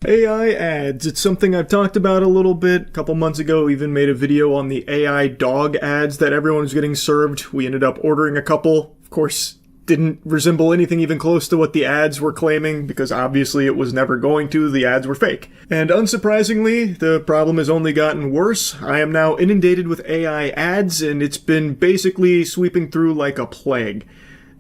AI ads. It's something I've talked about a little bit. A couple months ago, even made a video on the AI dog ads that everyone was getting served. We ended up ordering a couple. Of course, didn't resemble anything even close to what the ads were claiming, because obviously it was never going to. The ads were fake. And unsurprisingly, the problem has only gotten worse. I am now inundated with AI ads, and it's been basically sweeping through like a plague.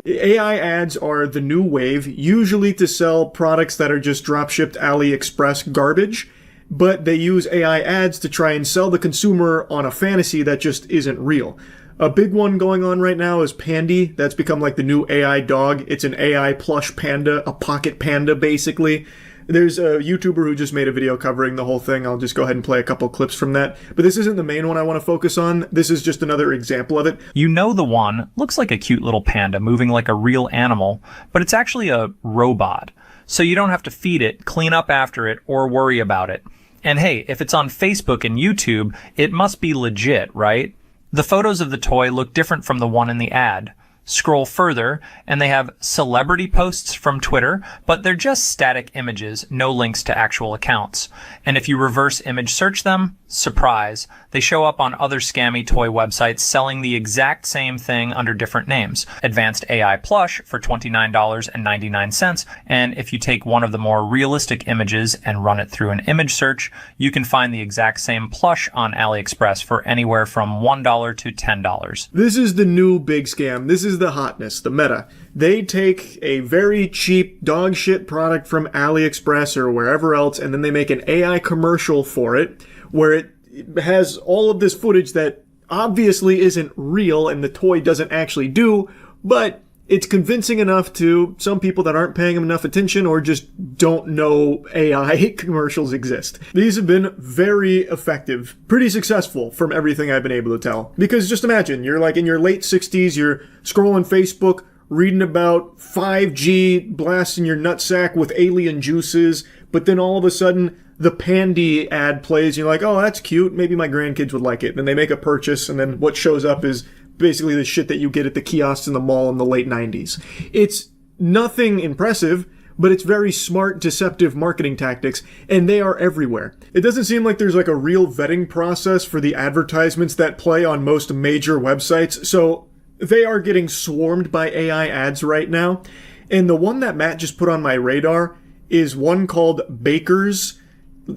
AI ads are the new wave, usually to sell products that are just drop-shipped AliExpress garbage, but they use AI ads to try and sell the consumer on a fantasy that just isn't real. A big one going on right now is Pandy. That's become like the new AI dog. It's an AI plush panda, a pocket panda basically. There's a YouTuber who just made a video covering the whole thing. I'll just go ahead and play a couple clips from that. But this isn't the main one I want to focus on. This is just another example of it. You know the one looks like a cute little panda moving like a real animal, but it's actually a robot. So you don't have to feed it, clean up after it, or worry about it. And hey, if it's on Facebook and YouTube, it must be legit, right? The photos of the toy look different from the one in the ad. Scroll further, and they have celebrity posts from Twitter, but they're just static images, no links to actual accounts. And if you reverse image search them, surprise, they show up on other scammy toy websites selling the exact same thing under different names. Advanced AI Plush for $29.99, and if you take one of the more realistic images and run it through an image search, you can find the exact same plush on AliExpress for anywhere from $1 to $10. This is the new big scam. This is the hotness, the meta. They take a very cheap dog shit product from AliExpress or wherever else, and then they make an AI commercial for it, where it has all of this footage that obviously isn't real and the toy doesn't actually do, but it's convincing enough to some people that aren't paying them enough attention or just don't know AI commercials exist. These have been very effective, pretty successful from everything I've been able to tell. Because just imagine, you're like in your late 60s, you're scrolling Facebook, reading about 5G blasting your nutsack with alien juices, but then all of a sudden the Pandy ad plays, and you're like, oh, that's cute, maybe my grandkids would like it. Then they make a purchase, and then what shows up is basically the shit that you get at the kiosks in the mall in the late 90s. It's nothing impressive, but it's very smart, deceptive marketing tactics, and they are everywhere. It doesn't seem like there's like a real vetting process for the advertisements that play on most major websites, so they are getting swarmed by AI ads right now. And the one that Matt just put on my radar is one called Baker's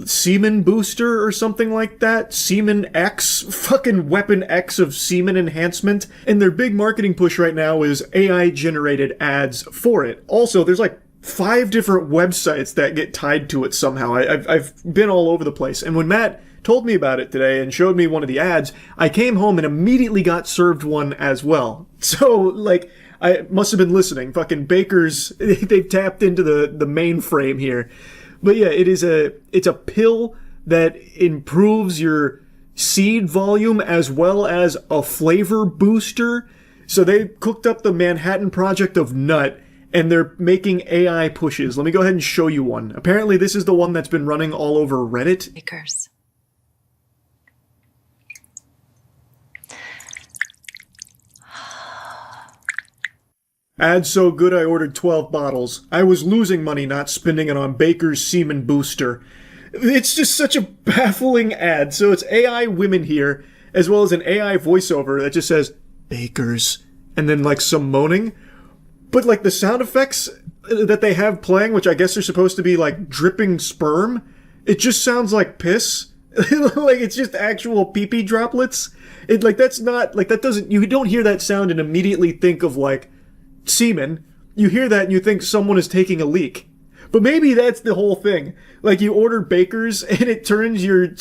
Semen Booster or something like that. Semen X, fucking Weapon X of semen enhancement. And their big marketing push right now is AI generated ads for it. Also, there's like 5 different websites that get tied to it somehow. I've been all over the place. And when Matt told me about it today and showed me one of the ads, I came home and immediately got served one as well. So, like, I must have been listening. Fucking Baker's, they've tapped into the mainframe here. But yeah, it's a pill that improves your seed volume as well as a flavor booster. So they cooked up the Manhattan Project of nut, and they're making AI pushes. Let me go ahead and show you one. Apparently this is the one that's been running all over Reddit. Bakers. Ad so good I ordered 12 bottles. I was losing money not spending it on Baker's Semen Booster. It's just such a baffling ad. So it's AI women here, as well as an AI voiceover that just says, Baker's, and then like some moaning. But like the sound effects that they have playing, which I guess are supposed to be like dripping sperm, it just sounds like piss. Like it's just actual pee-pee droplets. It like that's not, like that doesn't, you don't hear that sound and immediately think of like semen. You hear that and you think someone is taking a leak. But maybe that's the whole thing. Like you order Baker's and it turns your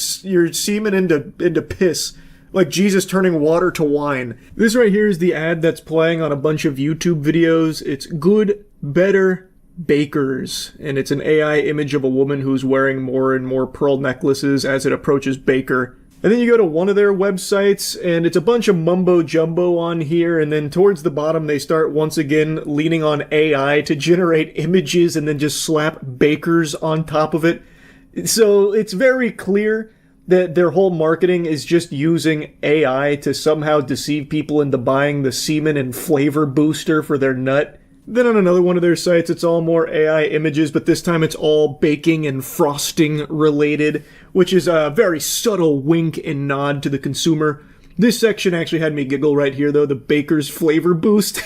semen into piss. Like Jesus turning water to wine. This right here is the ad that's playing on a bunch of YouTube videos. It's good, better Baker's. And it's an AI image of a woman who's wearing more and more pearl necklaces as it approaches Baker. And then you go to one of their websites, and it's a bunch of mumbo-jumbo on here, and then towards the bottom they start once again leaning on AI to generate images and then just slap Bakers on top of it. So it's very clear that their whole marketing is just using AI to somehow deceive people into buying the semen and flavor booster for their nut. Then on another one of their sites, it's all more AI images, but this time it's all baking and frosting related, which is a very subtle wink and nod to the consumer. This section actually had me giggle right here, though, the baker's flavor boost.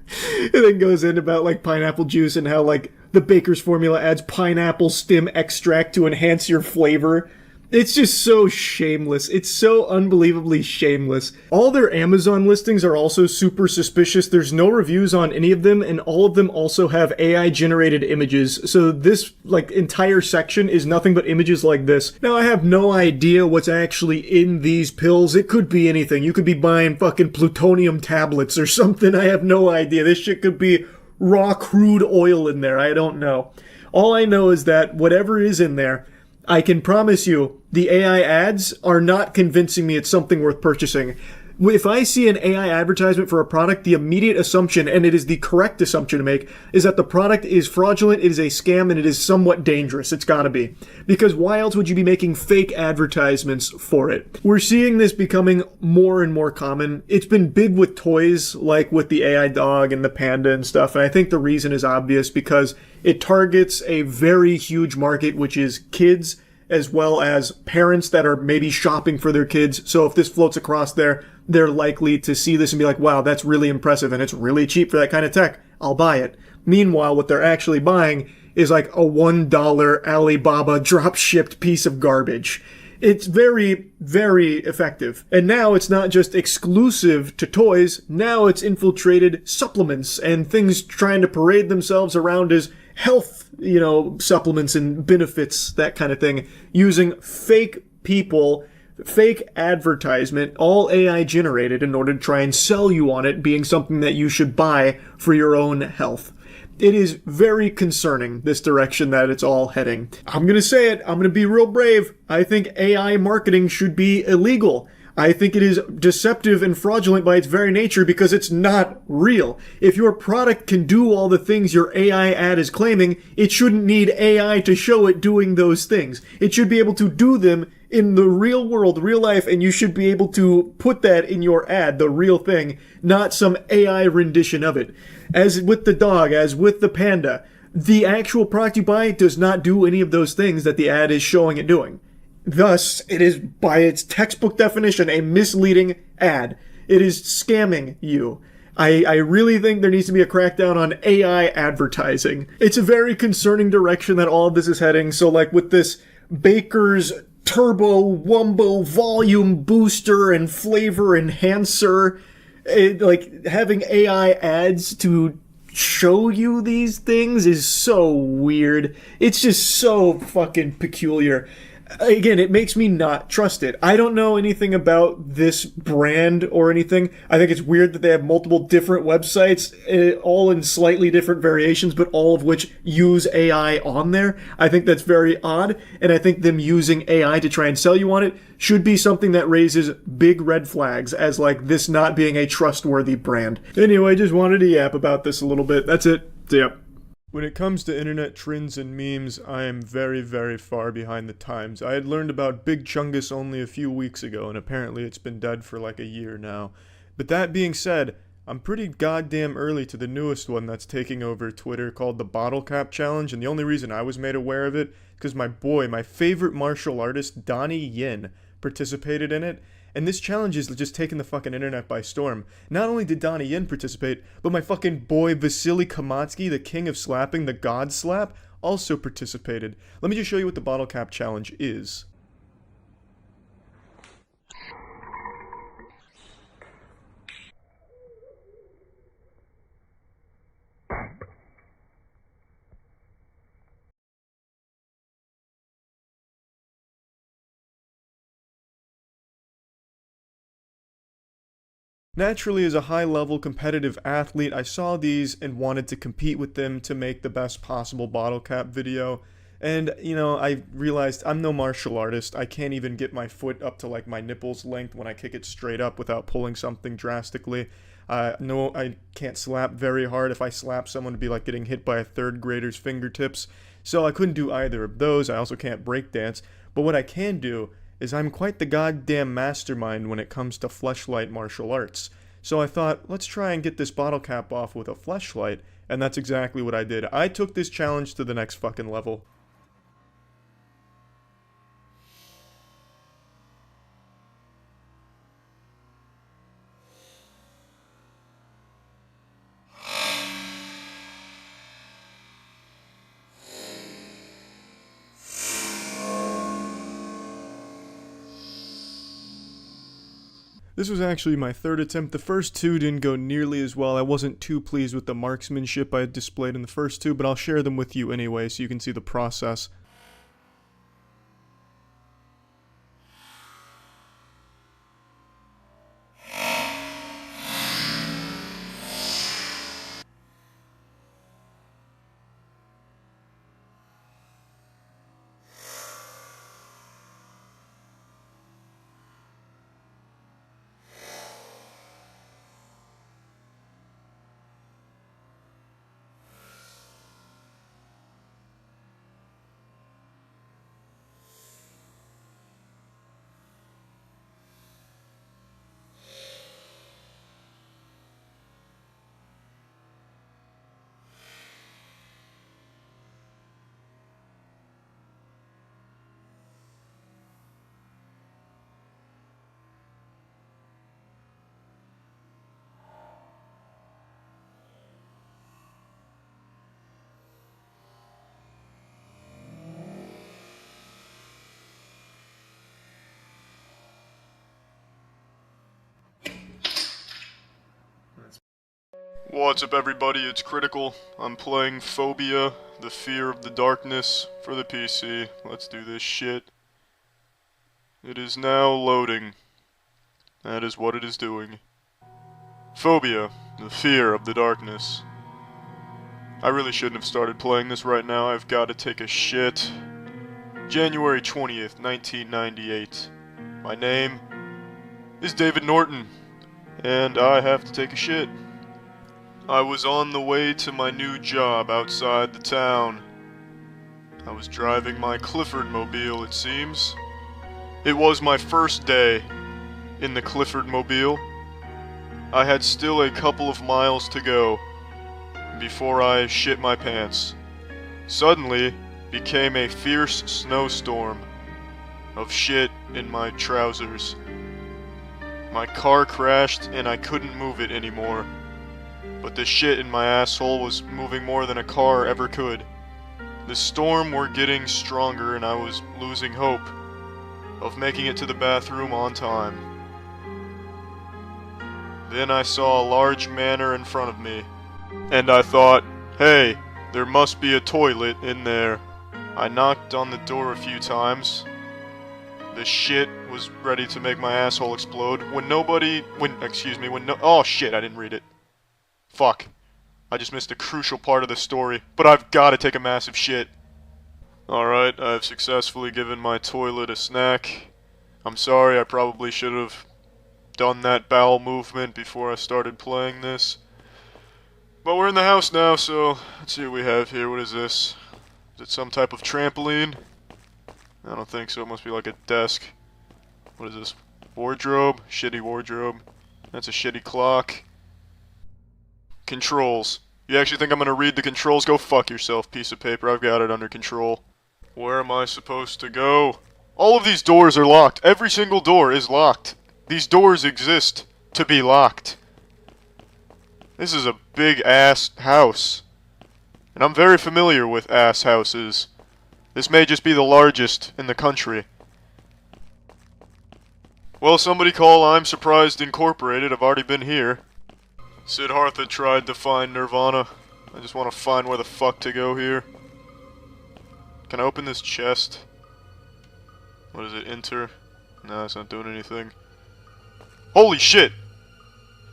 It then goes in about, like, pineapple juice and how, like, the baker's formula adds pineapple stem extract to enhance your flavor. It's just so shameless. It's so unbelievably shameless. All their Amazon listings are also super suspicious. There's no reviews on any of them, and all of them also have AI-generated images. So this, like, entire section is nothing but images like this. Now, I have no idea what's actually in these pills. It could be anything. You could be buying fucking plutonium tablets or something. I have no idea. This shit could be raw crude oil in there. I don't know. All I know is that whatever is in there, I can promise you, the AI ads are not convincing me it's something worth purchasing. If I see an AI advertisement for a product, the immediate assumption, and it is the correct assumption to make, is that the product is fraudulent, it is a scam, and it is somewhat dangerous. It's gotta be. Because why else would you be making fake advertisements for it? We're seeing this becoming more and more common. It's been big with toys, like with the AI dog and the panda and stuff, and I think the reason is obvious because it targets a very huge market, which is kids, as well as parents that are maybe shopping for their kids. So if this floats across there, they're likely to see this and be like, wow, that's really impressive and it's really cheap for that kind of tech. I'll buy it. Meanwhile, what they're actually buying is like a $1 Alibaba drop-shipped piece of garbage. It's very, very effective. And now it's not just exclusive to toys. Now it's infiltrated supplements and things trying to parade themselves around as health, supplements and benefits, that kind of thing, using fake people, fake advertisement, all AI generated in order to try and sell you on it being something that you should buy for your own health. It is very concerning, this direction that it's all heading. I'm gonna say it, I'm gonna be real brave. I think AI marketing should be illegal. I think it is deceptive and fraudulent by its very nature because it's not real. If your product can do all the things your AI ad is claiming, it shouldn't need AI to show it doing those things. It should be able to do them in the real world, real life, and you should be able to put that in your ad, the real thing, not some AI rendition of it. As with the dog, as with the panda, the actual product you buy does not do any of those things that the ad is showing it doing. Thus, it is, by its textbook definition, a misleading ad. It is scamming you. I really think there needs to be a crackdown on AI advertising. It's a very concerning direction that all of this is heading. So, like, with this Baker's Turbo Wumbo Volume Booster and Flavor Enhancer, having AI ads to show you these things is so weird. It's just so fucking peculiar. Again, it makes me not trust it. I don't know anything about this brand or anything. I think it's weird that they have multiple different websites, all in slightly different variations, but all of which use AI on there. I think that's very odd, and I think them using AI to try and sell you on it should be something that raises big red flags as, like, this not being a trustworthy brand. Anyway, just wanted to yap about this a little bit. That's it. See ya. When it comes to internet trends and memes, I am very, very far behind the times. I had learned about Big Chungus only a few weeks ago, and apparently it's been dead for like a year now. But that being said, I'm pretty goddamn early to the newest one that's taking over Twitter called the Bottle Cap Challenge, and the only reason I was made aware of it is because my favorite martial artist, Donnie Yen, participated in it. And this challenge is just taking the fucking internet by storm. Not only did Donnie Yen participate, but my fucking boy Vasily Kamatsky, the king of slapping, the god slap, also participated. Let me just show you what the Bottle Cap Challenge is. Naturally, as a high-level competitive athlete, I saw these and wanted to compete with them to make the best possible bottle cap video. And, I realized I'm no martial artist. I can't even get my foot up to, like, my nipples length when I kick it straight up without pulling something drastically. No, I can't slap very hard. If I slap someone, it'd be like getting hit by a third grader's fingertips. So I couldn't do either of those. I also can't break dance. But what I can do is I'm quite the goddamn mastermind when it comes to fleshlight martial arts. So I thought, let's try and get this bottle cap off with a fleshlight, And that's exactly what I did. I took this challenge to the next fucking level. This was actually my third attempt. The first two didn't go nearly as well. I wasn't too pleased with the marksmanship I had displayed in the first two, but I'll share them with you anyway so you can see the process. What's up everybody, it's Critical. I'm playing Phobia, the Fear of the Darkness, for the PC. Let's do this shit. It is now loading. That is what it is doing. Phobia, the Fear of the Darkness. I really shouldn't have started playing this right now, I've got to take a shit. January 20th, 1998. My name is David Norton, and I have to take a shit. I was on the way to my new job outside the town. I was driving my Clifford mobile, it seems. It was my first day in the Clifford mobile. I had still a couple of miles to go before I shit my pants. Suddenly became a fierce snowstorm of shit in my trousers. My car crashed and I couldn't move it anymore. But the shit in my asshole was moving more than a car ever could. The storm were getting stronger and I was losing hope of making it to the bathroom on time. Then I saw a large manor in front of me, and I thought, hey, there must be a toilet in there. I knocked on the door a few times. The shit was ready to make my asshole explode oh shit, I didn't read it. Fuck. I just missed a crucial part of the story, but I've gotta take a massive shit. Alright, I've successfully given my toilet a snack. I'm sorry, I probably should have done that bowel movement before I started playing this. But we're in the house now, so let's see what we have here. What is this? Is it some type of trampoline? I don't think so, it must be like a desk. What is this? Wardrobe? Shitty wardrobe. That's a shitty clock. Controls. You actually think I'm gonna read the controls? Go fuck yourself, piece of paper. I've got it under control. Where am I supposed to go? All of these doors are locked. Every single door is locked. These doors exist to be locked. This is a big ass house. And I'm very familiar with ass houses. This may just be the largest in the country. Well, somebody call I'm Surprised Incorporated. I've already been here. Siddhartha tried to find Nirvana. I just want to find where the fuck to go here. Can I open this chest? What is it? Enter? No, it's not doing anything. Holy shit!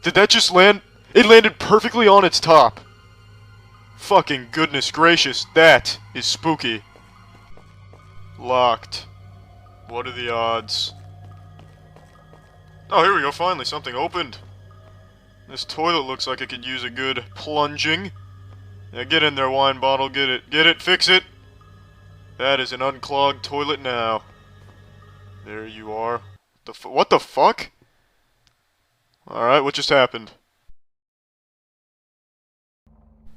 Did that just land? It landed perfectly on its top! Fucking goodness gracious, that is spooky. Locked. What are the odds? Oh, here we go, finally, something opened. This toilet looks like it could use a good plunging. Yeah, get in there, wine bottle, get it. Get it, fix it! That is an unclogged toilet now. There you are. What the fuck? Alright, what just happened?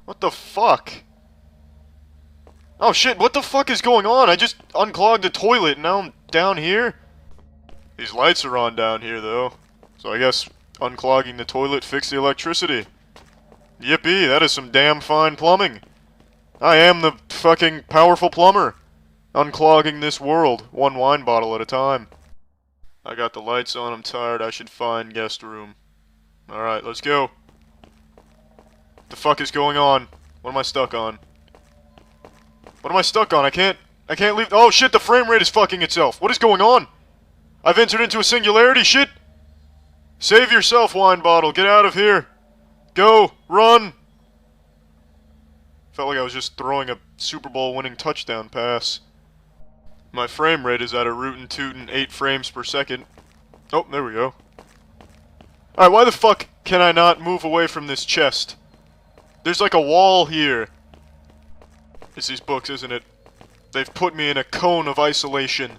What the fuck? Oh shit, what the fuck is going on? I just unclogged the toilet and now I'm down here? These lights are on down here though. So I guess unclogging the toilet fixed the electricity. Yippee, that is some damn fine plumbing. I am the fucking powerful plumber. Unclogging this world, one wine bottle at a time. I got the lights on, I'm tired, I should find guest room. Alright, let's go. The fuck is going on? What am I stuck on? What am I stuck on? I can't leave. Oh shit, the frame rate is fucking itself. What is going on? I've entered into a singularity, shit! Save yourself, wine bottle, get out of here. Go, run! Felt like I was just throwing a Super Bowl winning touchdown pass. My frame rate is at a rootin' tootin' 8 frames per second. Oh, there we go. Alright, why the fuck can I not move away from this chest? There's like a wall here. It's these books, isn't it? They've put me in a cone of isolation.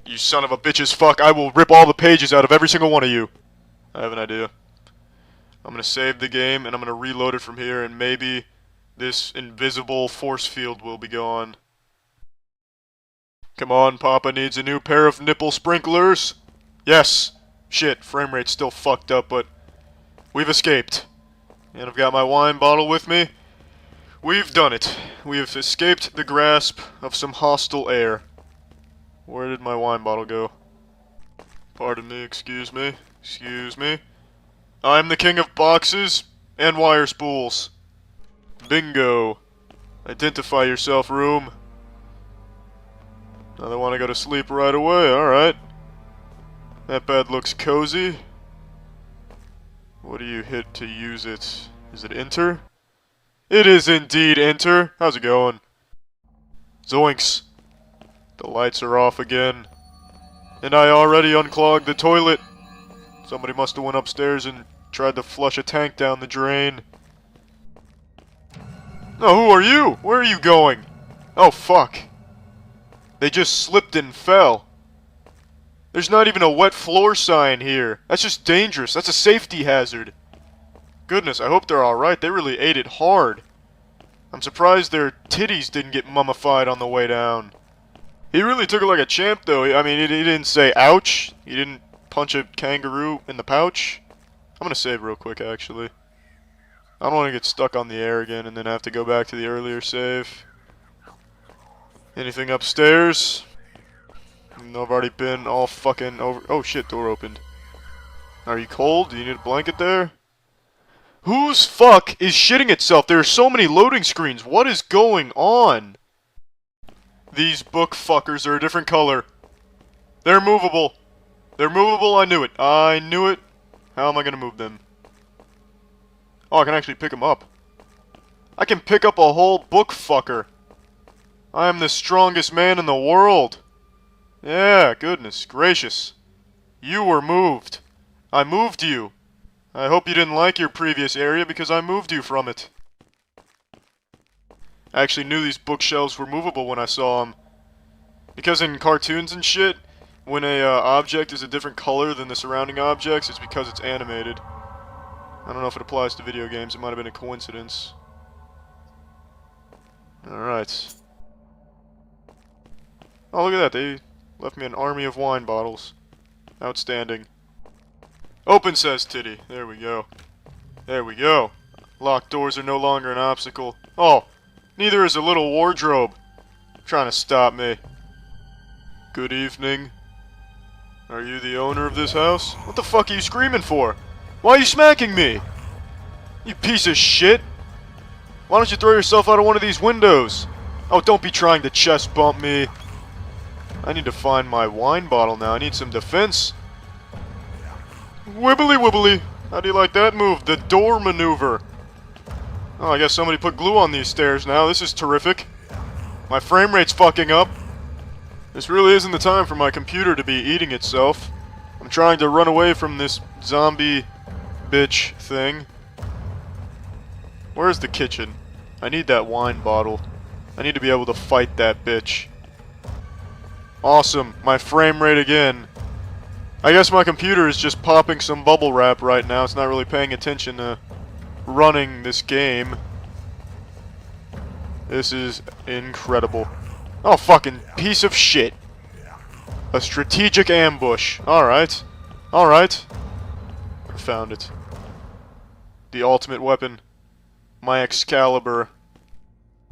You son of a bitch's fuck, I will rip all the pages out of every single one of you. I have an idea. I'm gonna save the game, and I'm gonna reload it from here, and maybe this invisible force field will be gone. Come on, Papa needs a new pair of nipple sprinklers. Yes! Shit, frame rate's still fucked up, but we've escaped. And I've got my wine bottle with me. We've done it. We have escaped the grasp of some hostile air. Where did my wine bottle go? Pardon me, excuse me, excuse me. I'm the king of boxes and wire spools. Bingo. Identify yourself, room. Now they want to go to sleep right away, alright. That bed looks cozy. What do you hit to use it? Is it enter? It is indeed enter. How's it going? Zoinks. The lights are off again. And I already unclogged the toilet. Somebody must have went upstairs and tried to flush a tank down the drain. Oh, who are you? Where are you going? Oh, fuck. They just slipped and fell. There's not even a wet floor sign here. That's just dangerous. That's a safety hazard. Goodness, I hope they're alright. They really ate it hard. I'm surprised their titties didn't get mummified on the way down. He really took it like a champ, though. I mean, he didn't say ouch. He didn't punch a kangaroo in the pouch. I'm gonna save real quick, actually. I don't want to get stuck on the air again and then have to go back to the earlier save. Anything upstairs? I've already been all fucking over. Oh shit, door opened. Are you cold? Do you need a blanket there? Whose fuck is shitting itself? There are so many loading screens. What is going on? These book fuckers are a different color. They're movable. They're movable, I knew it. I knew it. How am I gonna move them? Oh, I can actually pick them up. I can pick up a whole book fucker. I am the strongest man in the world. Yeah, goodness gracious. You were moved. I moved you. I hope you didn't like your previous area because I moved you from it. I actually knew these bookshelves were movable when I saw them. Because in cartoons and shit, when a object is a different color than the surrounding objects, it's because it's animated. I don't know if it applies to video games, it might have been a coincidence. Alright. Oh, look at that, they left me an army of wine bottles. Outstanding. Open, says Titty. There we go. There we go. Locked doors are no longer an obstacle. Oh, neither is a little wardrobe. Trying to stop me. Good evening. Are you the owner of this house? What the fuck are you screaming for? Why are you smacking me? You piece of shit. Why don't you throw yourself out of one of these windows? Oh, don't be trying to chest bump me. I need to find my wine bottle now. I need some defense. Wibbly wibbly. How do you like that move? The door maneuver. Oh, I guess somebody put glue on these stairs now. This is terrific. My frame rate's fucking up. This really isn't the time for my computer to be eating itself. I'm trying to run away from this zombie bitch thing. Where's the kitchen? I need that wine bottle. I need to be able to fight that bitch. Awesome. My frame rate again. I guess my computer is just popping some bubble wrap right now. It's not really paying attention to running this game. This is incredible. Oh, fucking piece of shit. A strategic ambush. Alright. Alright. I found it. The ultimate weapon. My Excalibur.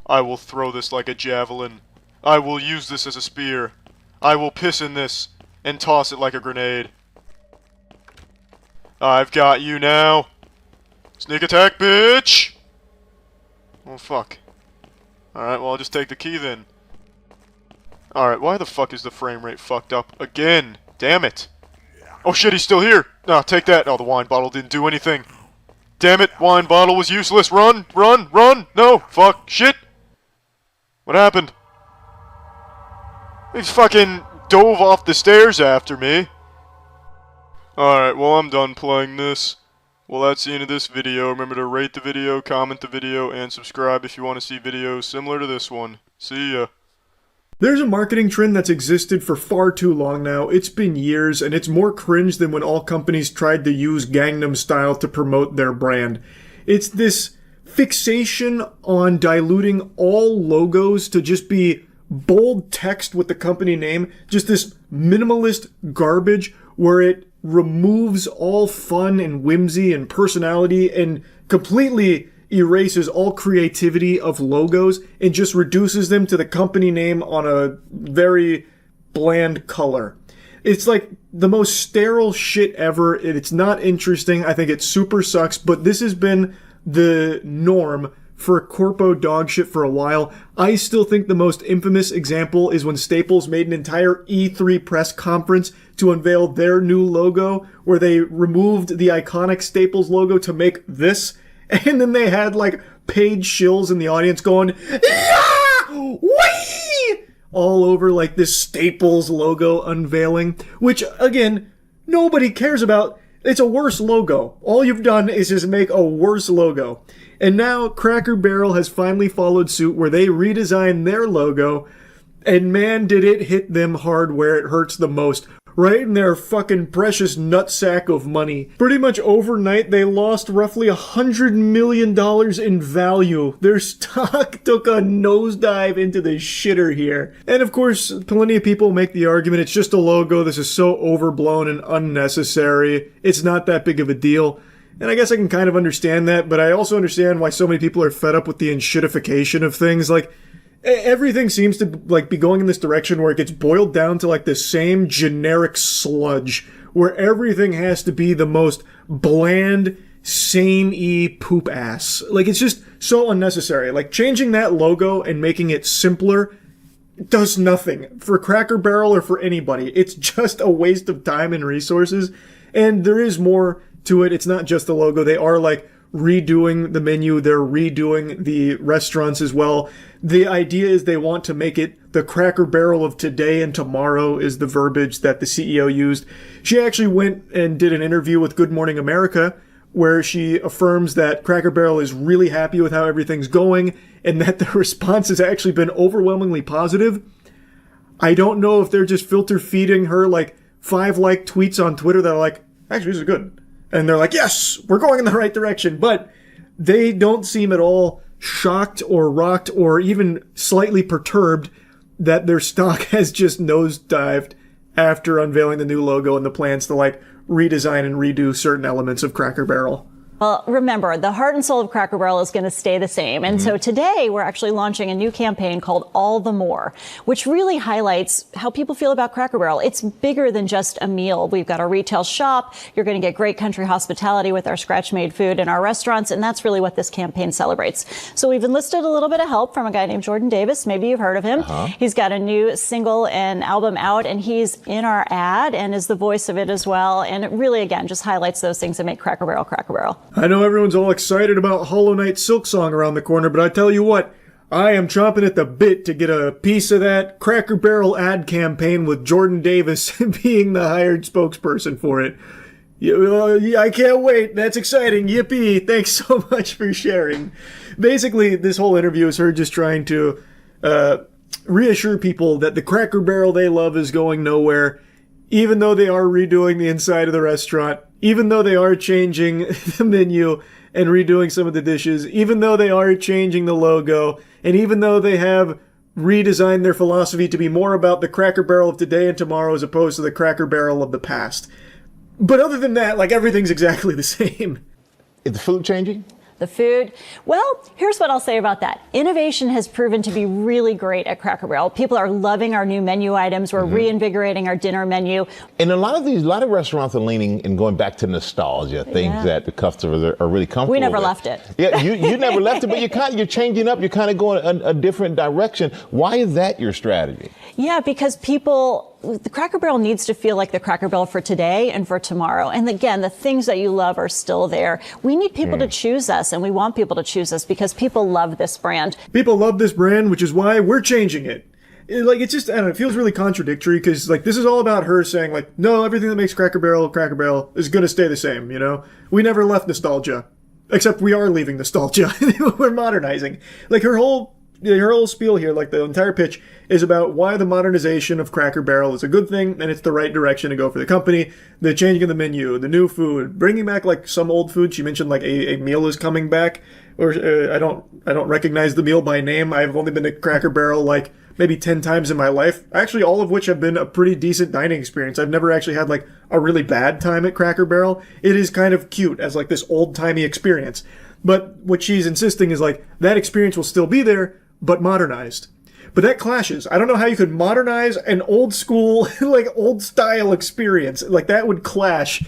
I will throw this like a javelin. I will use this as a spear. I will piss in this and toss it like a grenade. I've got you now. Sneak attack, bitch! Oh, fuck. Alright, well, I'll just take the key then. Alright, why the fuck is the frame rate fucked up again? Damn it. Oh shit, he's still here! No, take that. Oh, the wine bottle didn't do anything. Damn it, wine bottle was useless. Run! Run! Run! No! Fuck! Shit! What happened? He fucking dove off the stairs after me. Alright, well, I'm done playing this. Well, that's the end of this video. Remember to rate the video, comment the video, and subscribe if you want to see videos similar to this one. See ya. There's a marketing trend that's existed for far too long now. It's been years, and it's more cringe than when all companies tried to use Gangnam Style to promote their brand. It's this fixation on diluting all logos to just be bold text with the company name, just this minimalist garbage where it removes all fun and whimsy and personality and completely erases all creativity of logos and just reduces them to the company name on a very bland color. It's like the most sterile shit ever. It's not interesting. I think it super sucks, but this has been the norm for corpo dog shit for a while. I still think the most infamous example is when Staples made an entire E3 press conference to unveil their new logo, where they removed the iconic Staples logo to make this. And then they had, like, paid shills in the audience going, "Yeah! Whee!" all over, like, this Staples logo unveiling, which, again, nobody cares about. It's a worse logo. All you've done is just make a worse logo. And now Cracker Barrel has finally followed suit where they redesigned their logo, and man, did it hit them hard where it hurts the most. Right in their fucking precious nutsack of money. Pretty much overnight, they lost roughly $100 million in value. Their stock took a nosedive into the shitter here. And of course, plenty of people make the argument, it's just a logo, this is so overblown and unnecessary, it's not that big of a deal. And I guess I can kind of understand that, but I also understand why so many people are fed up with the enshittification of things. Like, everything seems to like be going in this direction where it gets boiled down to like the same generic sludge, where everything has to be the most bland, samey poop ass. Like, it's just so unnecessary. Like, changing that logo and making it simpler does nothing for Cracker Barrel or for anybody. It's just a waste of time and resources. And there is more to it. It's not just the logo. They are like redoing the menu. They're redoing the restaurants as well. The idea is they want to make it the Cracker Barrel of today and tomorrow is the verbiage that the CEO used. She actually went and did an interview with Good Morning America where she affirms that Cracker Barrel is really happy with how everything's going and that the response has actually been overwhelmingly positive. I don't know if they're just filter feeding her like 5 like tweets on Twitter that are like, actually, this is good. And they're like, yes, we're going in the right direction. But they don't seem at all shocked or rocked or even slightly perturbed that their stock has just nosedived after unveiling the new logo and the plans to like redesign and redo certain elements of Cracker Barrel. Well, remember, the heart and soul of Cracker Barrel is going to stay the same. And so today we're actually launching a new campaign called All the More, which really highlights how people feel about Cracker Barrel. It's bigger than just a meal. We've got a retail shop. You're going to get great country hospitality with our scratch-made food in our restaurants. And that's really what this campaign celebrates. So we've enlisted a little bit of help from a guy named Jordan Davis. Maybe you've heard of him. He's got a new single and album out, and he's in our ad and is the voice of it as well. And it really, again, just highlights those things that make Cracker Barrel Cracker Barrel. I know everyone's all excited about Hollow Knight Silksong around the corner, but I tell you what, I am chomping at the bit to get a piece of that Cracker Barrel ad campaign with Jordan Davis being the hired spokesperson for it. I can't wait. That's exciting. Yippee. Thanks so much for sharing. Basically, this whole interview is her just trying to reassure people that the Cracker Barrel they love is going nowhere, even though they are redoing the inside of the restaurant, even though they are changing the menu and redoing some of the dishes, even though they are changing the logo, And even though they have redesigned their philosophy to be more about the Cracker Barrel of today and tomorrow as opposed to the Cracker Barrel of the past. But other than that, like, everything's exactly the same. Is the food changing? The food. Well, here's what I'll say about that. Innovation has proven to be really great at Cracker Barrel. People are loving our new menu items. We're reinvigorating our dinner menu. And a lot of restaurants are leaning and going back to nostalgia, things that the customers are really comfortable We never with. left it. Yeah, you never left it, but you're changing up. You're kind of going a different direction. Why is that your strategy? Yeah, because the Cracker Barrel needs to feel like the Cracker Barrel for today and for tomorrow. And again, the things that you love are still there. We need people to choose us, and we want people to choose us because people love this brand. People love this brand, which is why we're changing it. It's just, I don't know, it feels really contradictory because, like, this is all about her saying, like, no, everything that makes Cracker Barrel is going to stay the same, you know? We never left nostalgia. Except we are leaving nostalgia. We're modernizing. Like, her whole spiel here, like the entire pitch, is about why the modernization of Cracker Barrel is a good thing and it's the right direction to go for the company. The changing of the menu, the new food, bringing back like some old food. She mentioned like a meal is coming back, or I don't recognize the meal by name. I've only been to Cracker Barrel like maybe 10 times in my life. Actually, all of which have been a pretty decent dining experience. I've never actually had like a really bad time at Cracker Barrel. It is kind of cute as like this old-timey experience. But what she's insisting is like that experience will still be there, but modernized. But that clashes. I don't know how you could modernize an old school, like old style experience. Like that would clash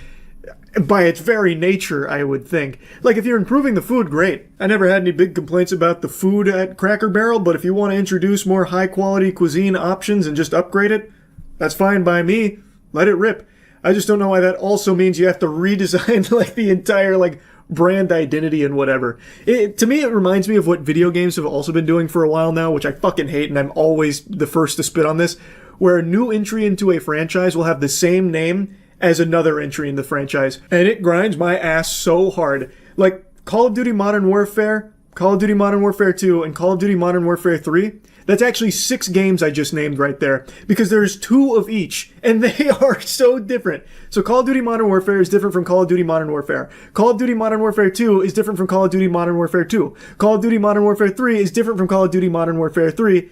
by its very nature, I would think. Like if you're improving the food, great. I never had any big complaints about the food at Cracker Barrel, but if you want to introduce more high quality cuisine options and just upgrade it, that's fine by me. Let it rip. I just don't know why that also means you have to redesign like the entire like brand identity and whatever. To me, it reminds me of what video games have also been doing for a while now, which I fucking hate, and I'm always the first to spit on this, where a new entry into a franchise will have the same name as another entry in the franchise, and it grinds my ass so hard. Like Call of Duty Modern Warfare, Call of Duty Modern Warfare 2, and Call of Duty Modern Warfare 3, that's actually 6 games I just named right there, because there's 2 of each, and they are so different. So Call of Duty Modern Warfare is different from Call of Duty Modern Warfare. Call of Duty Modern Warfare 2 is different from Call of Duty Modern Warfare 2. Call of Duty Modern Warfare 3 is different from Call of Duty Modern Warfare 3.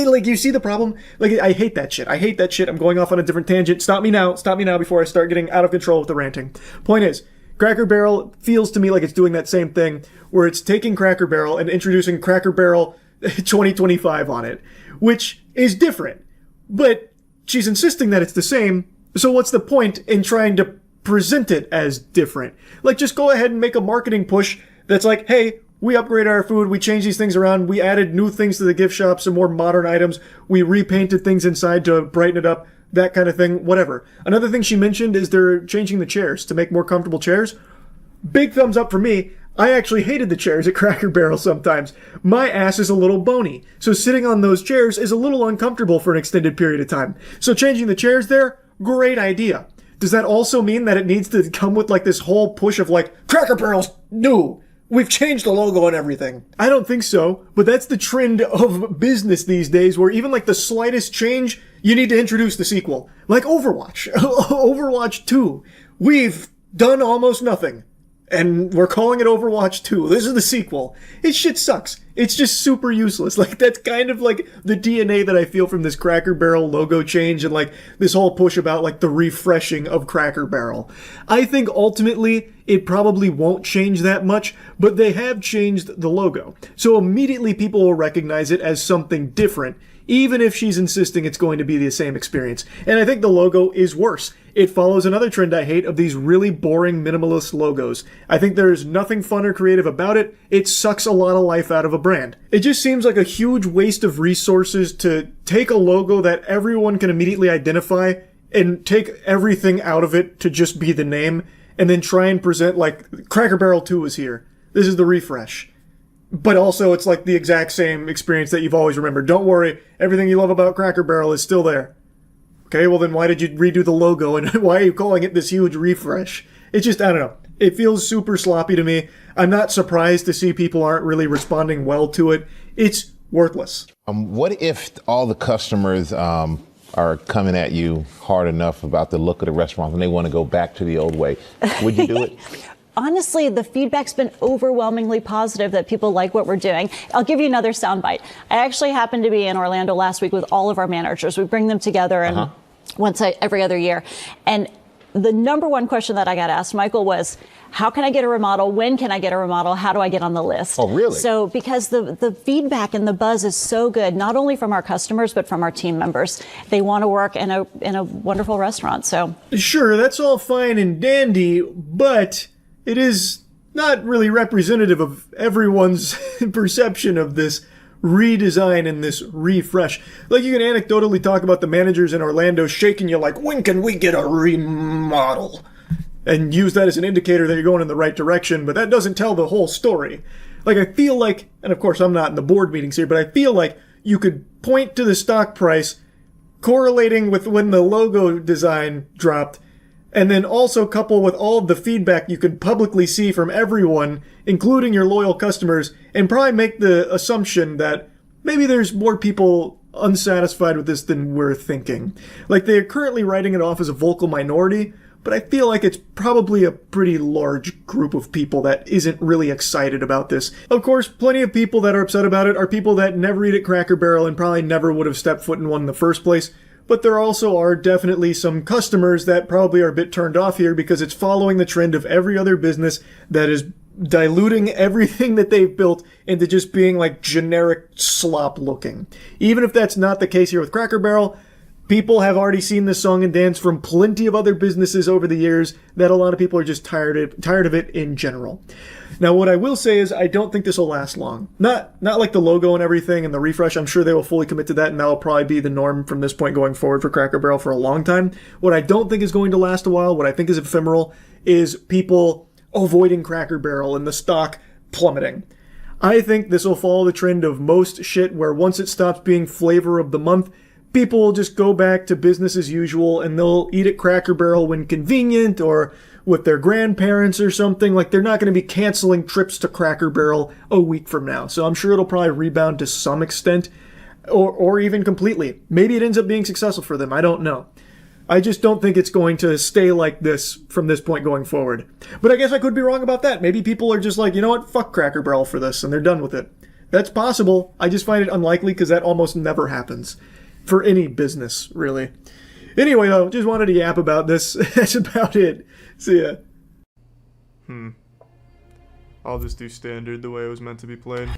Like, you see the problem? Like, I hate that shit. I'm going off on a different tangent. Stop me now before I start getting out of control with the ranting. Point is, Cracker Barrel feels to me like it's doing that same thing, where it's taking Cracker Barrel and introducing Cracker Barrel 2025 on it, which is different. But she's insisting that it's the same, so what's the point in trying to present it as different? Like, just go ahead and make a marketing push that's like, hey, we upgrade our food, we change these things around, we added new things to the gift shop, some more modern items, we repainted things inside to brighten it up, that kind of thing, whatever. Another thing she mentioned is they're changing the chairs to make more comfortable chairs. Big thumbs up for me. I actually hated the chairs at Cracker Barrel sometimes. My ass is a little bony, so sitting on those chairs is a little uncomfortable for an extended period of time. So changing the chairs there, great idea. Does that also mean that it needs to come with like this whole push of like, Cracker Barrel's new? We've changed the logo and everything. I don't think so, but that's the trend of business these days, where even like the slightest change, you need to introduce the sequel. Like Overwatch. Overwatch 2. We've done almost nothing. And we're calling it Overwatch 2. This is the sequel. It shit sucks. It's just super useless. Like, that's kind of like the DNA that I feel from this Cracker Barrel logo change and like this whole push about like the refreshing of Cracker Barrel. I think ultimately it probably won't change that much, but they have changed the logo. So immediately people will recognize it as something different, even if she's insisting it's going to be the same experience. And I think the logo is worse. It follows another trend I hate of these really boring minimalist logos. I think there's nothing fun or creative about it. It sucks a lot of life out of a brand. It just seems like a huge waste of resources to take a logo that everyone can immediately identify and take everything out of it to just be the name, and then try and present like, Cracker Barrel 2 is here. This is the refresh. But also, it's like the exact same experience that you've always remembered. Don't worry, everything you love about Cracker Barrel is still there. Okay, well then why did you redo the logo, and why are you calling it this huge refresh? It's just, I don't know. It feels super sloppy to me. I'm not surprised to see people aren't really responding well to it. It's worthless. What if all the customers are coming at you hard enough about the look of the restaurant and they want to go back to the old way? Would you do it? honestly, the feedback's been overwhelmingly positive that people like what we're doing. I'll give you another soundbite. I actually happened to be in Orlando last week with all of our managers. We bring them together and every other year. And the number one question that I got asked, Michael, was, how can I get a remodel? When can I get a remodel? How do I get on the list? Oh, really? So because the feedback and the buzz is so good, not only from our customers, but from our team members. They want to work in a wonderful restaurant. So Sure, that's all fine and dandy, but it is not really representative of everyone's perception of this redesign and this refresh. Like, you can anecdotally talk about the managers in Orlando shaking you like, when can we get a remodel? And use that as an indicator that you're going in the right direction, but that doesn't tell the whole story. Like, I feel like, and of course I'm not in the board meetings here, but I feel like you could point to the stock price correlating with when the logo design dropped, and then also couple with all of the feedback you can publicly see from everyone, including your loyal customers, and probably make the assumption that maybe there's more people unsatisfied with this than we're thinking. Like, they're currently writing it off as a vocal minority, but I feel like it's probably a pretty large group of people that isn't really excited about this. Of course, plenty of people that are upset about it are people that never eat at Cracker Barrel and probably never would have stepped foot in one in the first place. But there also are definitely some customers that probably are a bit turned off here because it's following the trend of every other business that is diluting everything that they've built into just being like generic slop looking. Even if that's not the case here with Cracker Barrel, people have already seen this song and dance from plenty of other businesses over the years that a lot of people are just tired of it in general. Now, what I will say is I don't think this will last long. Not like the logo and everything and the refresh. I'm sure they will fully commit to that, and that will probably be the norm from this point going forward for Cracker Barrel for a long time. What I don't think is going to last a while, what I think is ephemeral, is people avoiding Cracker Barrel and the stock plummeting. I think this will follow the trend of most shit where once it stops being flavor of the month, people will just go back to business as usual and they'll eat at Cracker Barrel when convenient or with their grandparents or something. Like, they're not going to be canceling trips to Cracker Barrel a week from now. So I'm sure it'll probably rebound to some extent or even completely. Maybe it ends up being successful for them. I don't know. I just don't think it's going to stay like this from this point going forward. But I guess I could be wrong about that. Maybe people are just like, you know what, fuck Cracker Barrel for this, and they're done with it. That's possible. I just find it unlikely because that almost never happens. For any business, really. Anyway, though, just wanted to yap about this. That's about it. See ya. I'll just do standard the way it was meant to be played.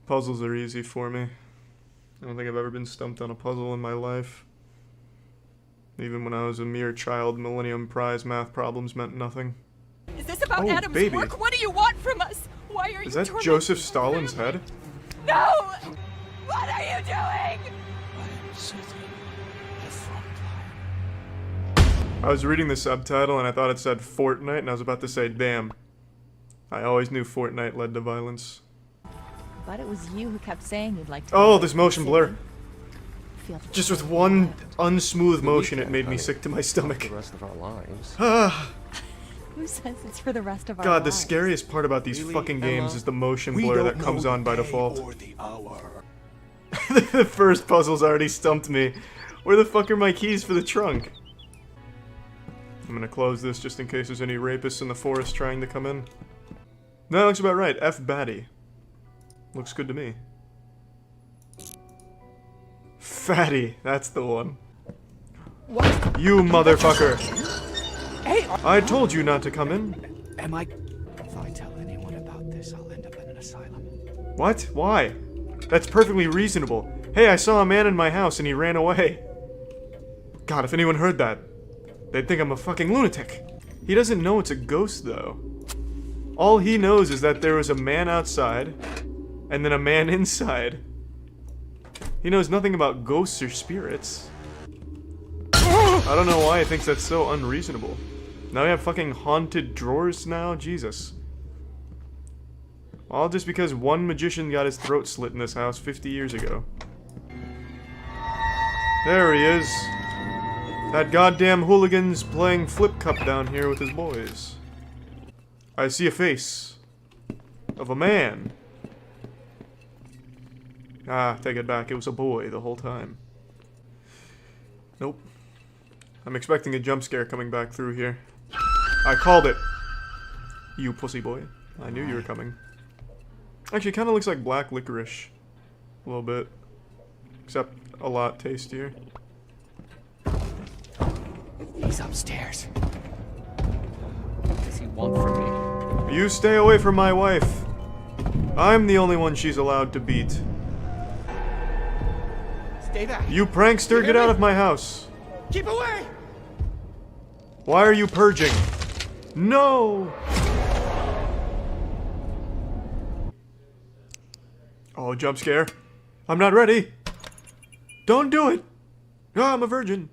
Puzzles are easy for me. I don't think I've ever been stumped on a puzzle in my life. Even when I was a mere child, Millennium Prize math problems meant nothing. Is this about Adam's baby. work? What do you want from us? Why are you Is that tormenting Joseph me? Stalin's head? No! What are you doing? I was reading the subtitle and I thought it said Fortnite, and I was about to say, damn. I always knew Fortnite led to violence. But it was you who kept saying you'd like to. Oh, this motion blur. Feel Just with one unsmooth motion, it made me sick to my stomach. The rest of our lives. Who says it's for the rest of our God, the lives? scariest part about these fucking games is the motion blur that comes on by default. The first puzzle's already stumped me. Where the fuck are my keys for the trunk? I'm gonna close this just in case there's any rapists in the forest trying to come in. No, that looks about right. F Batty. Looks good to me. Fatty, that's the one. What? You motherfucker! Hey! I told you not to come in. Am I? If I tell anyone about this, I'll end up in an asylum. What? Why? That's perfectly reasonable. Hey, I saw a man in my house and he ran away. God, if anyone heard that, they'd think I'm a fucking lunatic. He doesn't know it's a ghost, though. All he knows is that there was a man outside, and then a man inside. He knows nothing about ghosts or spirits. I don't know why he thinks that's so unreasonable. Now we have fucking haunted drawers now? Jesus. All just because one magician got his throat slit in this house 50 years ago. There he is. That goddamn hooligan's playing flip cup down here with his boys. I see a face. Of a man. Ah, take it back. It was a boy the whole time. Nope. I'm expecting a jump scare coming back through here. I called it. You pussy boy. I knew you were coming. Actually, it kind of looks like black licorice. A little bit. Except a lot tastier. He's upstairs. What does he want from me? You stay away from my wife. I'm the only one she's allowed to beat. Stay back. You prankster, get out of my house. Keep away! Why are you purging? No! Oh, jump scare. I'm not ready. Don't do it. Oh, I'm a virgin.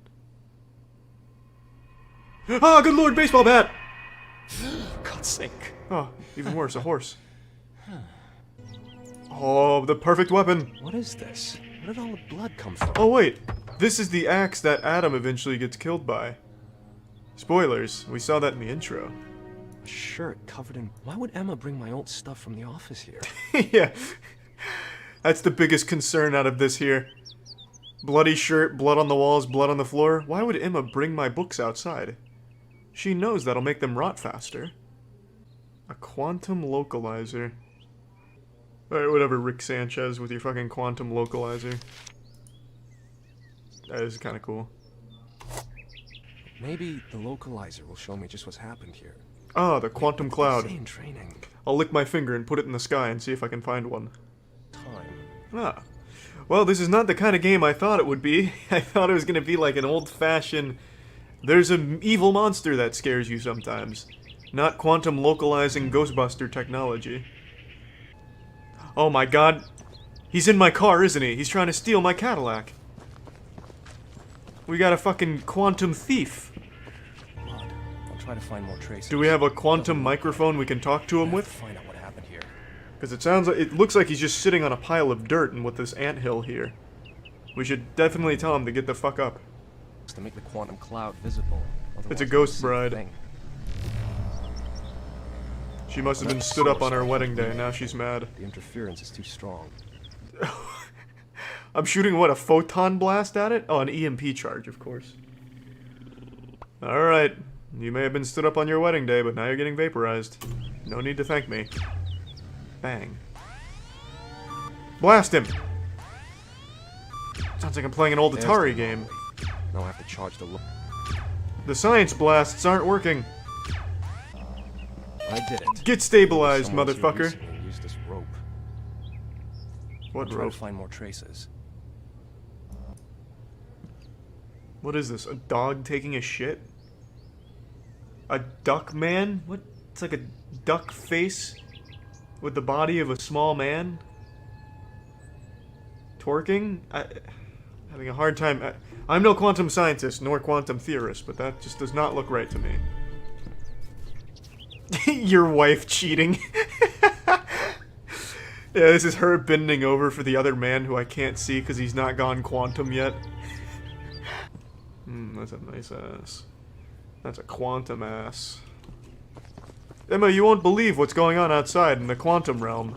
Ah, good lord, baseball bat! For God's sake. Oh, even worse, a horse. Oh, the perfect weapon. What is this? Where did all the blood come from? Oh, wait. This is the axe that Adam eventually gets killed by. Spoilers, we saw that in the intro. A shirt covered in... Why would Emma bring my old stuff from the office here? Yeah. That's the biggest concern out of this here. Bloody shirt, blood on the walls, blood on the floor. Why would Emma bring my books outside? She knows that'll make them rot faster. A quantum localizer. Alright, whatever, Rick Sanchez with your fucking quantum localizer. That is kinda cool. Maybe the localizer will show me just what's happened here. Ah, the quantum cloud. Insane training. I'll lick my finger and put it in the sky and see if I can find one. Time. Ah. Well, this is not the kind of game I thought it would be. I thought it was gonna be like an old-fashioned... There's an evil monster that scares you sometimes. Not quantum localizing Ghostbuster technology. Oh my god. He's in my car, isn't he? He's trying to steal my Cadillac. We got a fucking quantum thief. Blood. I'll try to find more traces. Do we have a quantum microphone we can talk to him with? Find out what happened here. Because it looks like he's just sitting on a pile of dirt and with this anthill here. We should definitely tell him to get the fuck up. To make the quantum cloud visible. It's a Otherwise, ghost it's bride. thing. She must have been stood up on her wedding day, now she's mad. The interference is too strong. I'm shooting, what, a photon blast at it? Oh, an EMP charge, of course. Alright. You may have been stood up on your wedding day, but now you're getting vaporized. No need to thank me. Bang. Blast him! Sounds like I'm playing an old There's Atari the game. anomaly. Now I have to charge the The science blasts aren't working. I did it. Get stabilized, Someone's here motherfucker. recently and used this rope. What Try to rope? find more traces. What is this? A dog taking a shit? A duck man? What? It's like a duck face with the body of a small man? Twerking? Having a hard time. I'm no quantum scientist nor quantum theorist, but that just does not look right to me. Your wife cheating. Yeah, this is her bending over for the other man who I can't see because he's not gone quantum yet. That's a nice ass. That's a quantum ass. Emma, you won't believe what's going on outside in the quantum realm.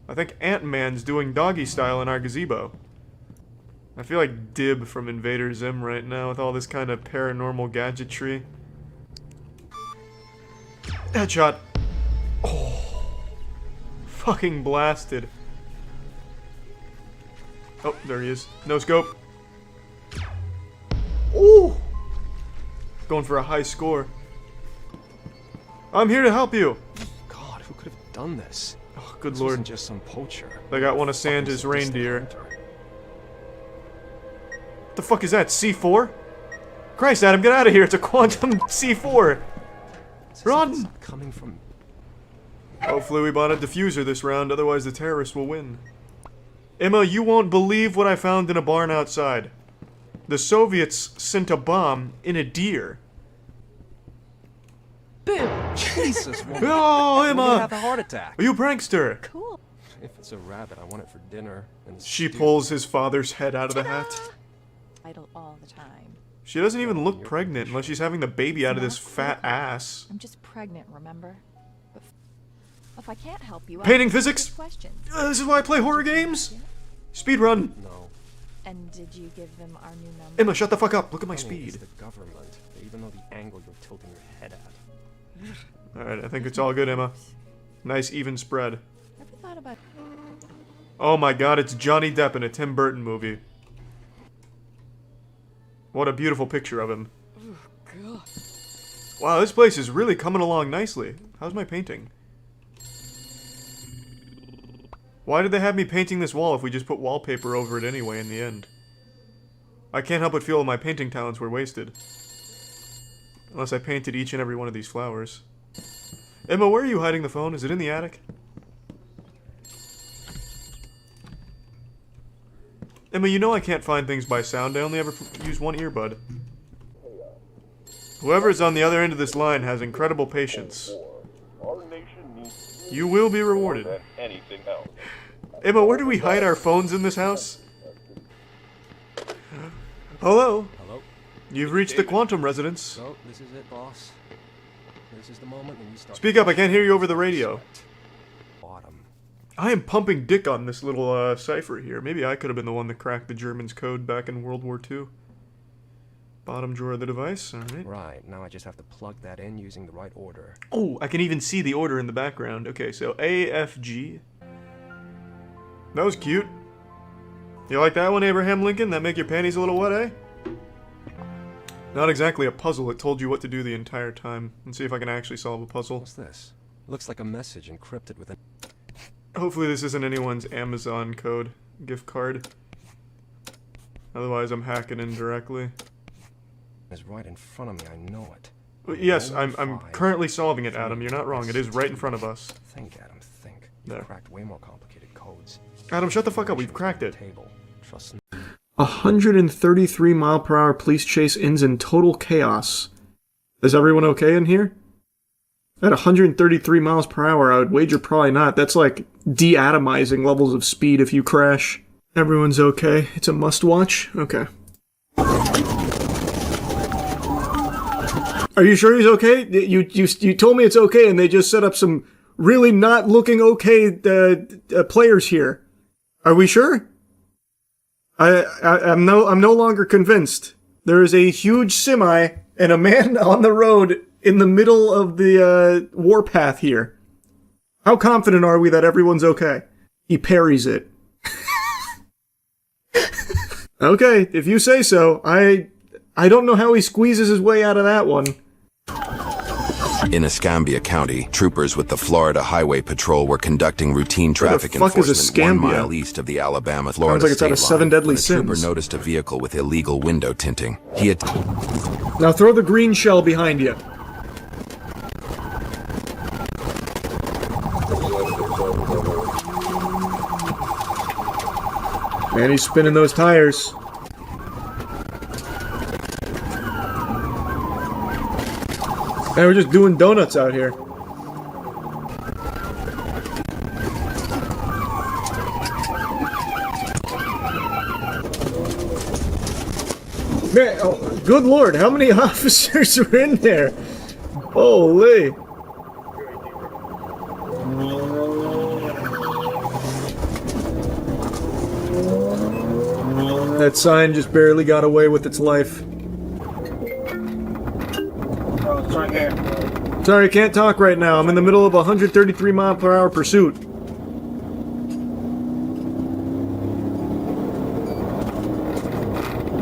I think Ant-Man's doing doggy style in our gazebo. I feel like Dib from Invader Zim right now with all this kind of paranormal gadgetry. Headshot. Oh. Fucking blasted. Oh, there he is. No scope. Ooh! Going for a high score. I'm here to help you. God, who could have done this? Oh, good This lord. wasn't just some poacher. They got one of Santa's reindeer. What the fuck is that? C4? Christ, Adam, get out of here! It's a quantum C4! Run! Coming from... Hopefully we bought a diffuser this round, otherwise the terrorists will win. Emma, you won't believe what I found in a barn outside. The Soviets sent a bomb in a deer. Boom! Jesus, woman. Oh, I'm gonna Emma! have a heart attack. Are you a prankster? Cool. If it's a rabbit, I want it for dinner. And She stew. pulls his father's head out of the hat. Idle all the time. She doesn't even look pregnant unless she's having the baby out of this fat ass. I'm just pregnant, remember? But if I can't help you, Painting I'll ask physics? questions. This is why I play horror games? Speedrun. No. And did you give them our new number? Emma, shut the fuck up. Look at my I mean, it's speed. the government. They even know the angle you're tilting your head at. Alright, I think it's all good, Emma. Nice even spread. Ever thought about... Oh my god, it's Johnny Depp in a Tim Burton movie. What a beautiful picture of him. God. Wow, this place is really coming along nicely. How's my painting? Why did they have me painting this wall if we just put wallpaper over it anyway in the end? I can't help but feel my painting talents were wasted. Unless I painted each and every one of these flowers. Emma, where are you hiding the phone? Is it in the attic? Emma, you know I can't find things by sound. I only ever use one earbud. Whoever's on the other end of this line has incredible patience. You will be rewarded. Emma, where do we hide our phones in this house? Hello? Hello? You've reached the Quantum residence. So, this is it, boss. This is the moment when we start... Speak up, I can't hear you over the radio. Bottom. I am pumping dick on this little cipher here. Maybe I could have been the one that cracked the Germans' code back in World War II. Bottom drawer of the device, alright. Right, now I just have to plug that in using the right order. Oh, I can even see the order in the background. Okay, so A, F, G. That was cute. You like that one, Abraham Lincoln? That make your panties a little wet, eh? Not exactly a puzzle. It told you what to do the entire time. Let's see if I can actually solve a puzzle. What's this? Looks like a message encrypted with an... Hopefully this isn't anyone's Amazon code gift card. Otherwise I'm hacking in directly. It's right in front of me, I know it. Yes, I'm currently solving it, Adam. You're not wrong. It is right in front of us. Think, Adam, think. There. You've cracked way more complicated codes. Adam, shut the fuck up. We've cracked it. Table. Trust me. 133 mile per hour police chase ends in total chaos. Is everyone okay in here? At 133 miles per hour, I would wager probably not. That's like de-atomizing levels of speed if you crash. Everyone's okay. It's a must-watch? Okay. Are you sure he's okay? You told me it's okay, and they just set up some really not looking okay players here. Are we sure? I'm no longer convinced. There is a huge semi and a man on the road in the middle of the warpath here. How confident are we that everyone's okay? He parries it. Okay, if you say so. I don't know how he squeezes his way out of that one. In Escambia County, troopers with the Florida Highway Patrol were conducting routine traffic fuck is enforcement 1 Escambia? mile east of the Alabama-Florida Sounds like it's out state of Seven line Deadly when a trooper Sins. noticed a vehicle with illegal window tinting. He had... Now throw the green shell behind you. Man, he's spinning those tires. Man, we're just doing donuts out here. Man, oh, good lord, how many officers are in there? Holy. That sign just barely got away with its life. Sorry, can't talk right now. I'm in the middle of a 133 mile per hour pursuit.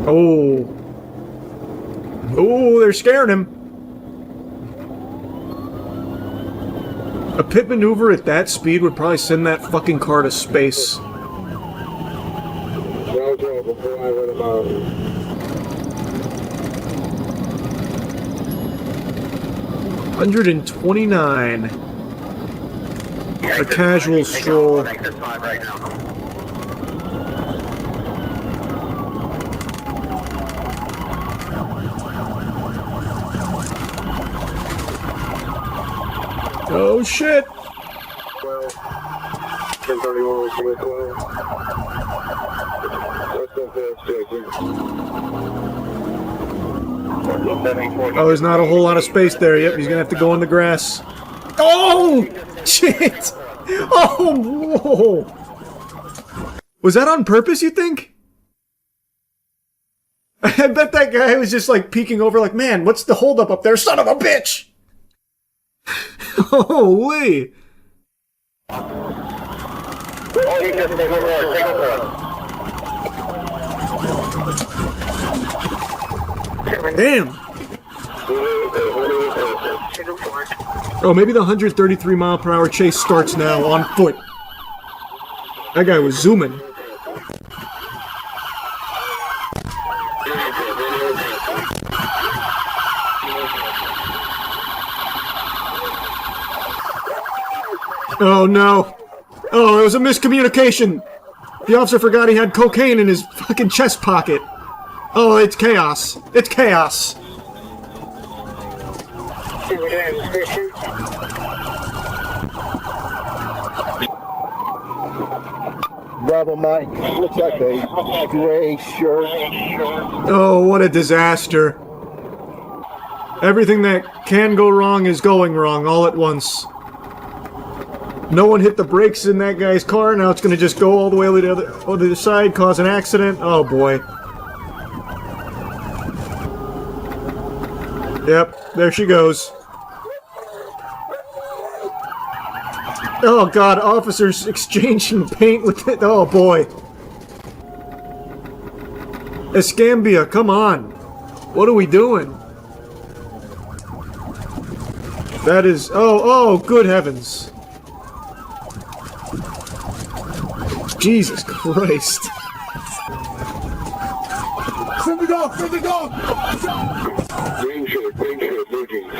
Oh. Oh, they're scaring him. A pit maneuver at that speed would probably send that fucking car to space. Before I went about 129. A casual stroll. Oh shit! 1031 was 12. Oh, there's not a whole lot of space there. Yep, he's gonna have to go in the grass. Oh! Shit! Oh, whoa! Was that on purpose, you think? I bet that guy was just like peeking over like, man, what's the holdup up there? Son of a bitch! Holy! Damn! Oh, maybe the 133 mile per hour chase starts now on foot. That guy was zooming. Oh no. Oh, it was a miscommunication. The officer forgot he had cocaine in his fucking chest pocket. Oh, it's chaos. It's chaos. Bravo, Mike. Looks like a gray shirt. Oh, what a disaster. Everything that can go wrong is going wrong all at once. No one hit the brakes in that guy's car. Now it's going to just go all the way to the other side, cause an accident. Oh, boy. Yep, there she goes. Oh, God, officers exchanging paint with it. Oh, boy. Escambia, come on. What are we doing? That is... Oh, good heavens. Jesus Christ. Send the dog! Send the dog! Danger, moving.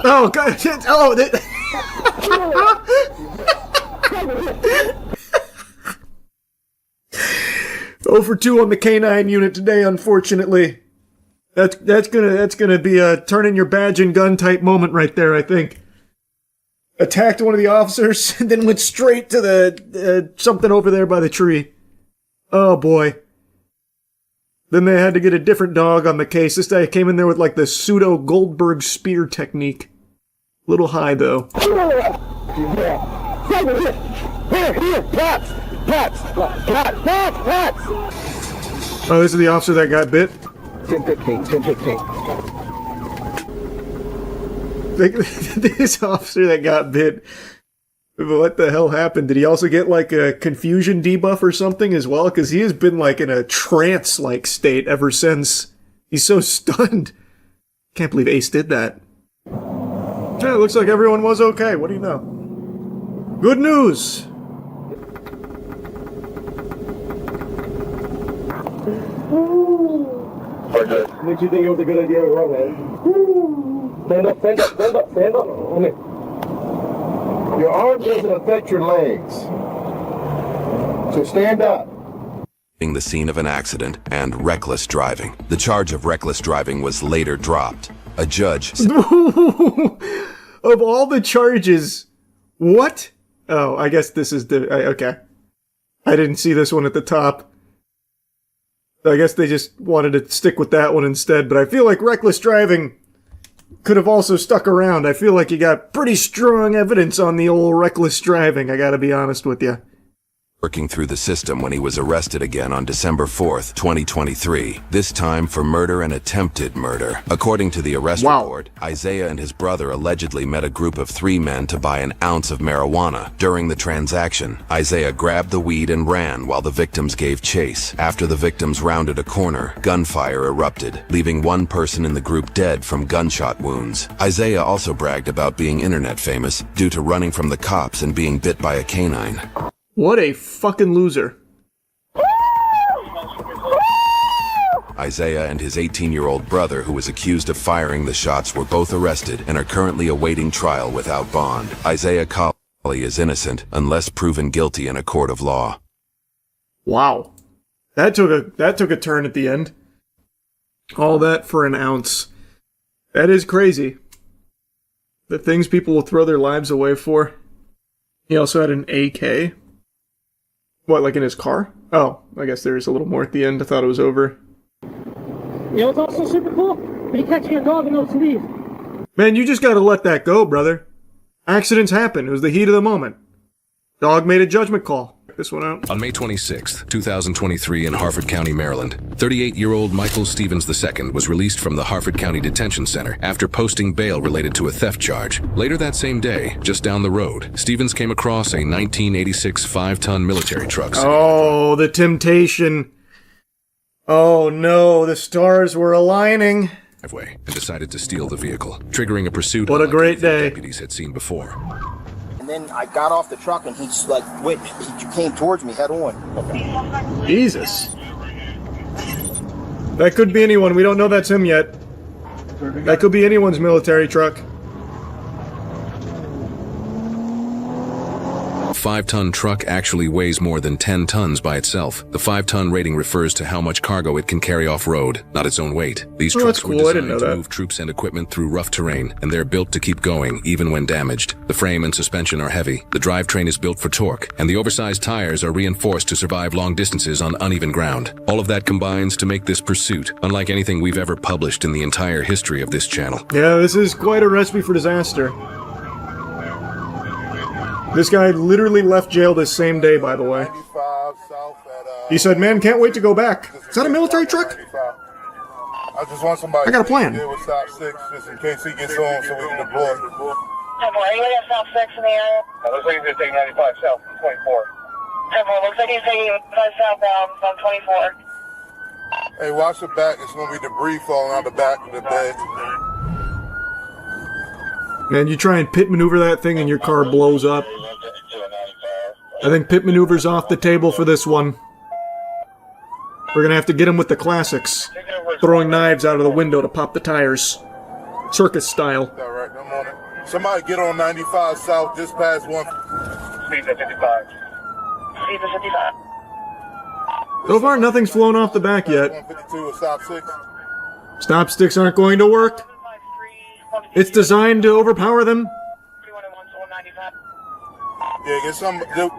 Oh, God. Oh, Oh for 2 on the K9 unit today, unfortunately. That's gonna be a turn in your badge and gun type moment right there, I think. Attacked one of the officers and then went straight to the something over there by the tree. Oh boy. Then they had to get a different dog on the case. This guy came in there with like the pseudo Goldberg spear technique. Little high though. Oh, this is the officer that got bit? 10-15. This officer that got bit. What the hell happened? Did he also get like a confusion debuff or something as well? Because he has been like in a trance-like state ever since. He's so stunned. Can't believe Ace did that. Yeah, it looks like everyone was okay. What do you know? Good news! Makes you think it was a good idea to run, man. Stand up, stand up, stand up, stand up. Okay. Your arm doesn't affect your legs. So stand up. The scene of an accident and reckless driving. The charge of reckless driving was later dropped. A judge... Of all the charges, what? Oh, I guess this is the... okay. I didn't see this one at the top. I guess they just wanted to stick with that one instead, but I feel like reckless driving could have also stuck around. I feel like you got pretty strong evidence on the old reckless driving, I gotta be honest with you. Working through the system when he was arrested again on December 4th, 2023, this time for murder and attempted murder. According to the arrest report, Isaiah and his brother allegedly met a group of 3 men to buy an ounce of marijuana. During the transaction, Isaiah grabbed the weed and ran while the victims gave chase. After the victims rounded a corner, gunfire erupted, leaving 1 person in the group dead from gunshot wounds. Isaiah also bragged about being internet famous due to running from the cops and being bit by a canine. What a fucking loser. Isaiah and his 18-year-old brother, who was accused of firing the shots, were both arrested and are currently awaiting trial without bond. Isaiah Colley is innocent unless proven guilty in a court of law. Wow. That took a turn at the end. All that for an ounce. That is crazy. The things people will throw their lives away for. He also had an AK. What, like in his car? Oh, I guess there's a little more at the end. I thought it was over. You know what's also super cool? When you catch your dog and no sleeve. Man, you just gotta let that go, brother. Accidents happen. It was the heat of the moment. Dog made a judgment call. Check this one out. On May 26, 2023 in Harford County, Maryland, 38-year-old Michael Stevens II was released from the Harford County Detention Center after posting bail related to a theft charge. Later that same day, just down the road, Stevens came across a 1986 5-ton military truck. Oh, the temptation. Oh no, the stars were aligning. And decided to steal the vehicle, triggering a pursuit. What a great day. Deputies had seen before. And then I got off the truck and he's like, wait, he came towards me head on. Jesus. That could be anyone. We don't know that's him yet. That could be anyone's military truck. 5-ton truck actually weighs more than 10 tons by itself. The 5-ton rating refers to how much cargo it can carry off-road, not its own weight. These trucks were designed to move troops and equipment through rough terrain, and they're built to keep going, even when damaged. The frame and suspension are heavy, the drivetrain is built for torque, and the oversized tires are reinforced to survive long distances on uneven ground. All of that combines to make this pursuit unlike anything we've ever published in the entire history of this channel. Yeah, this is quite a recipe for disaster. This guy literally left jail this same day, by the way. He said, man, can't wait to go back. Is that a military truck? I just want somebody I got a plan. to deal with Stop 6 just in case he gets on so we can deploy. Anybody have Stop 6 in the area? Looks like he's going to take 95 south from 24. Looks like he's taking 5 southbound from 24. Hey, watch the back. It's going to be debris falling out the back of the bed. Man, you try and pit maneuver that thing and your car blows up. I think pit maneuver's off the table for this one. We're gonna have to get him with the classics. Throwing knives out of the window to pop the tires. Circus style. All right, I'm on it. Somebody get on 95 south just past 1. Speed at 55. Speed at 55. So far, nothing's flown off the back yet. 152 with Stop 6. Stop sticks aren't going to work. It's designed to overpower them. Yeah,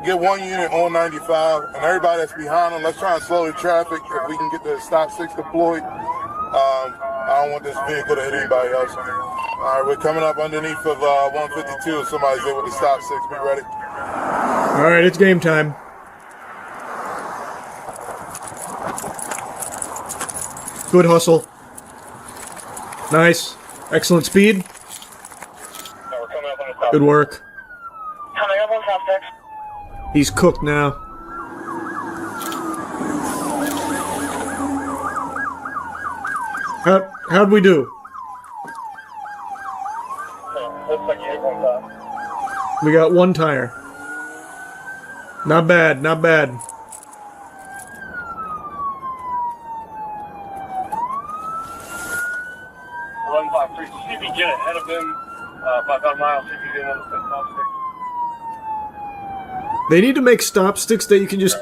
get one unit on 95, and everybody that's behind them, let's try and slow the traffic. If we can get the Stop 6 deployed, I don't want this vehicle to hit anybody else. All right, we're coming up underneath of 152. If somebody's there with the Stop 6, be ready. All right, it's game time. Good hustle. Nice. Excellent speed. Good work. Coming up on Stop 6. He's cooked now. How'd we do? Looks like you hit one time. We got one tire. Not bad, not bad. 153. See if you get ahead of them by about a mile. See if you get one of the Stop 6. They need to make stop sticks that you can just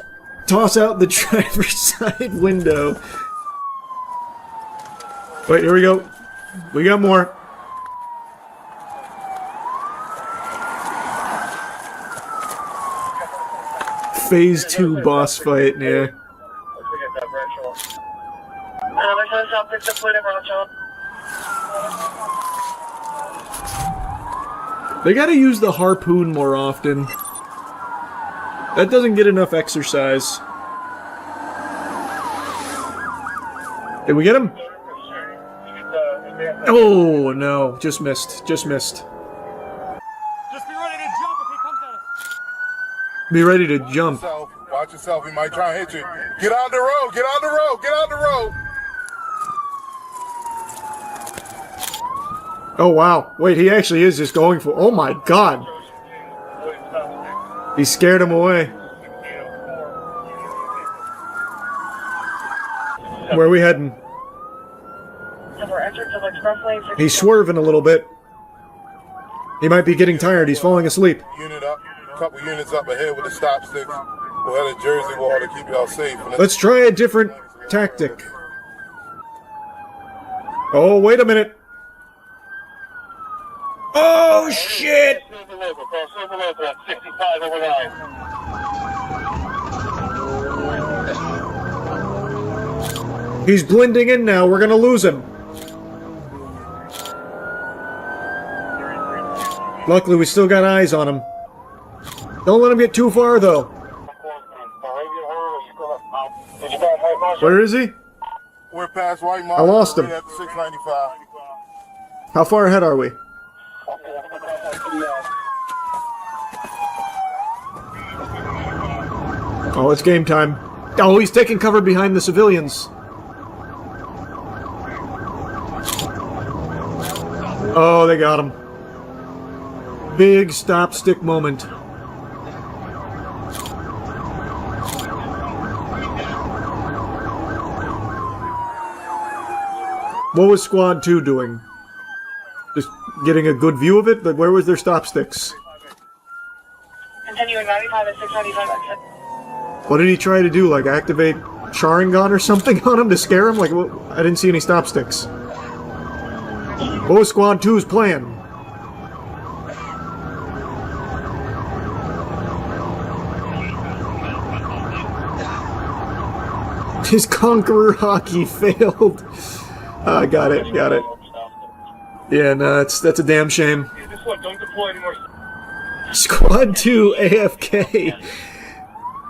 toss out the driver's side window. Wait, here we go. We got more. Phase 2 boss fight, yeah. Another set of Stop 6 deployed at Rochelle. They gotta use the harpoon more often. That doesn't get enough exercise. Did we get him? Oh, no. Just missed. Just missed. Just be ready to jump if he comes at us. Be ready to jump. Watch yourself. He might try and hit you. Get on the road. Get on the road. Get on the road. Oh, wow. Wait, he actually is just going for... Oh, my God. He scared him away. Where are we heading? He's swerving a little bit. He might be getting tired. He's falling asleep. Unit up. A couple units up ahead with the Stop 6. We'll head to Jersey Wall to keep y'all safe. Let's try a different tactic. Oh, wait a minute. Oh, shit! He's blending in now. We're gonna lose him. Luckily, we still got eyes on him. Don't let him get too far, though. Where is he? We're past White Mountain. I lost him. At 695. How far ahead are we? Oh, it's game time. Oh, he's taking cover behind the civilians. Oh, they got him. Big stop stick moment. What was Squad 2 doing? Just getting a good view of it? But where was their stop sticks? Continuing 95 at 695 exit. What did he try to do? Like activate Sharingan or something on him to scare him? Like, I didn't see any stop sticks. What was Squad 2's plan? His Conqueror hockey failed. Got it. Yeah, no, that's a damn shame. Squad 2 AFK.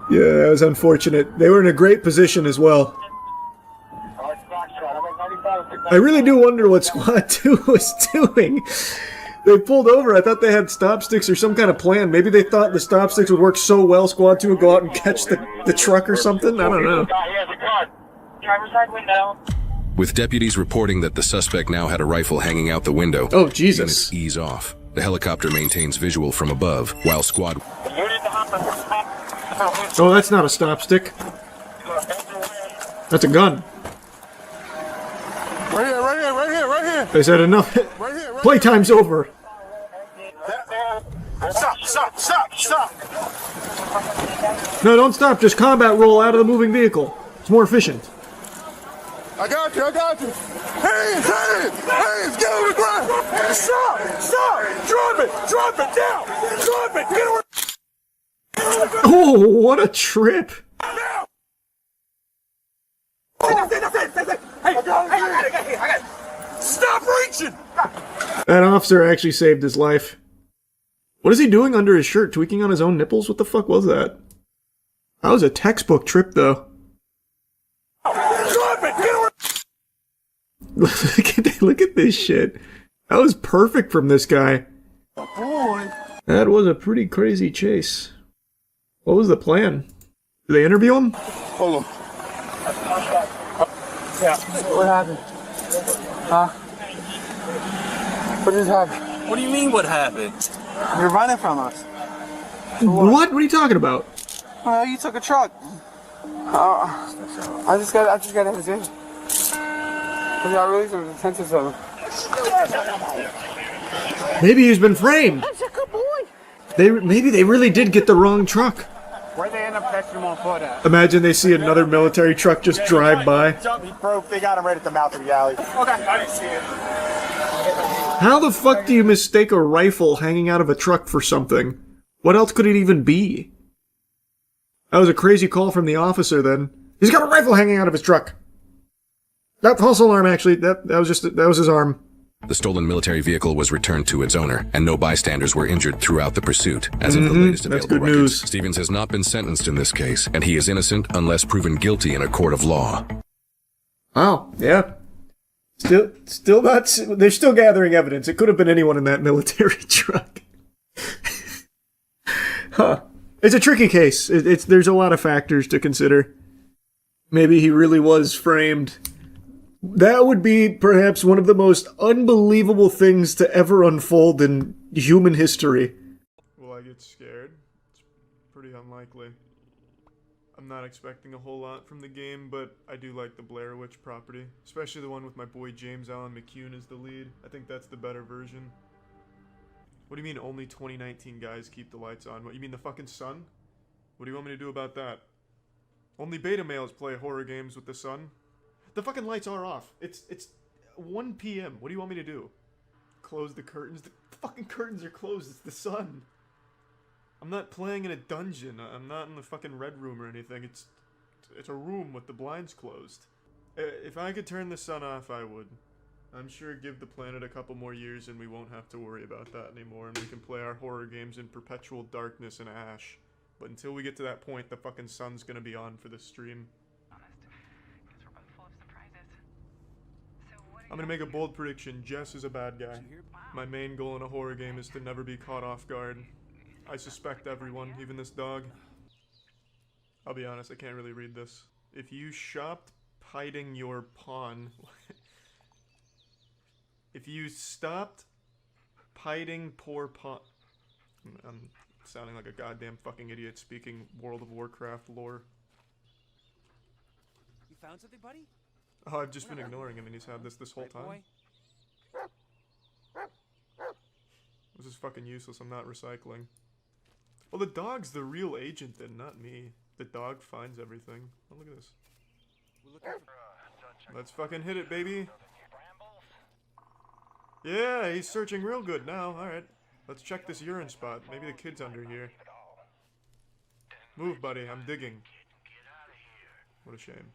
Yeah, that was unfortunate. They were in a great position as well. I really do wonder what Squad 2 was doing. They pulled over. I thought they had stop sticks or some kind of plan. Maybe they thought the stop sticks would work so well Squad 2 would go out and catch the truck or something. I don't know. Driver's side window. With deputies reporting that the suspect now had a rifle hanging out the window, oh Jesus! Units ease off. The helicopter maintains visual from above, while Squad... Oh, that's not a stop stick. That's a gun. Right here. They said enough. Playtime's over. Stop. No, don't stop. Just combat roll out of the moving vehicle. It's more efficient. I got you. Hands, get on the ground. Stop, drop it down. Drop it, get on. Oh, what a trip. Stop reaching. That officer actually saved his life. What is he doing under his shirt? Tweaking on his own nipples? What the fuck was that? That was a textbook trip, though. Look at this shit. That was perfect from this guy. That was a pretty crazy chase. What was the plan? Did they interview him? Hold on. Yeah. What happened? Huh? What just happened? What do you mean, what happened? You're running from us. What? What are you talking about? Well, you took a truck. I just got everything. I really some attention to him. Maybe he's been framed. That's a good boy. Maybe they really did get the wrong truck. Where'd they end up catching him on foot at? Imagine they see another military truck just drive by. He broke. They got him right at the mouth of the alley. Okay, I didn't see it. How the fuck do you mistake a rifle hanging out of a truck for something? What else could it even be? That was a crazy call from the officer then. He's got a rifle hanging out of his truck. That false alarm, actually. That was his arm. The stolen military vehicle was returned to its owner, and no bystanders were injured throughout the pursuit. As of the latest available records, news. Stevens has not been sentenced in this case, and he is innocent unless proven guilty in a court of law. Wow, yeah. Still not. They're still gathering evidence. It could have been anyone in that military truck. Huh. It's a tricky case. There's a lot of factors to consider. Maybe he really was framed. That would be perhaps one of the most unbelievable things to ever unfold in human history. Will I get scared? It's pretty unlikely. I'm not expecting a whole lot from the game, but I do like the Blair Witch property. Especially the one with my boy James Allen McCune as the lead. I think that's the better version. What do you mean only 2019 guys keep the lights on? What, you mean the fucking sun? What do you want me to do about that? Only beta males play horror games with the sun. The fucking lights are off. It's 1 p.m. What do you want me to do? Close the curtains? The fucking curtains are closed. It's the sun. I'm not playing in a dungeon. I'm not in the fucking red room or anything. It's a room with the blinds closed. If I could turn the sun off, I would. I'm sure give the planet a couple more years and we won't have to worry about that anymore, and we can play our horror games in perpetual darkness and ash. But until we get to that point, the fucking sun's gonna be on for this stream. I'm gonna make a bold prediction. Jess is a bad guy. My main goal in a horror game is to never be caught off guard. I suspect everyone, even this dog. I'll be honest, I can't really read this. If you shopped hiding your pawn... If you stopped hiding poor pawn... I'm sounding like a goddamn fucking idiot speaking World of Warcraft lore. You found something, buddy? Oh, I've just been ignoring him and he's had this whole time. This is fucking useless, I'm not recycling. Well, the dog's the real agent then, not me. The dog finds everything. Oh, look at this. Let's fucking hit it, baby. Yeah, he's searching real good now. Alright. Let's check this urine spot. Maybe the kid's under here. Move, buddy. I'm digging. What a shame.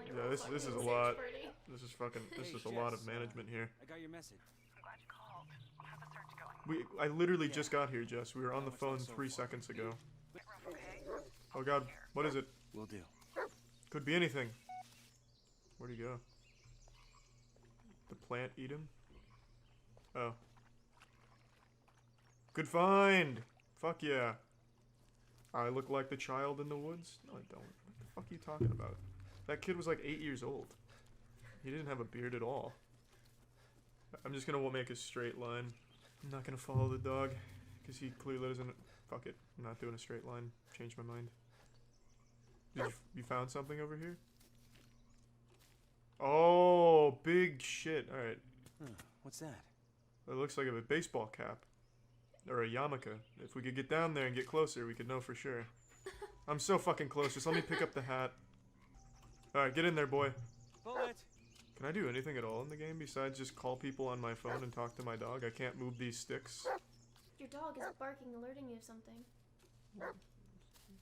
Yeah, this is a lot. This is fucking... This is a lot of management here. I got your message. I literally just got here, Jess. We were on the phone 3 seconds ago. Oh god, what is it? Will do. Could be anything. Where'd he go? The plant eat him? Oh. Good find! Fuck yeah. I look like the child in the woods? No, I don't. What the fuck are you talking about? That kid was like 8 years old. He didn't have a beard at all. I'm just gonna make a straight line. I'm not gonna follow the dog, because he clearly doesn't... Fuck it. I'm not doing a straight line. Changed my mind. You found something over here? Oh, big shit. Alright. What's that? It looks like a baseball cap. Or a yarmulke. If we could get down there and get closer, we could know for sure. I'm so fucking close. Just let me pick up the hat. Alright, get in there, boy. Bullet! Can I do anything at all in the game besides just call people on my phone and talk to my dog? I can't move these sticks. Your dog is barking, alerting you of something.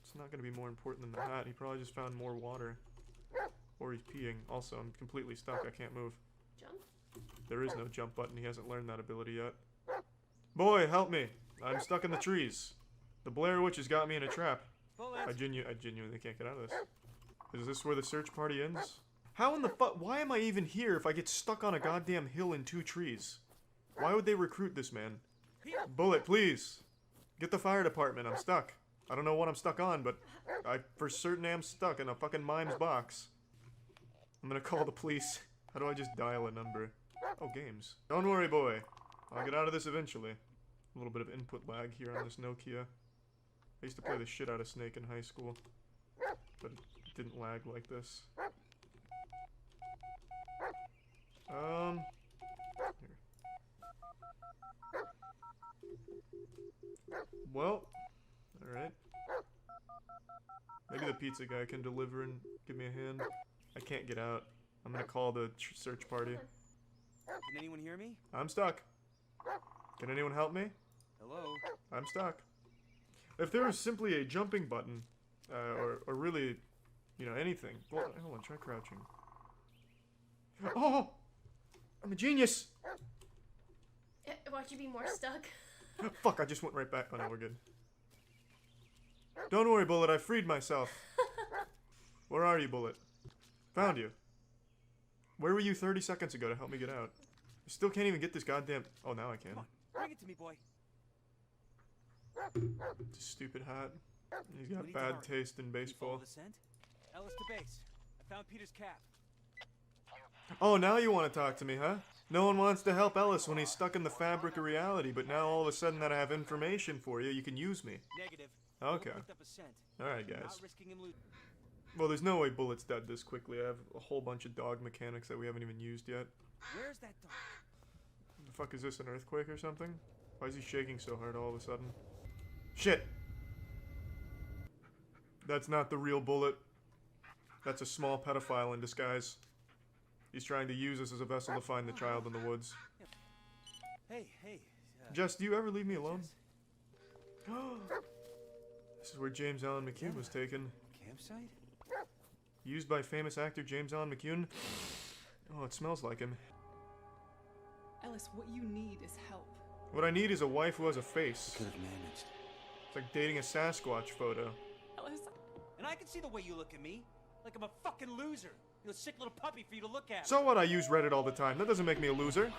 It's not going to be more important than the hat. He probably just found more water. Or he's peeing. Also, I'm completely stuck. I can't move. Jump? There is no jump button. He hasn't learned that ability yet. Boy, help me. I'm stuck in the trees. The Blair Witch has got me in a trap. I genuinely can't get out of this. Is this where the search party ends? How in the fuck? Why am I even here if I get stuck on a goddamn hill in 2 trees? Why would they recruit this man? Bullet, please. Get the fire department. I'm stuck. I don't know what I'm stuck on, but I for certain am stuck in a fucking mime's box. I'm gonna call the police. How do I just dial a number? Oh, games. Don't worry, boy. I'll get out of this eventually. A little bit of input lag here on this Nokia. I used to play the shit out of Snake in high school, but it didn't lag like this. Here. Well, alright. Maybe the pizza guy can deliver and give me a hand. I can't get out. I'm gonna call the search party. Can anyone hear me? I'm stuck. Can anyone help me? Hello? I'm stuck. If there was simply a jumping button, or really, you know, anything. Well, hold on, try crouching. Oh! I'm a genius! Watch you be more stuck. Fuck, I just went right back. Oh no, we're good. Don't worry, Bullet, I freed myself. Where are you, Bullet? Found you. Where were you 30 seconds ago to help me get out? I still can't even get this goddamn... Oh, now I can. Bring it to me, boy. Stupid hat. He's got bad taste in baseball. The scent? Ellis to base. I found Peter's cap. Oh, now you want to talk to me, huh? No one wants to help Ellis when he's stuck in the fabric of reality, but now all of a sudden that I have information for you, you can use me. Negative. Okay. Alright, guys. Well, there's no way Bullet's dead this quickly. I have a whole bunch of dog mechanics that we haven't even used yet. Where's that dog? The fuck is this, an earthquake or something? Why is he shaking so hard all of a sudden? Shit! That's not the real Bullet. That's a small pedophile in disguise. He's trying to use us as a vessel to find the child in the woods. Hey. Jess, do you ever leave me alone? This is where James Allen McCune was taken. Campsite? Used by famous actor James Allen McCune. Oh, it smells like him. Ellis, what you need is help. What I need is a wife who has a face. Could have managed. It's like dating a Sasquatch photo. Ellis. And I can see the way you look at me. Like I'm a fucking loser. You know, sick little puppy for you to look at. So what? I use Reddit all the time. That doesn't make me a loser.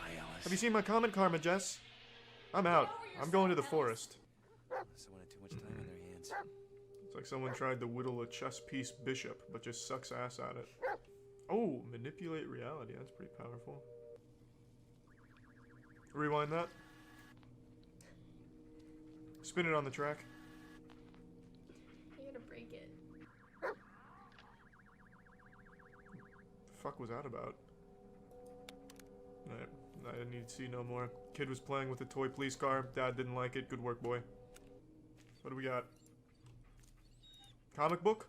Have you seen my comment karma, Jess? I'm out. I'm going to the forest. Someone had too much time on their hands. It's like someone tried to whittle a chess piece bishop, but just sucks ass at it. Oh, manipulate reality. That's pretty powerful. Rewind that. Spin it on the track. You're gonna break it. The fuck was that about? I didn't need to see no more. Kid was playing with a toy police car. Dad didn't like it. Good work, boy. What do we got? Comic book?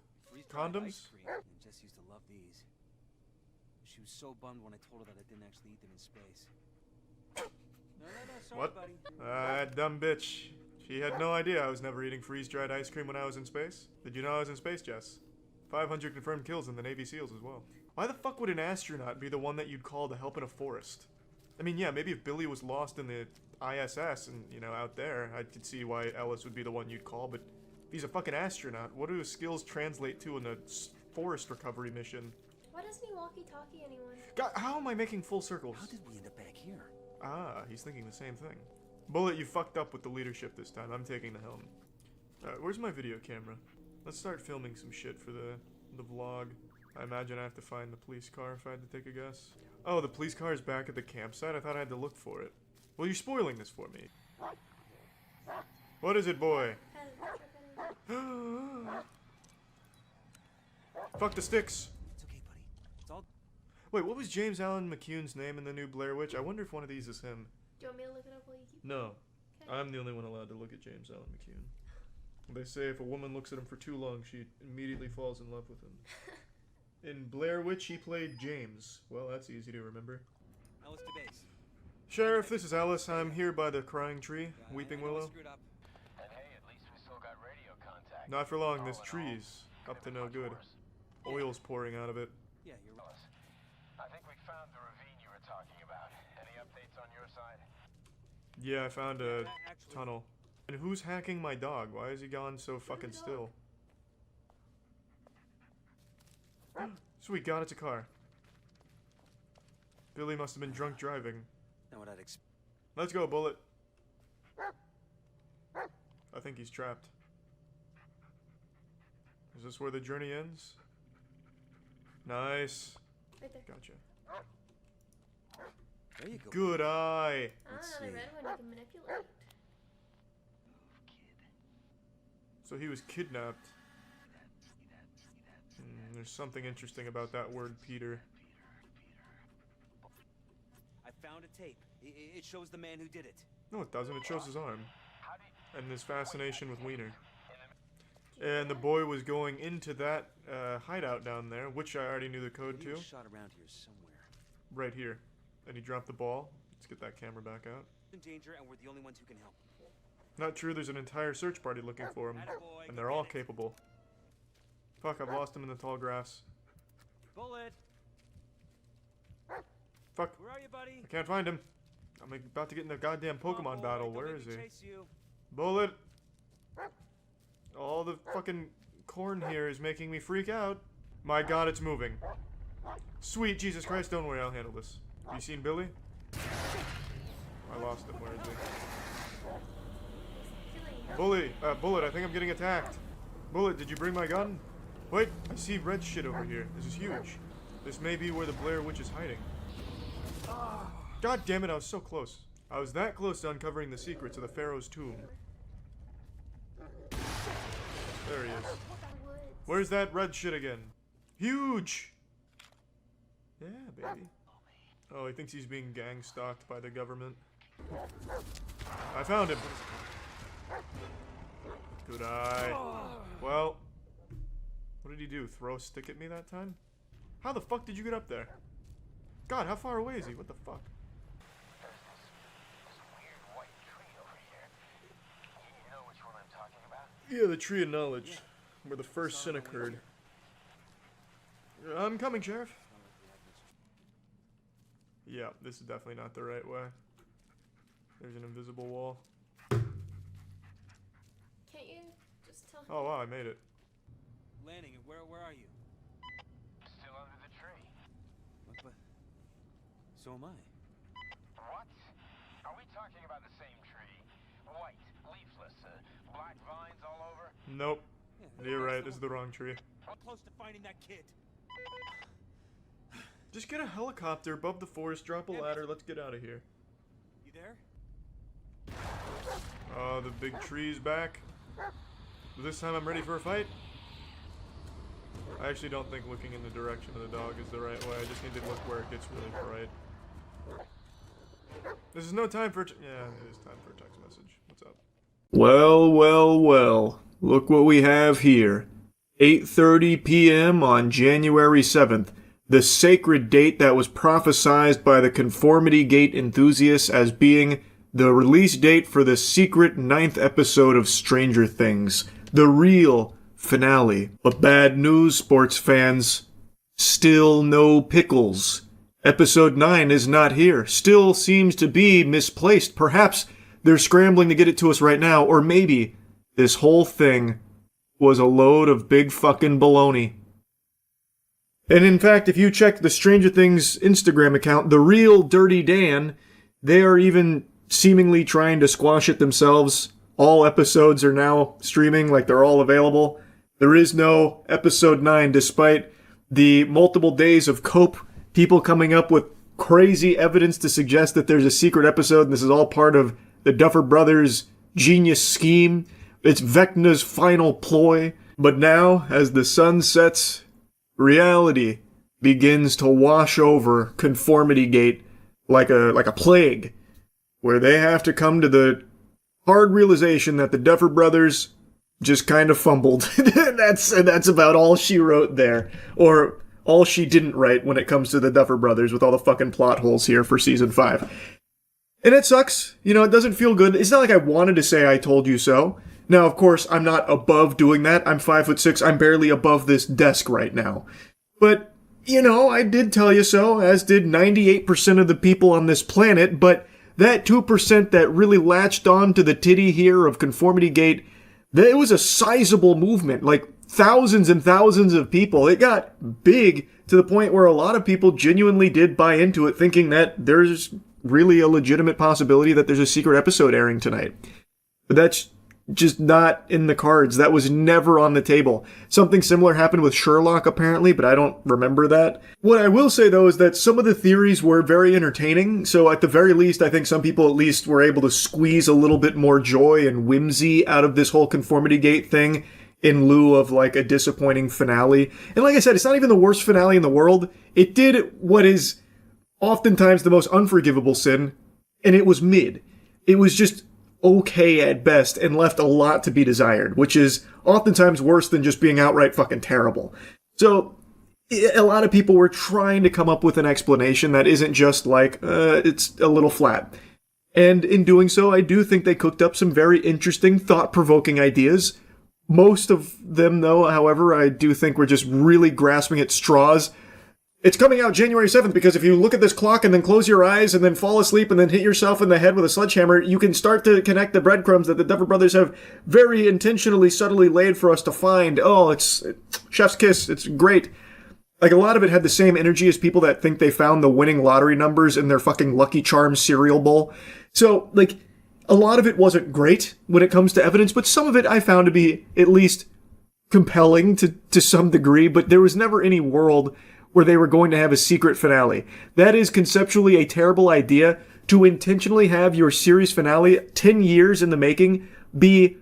Condoms? And Jess used to love these. She was so bummed when I told her that I didn't actually eat them in space. No, sorry, What? buddy. That dumb bitch. She had no idea I was never eating freeze-dried ice cream when I was in space. Did you know I was in space, Jess? 500 confirmed kills in the Navy SEALs as well. Why the fuck would an astronaut be the one that you'd call to help in a forest? I mean, yeah, maybe if Billy was lost in the ISS and, you know, out there, I could see why Ellis would be the one you'd call, but if he's a fucking astronaut, what do his skills translate to in a forest recovery mission? Why doesn't he walkie-talkie anyone? God, how am I making full circles? How did we end up back here? Ah, he's thinking the same thing. Bullet, you fucked up with the leadership this time. I'm taking the helm. Alright, where's my video camera? Let's start filming some shit for the vlog. I imagine I have to find the police car if I had to take a guess. Oh, the police car is back at the campsite? I thought I had to look for it. Well, you're spoiling this for me. What is it, boy? Fuck the sticks! It's okay, buddy. It's all... Wait, what was James Allen McCune's name in the new Blair Witch? I wonder if one of these is him. Do you want me to look it up while you keep No. Okay. I'm the only one allowed to look at James Allen McCune. They say if a woman looks at him for too long, she immediately falls in love with him. In Blair Witch, he played James. Well, that's easy to remember. Ellis to base. Sheriff, this is Ellis. I'm here by the crying tree, Weeping Willow. Screwed up. And hey, at least we still got radio contact. Not for long, this tree's up to no good. Oil's pouring out of it. Yeah, you're right. I think we found the ravine you were talking about. Any updates on your side? Yeah, I found a tunnel. And who's hacking my dog? Why is he gone so fucking still? Sweet God, it's a car. Billy must have been drunk driving. Now what I'd expect. Let's go, Bullet. I think he's trapped. Is this where the journey ends? Nice. Right there. Gotcha. There you go. Good eye. The red one you can manipulate. So he was kidnapped. There's something interesting about that word, Peter. I found a tape. It shows the man who did it. No, it doesn't. It shows his arm. And his fascination with Wiener. And the boy was going into that hideout down there, which I already knew the code to. Shot around here somewhere. Right here. And he dropped the ball. Let's get that camera back out. In danger, and we're the only ones who can help. Not true, there's an entire search party looking for him. And they're all capable. Fuck, I've lost him in the tall grass. Bullet! Fuck. Where are you, buddy? I can't find him. I'm about to get in a goddamn Pokemon battle. Where is he? Chase you. Bullet! All the fucking corn here is making me freak out. My god, it's moving. Sweet Jesus Christ, don't worry, I'll handle this. You seen Billy? I lost him. Where is he? Bullet, I think I'm getting attacked. Bullet, did you bring my gun? Wait, I see red shit over here. This is huge. This may be where the Blair Witch is hiding. God damn it, I was so close. I was that close to uncovering the secrets of the Pharaoh's tomb. There he is. Where's that red shit again? Huge! Yeah, baby. Oh, he thinks he's being gang stalked by the government. I found him! Good eye. Well, what did he do? Throw a stick at me that time? How the fuck did you get up there? God, how far away is he? What the fuck? There's this weird white tree over here. You know which one I'm talking about? Yeah, the Tree of Knowledge, where the first sin occurred. I'm coming, Sheriff. Yeah, this is definitely not the right way. There's an invisible wall. Can't you just tell him? Oh wow, I made it. Landing, where are you? Still under the tree. So am I. What? Are we talking about the same tree? White, leafless, black vines all over? Nope. You're right, this is the wrong tree. I'm close to finding that kid. Just get a helicopter above the forest, drop a ladder, let's get out of here. You there? Oh, the big tree's back. This time I'm ready for a fight. I actually don't think looking in the direction of the dog is the right way. I just need to look where it gets really bright. This is no time for... Yeah, it is time for a text message. What's up? Well, well, well. Look what we have here. 8:30 p.m. on January 7th. The sacred date that was prophesied by the Conformity Gate enthusiasts as being the release date for the secret 9th episode of Stranger Things. The real finale. But bad news, sports fans. Still no pickles. Episode 9 is not here. Still seems to be misplaced. Perhaps they're scrambling to get it to us right now, or maybe this whole thing was a load of big fucking baloney. And in fact, if you check the Stranger Things Instagram account, The Real Dirty Dan, they are even seemingly trying to squash it themselves. All episodes are now streaming, like they're all available. There is no episode 9, despite the multiple days of cope, people coming up with crazy evidence to suggest that there's a secret episode, and this is all part of the Duffer Brothers' genius scheme. It's Vecna's final ploy. But now, as the sun sets, reality begins to wash over Conformity Gate like a plague, where they have to come to the hard realization that the Duffer Brothers just kind of fumbled. that's about all she wrote there, or all she didn't write when it comes to the Duffer Brothers, with all the fucking plot holes here for season 5. And it sucks. You know, it doesn't feel good. It's not like I wanted to say I told you so. Now, of course, I'm not above doing that. I'm 5'6". I'm barely above this desk right now. But, you know, I did tell you so, as did 98% of the people on this planet. But that 2% that really latched on to the titty here of Conformity Gate, it was a sizable movement. Like, thousands and thousands of people. It got big to the point where a lot of people genuinely did buy into it, thinking that there's really a legitimate possibility that there's a secret episode airing tonight. But that's just not in the cards. That was never on the table. Something similar happened with Sherlock, apparently, but I don't remember that. What I will say, though, is that some of the theories were very entertaining, so at the very least, I think some people at least were able to squeeze a little bit more joy and whimsy out of this whole Conformity Gate thing, in lieu of, like, a disappointing finale. And like I said, it's not even the worst finale in the world. It did what is oftentimes the most unforgivable sin, and it was mid. It was just okay at best and left a lot to be desired, which is oftentimes worse than just being outright fucking terrible. So, a lot of people were trying to come up with an explanation that isn't just like, it's a little flat. And in doing so, I do think they cooked up some very interesting, thought-provoking ideas. Most of them, though, however, I do think we're just really grasping at straws. It's coming out January 7th because if you look at this clock and then close your eyes and then fall asleep and then hit yourself in the head with a sledgehammer, you can start to connect the breadcrumbs that the Duffer Brothers have very intentionally, subtly laid for us to find. Oh, it's chef's kiss. It's great. Like, a lot of it had the same energy as people that think they found the winning lottery numbers in their fucking Lucky Charms cereal bowl. So, like, a lot of it wasn't great when it comes to evidence, but some of it I found to be at least compelling to some degree, but there was never any world where they were going to have a secret finale. That is conceptually a terrible idea, to intentionally have your series finale 10 years in the making be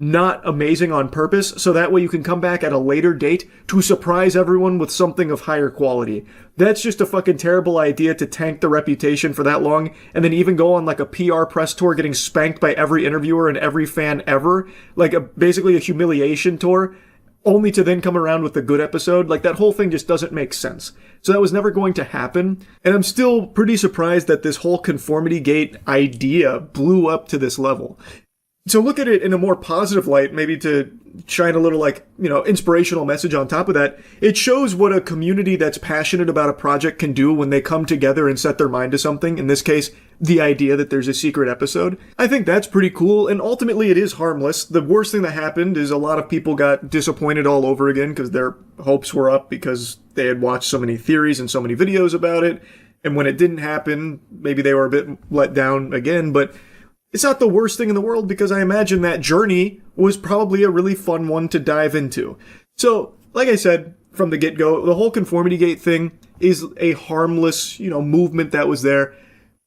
not amazing on purpose, so that way you can come back at a later date to surprise everyone with something of higher quality. That's just a fucking terrible idea to tank the reputation for that long, and then even go on like a PR press tour getting spanked by every interviewer and every fan ever, like basically a humiliation tour, only to then come around with a good episode. Like, that whole thing just doesn't make sense. So that was never going to happen. And I'm still pretty surprised that this whole Conformity Gate idea blew up to this level. So look at it in a more positive light, maybe to shine a little, like, you know, inspirational message on top of that. It shows what a community that's passionate about a project can do when they come together and set their mind to something. In this case, the idea that there's a secret episode. I think that's pretty cool, and ultimately it is harmless. The worst thing that happened is a lot of people got disappointed all over again because their hopes were up because they had watched so many theories and so many videos about it. And when it didn't happen, maybe they were a bit let down again, but it's not the worst thing in the world because I imagine that journey was probably a really fun one to dive into. So, like I said, from the get-go, the whole conformity gate thing is a harmless, movement that was there.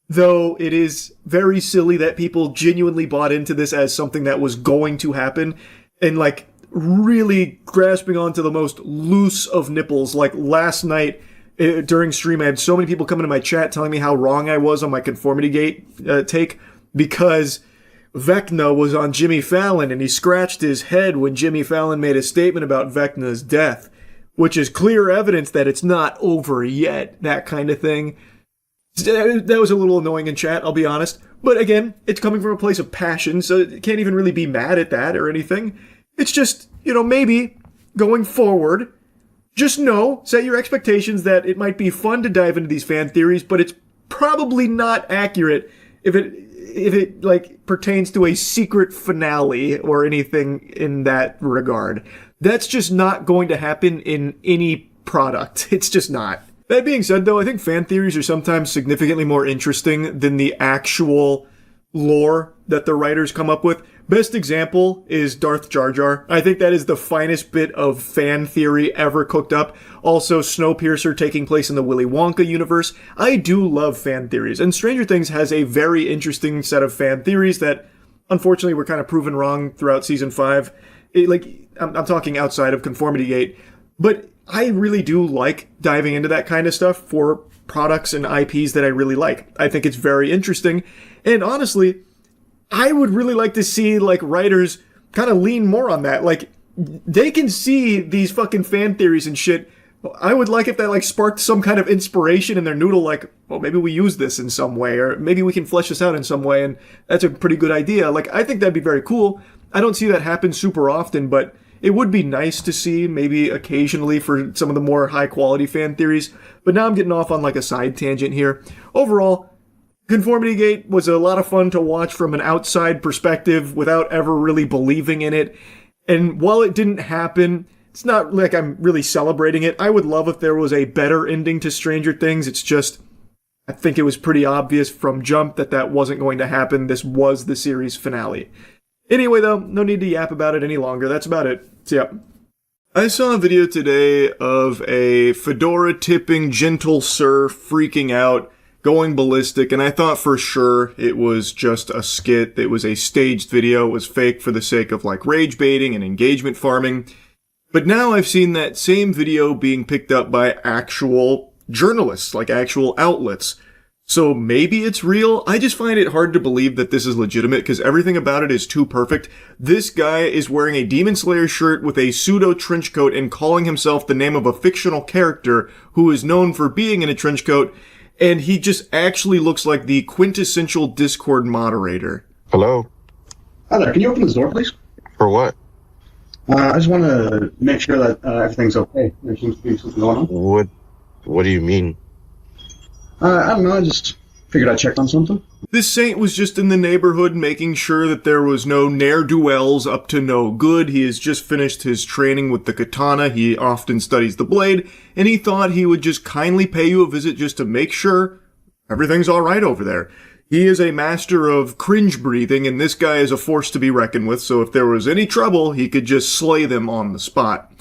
Though it is very silly that people genuinely bought into this as something that was going to happen and like really grasping onto the most loose of nipples. Like last night during stream, I had so many people come into my chat telling me how wrong I was on my conformity gate take because Vecna was on Jimmy Fallon and he scratched his head when Jimmy Fallon made a statement about Vecna's death, which is clear evidence that it's not over yet, that kind of thing. That was a little annoying in chat, I'll be honest. But again, it's coming from a place of passion, so you can't even really be mad at that or anything. It's just, maybe going forward, just set your expectations that it might be fun to dive into these fan theories, but it's probably not accurate if it like pertains to a secret finale or anything in that regard. That's just not going to happen in any product. It's just not. That being said, though, I think fan theories are sometimes significantly more interesting than the actual lore that the writers come up with. Best example is Darth Jar Jar. I think that is the finest bit of fan theory ever cooked up. Also, Snowpiercer taking place in the Willy Wonka universe. I do love fan theories, and Stranger Things has a very interesting set of fan theories that, unfortunately, were kind of proven wrong throughout season 5. I'm talking outside of Conformity Gate, but I really do like diving into that kind of stuff for products and IPs that I really like. I think it's very interesting, and honestly, I would really like to see, writers kind of lean more on that. They can see these fucking fan theories and shit. I would like if that, sparked some kind of inspiration in their noodle, well, maybe we use this in some way, or maybe we can flesh this out in some way, and that's a pretty good idea. I think that'd be very cool. I don't see that happen super often, but it would be nice to see, maybe occasionally, for some of the more high-quality fan theories. But now I'm getting off on, a side tangent here. Overall, Conformity Gate was a lot of fun to watch from an outside perspective without ever really believing in it. And while it didn't happen, it's not like I'm really celebrating it. I would love if there was a better ending to Stranger Things. It's just, I think it was pretty obvious from jump that wasn't going to happen. This was the series finale. Anyway, though, no need to yap about it any longer. That's about it. So, yeah. I saw a video today of a fedora-tipping gentle sir freaking out, going ballistic, and I thought for sure it was just a skit. It was a staged video. It was fake for the sake of rage baiting and engagement farming. But now I've seen that same video being picked up by actual journalists, actual outlets. So maybe it's real. I just find it hard to believe that this is legitimate because everything about it is too perfect. This guy is wearing a Demon Slayer shirt with a pseudo trench coat and calling himself the name of a fictional character who is known for being in a trench coat. And he just actually looks like the quintessential Discord moderator. Hello? Hi there, can you open this door, please? For what? I just want to make sure that everything's okay. There seems to be something going on. What do you mean? I don't know, I just figured I'd check on something. This saint was just in the neighborhood making sure that there was no ne'er-do-wells up to no good. He has just finished his training with the katana. He often studies the blade, and he thought he would just kindly pay you a visit just to make sure everything's all right over there. He is a master of cringe breathing, and this guy is a force to be reckoned with, so if there was any trouble, he could just slay them on the spot.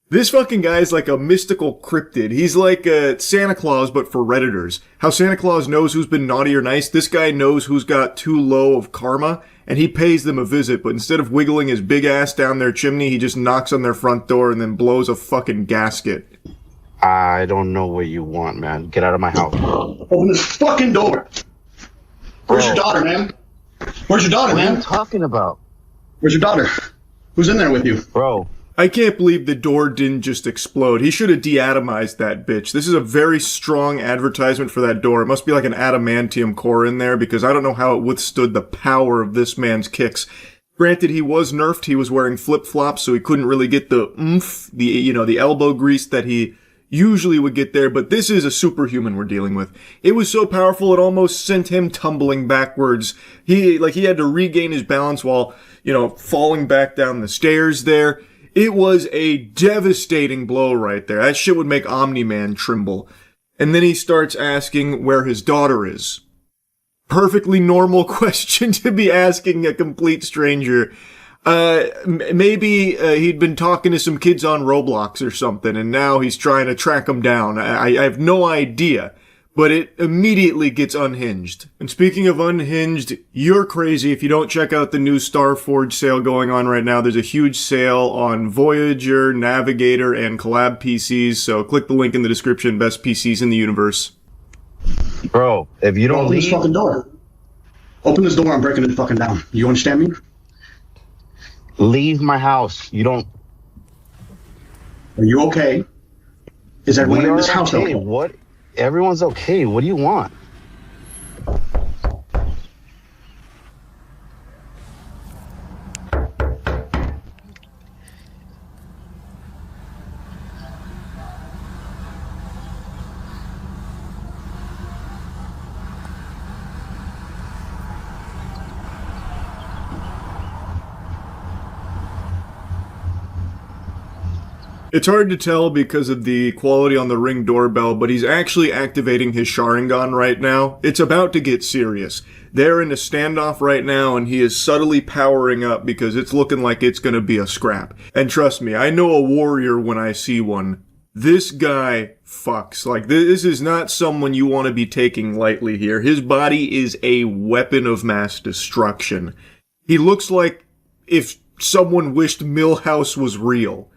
This fucking guy is like a mystical cryptid. He's like Santa Claus, but for Redditors. How Santa Claus knows who's been naughty or nice, this guy knows who's got too low of karma, and he pays them a visit, but instead of wiggling his big ass down their chimney, he just knocks on their front door and then blows a fucking gasket. I don't know what you want, man. Get out of my house. Open this fucking door! Where's your daughter, man? Where's your daughter, man? What are you talking about? Where's your daughter? Who's in there with you? Bro. I can't believe the door didn't just explode. He should have deatomized that bitch. This is a very strong advertisement for that door. It must be like an adamantium core in there because I don't know how it withstood the power of this man's kicks. Granted, he was nerfed. He was wearing flip-flops, so he couldn't really get the oomph, the elbow grease that he usually would get there, but this is a superhuman we're dealing with. It was so powerful it almost sent him tumbling backwards. He had to regain his balance while, falling back down the stairs there. It was a devastating blow right there. That shit would make Omni-Man tremble. And then he starts asking where his daughter is. Perfectly normal question to be asking a complete stranger. Maybe he'd been talking to some kids on Roblox or something, and now he's trying to track them down. I have no idea. But it immediately gets unhinged. And speaking of unhinged, you're crazy if you don't check out the new Starforge sale going on right now. There's a huge sale on Voyager, Navigator, and Collab PCs, so click the link in the description, best PCs in the universe. Bro, if you don't Open this fucking door. Open this door, I'm breaking it fucking down. You understand me? Leave my house. You don't... Are you okay? Is everyone in this house okay? What? Everyone's okay. What do you want? It's hard to tell because of the quality on the Ring doorbell, but he's actually activating his Sharingan right now. It's about to get serious. They're in a standoff right now, and he is subtly powering up because it's looking like it's gonna be a scrap. And trust me, I know a warrior when I see one. This guy fucks. Like, this is not someone you want to be taking lightly here. His body is a weapon of mass destruction. He looks like if someone wished Milhouse was real.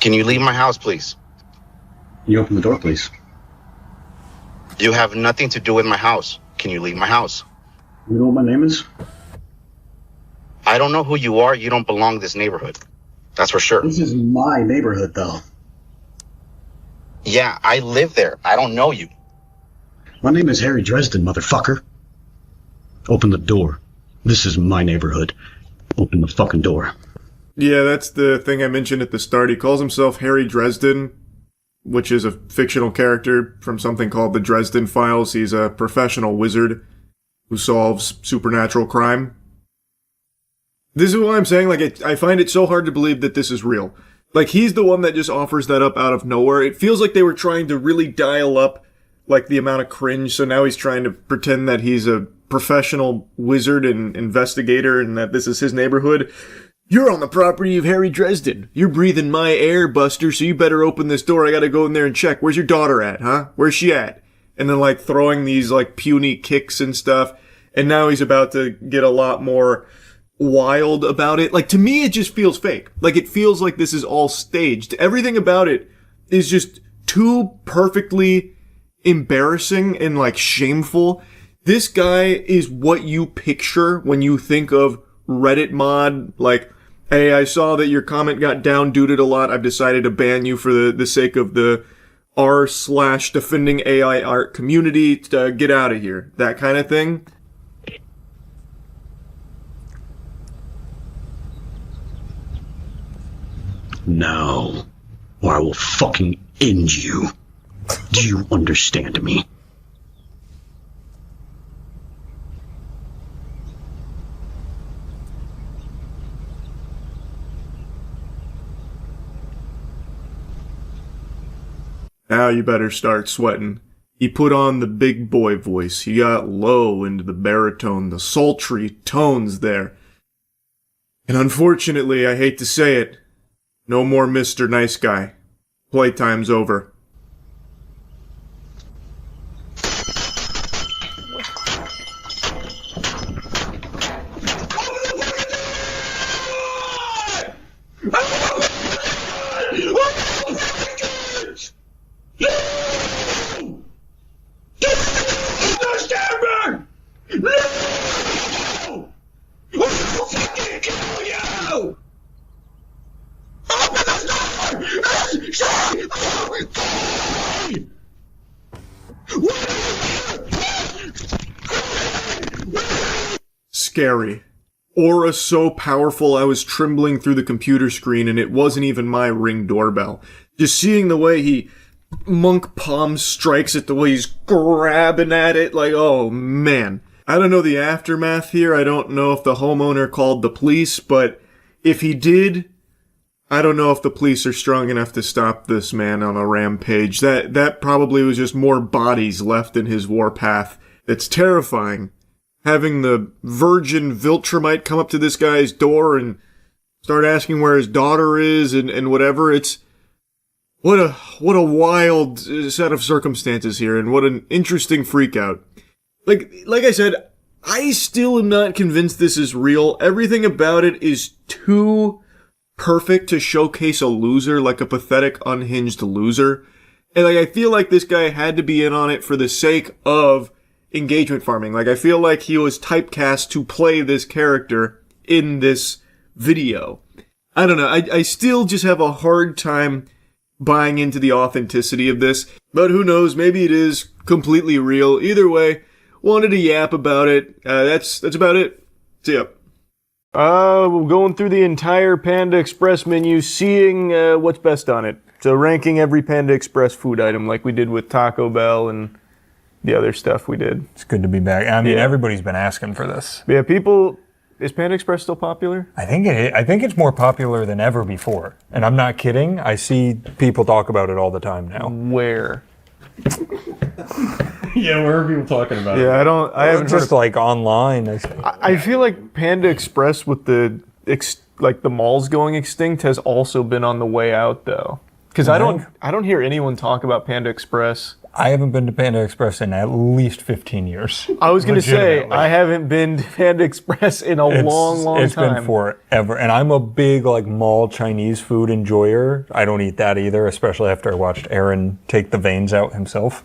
Can you leave my house, please? Can you open the door, please? You have nothing to do with my house. Can you leave my house? You know what my name is? I don't know who you are. You don't belong to this neighborhood. That's for sure. This is my neighborhood, though. Yeah, I live there. I don't know you. My name is Harry Dresden, motherfucker. Open the door. This is my neighborhood. Open the fucking door. Yeah, that's the thing I mentioned at the start. He calls himself Harry Dresden, which is a fictional character from something called the Dresden Files. He's a professional wizard who solves supernatural crime. This is why I'm saying, like, I find it so hard to believe that this is real. Like, he's the one that just offers that up out of nowhere. It feels like they were trying to really dial up, like, the amount of cringe, so now he's trying to pretend that he's a professional wizard and investigator and that this is his neighborhood. You're on the property of Harry Dresden. You're breathing my air, Buster, so you better open this door. I gotta go in there and check. Where's your daughter at, huh? Where's she at? And then, like, throwing these, like, puny kicks and stuff. And now he's about to get a lot more wild about it. Like, to me, it just feels fake. Like, it feels like this is all staged. Everything about it is just too perfectly embarrassing and, like, shameful. This guy is what you picture when you think of Reddit mod, like, hey, I saw that your comment got down-duded a lot. I've decided to ban you for the sake of the r/defending AI art community. To get out of here. That kind of thing. No, or I will fucking end you. Do you understand me? Now you better start sweating. He put on the big boy voice. He got low into the baritone, the sultry tones there. And unfortunately, I hate to say it, no more Mr. Nice Guy. Playtime's over. Scary. Aura so powerful I was trembling through the computer screen and it wasn't even my Ring doorbell. Just seeing the way he monk palm strikes it, the way he's grabbing at it, like, oh man. I don't know the aftermath here. I don't know if the homeowner called the police, but if he did, I don't know if the police are strong enough to stop this man on a rampage. That probably was just more bodies left in his warpath. It's terrifying. Having the virgin Viltrumite come up to this guy's door and start asking where his daughter is and whatever. It's what a wild set of circumstances here, and what an interesting freakout. Like I said, I still am not convinced this is real. Everything about it is too perfect to showcase a loser, like a pathetic, unhinged loser. And I feel like this guy had to be in on it for the sake of engagement farming. I feel like he was typecast to play this character in this video. I don't know. I still just have a hard time buying into the authenticity of this. But who knows? Maybe it is completely real. Either way, wanted to yap about it. That's about it. See ya. We're going through the entire Panda Express menu, seeing what's best on it. So ranking every Panda Express food item like we did with Taco Bell and the other stuff we did. It's good to be back. I mean, everybody's been asking for this. Yeah, is Panda Express still popular? I think it's more popular than ever before. And I'm not kidding. I see people talk about it all the time now. Where? Yeah, where are people talking about it? Yeah, I haven't just like online. I feel like Panda Express with the malls going extinct has also been on the way out though. Because I don't hear anyone talk about Panda Express. I haven't been to Panda Express in at least 15 years. I was going to say, I haven't been to Panda Express in a long time. It's been forever. And I'm a big mall Chinese food enjoyer. I don't eat that either, especially after I watched Aaron take the veins out himself.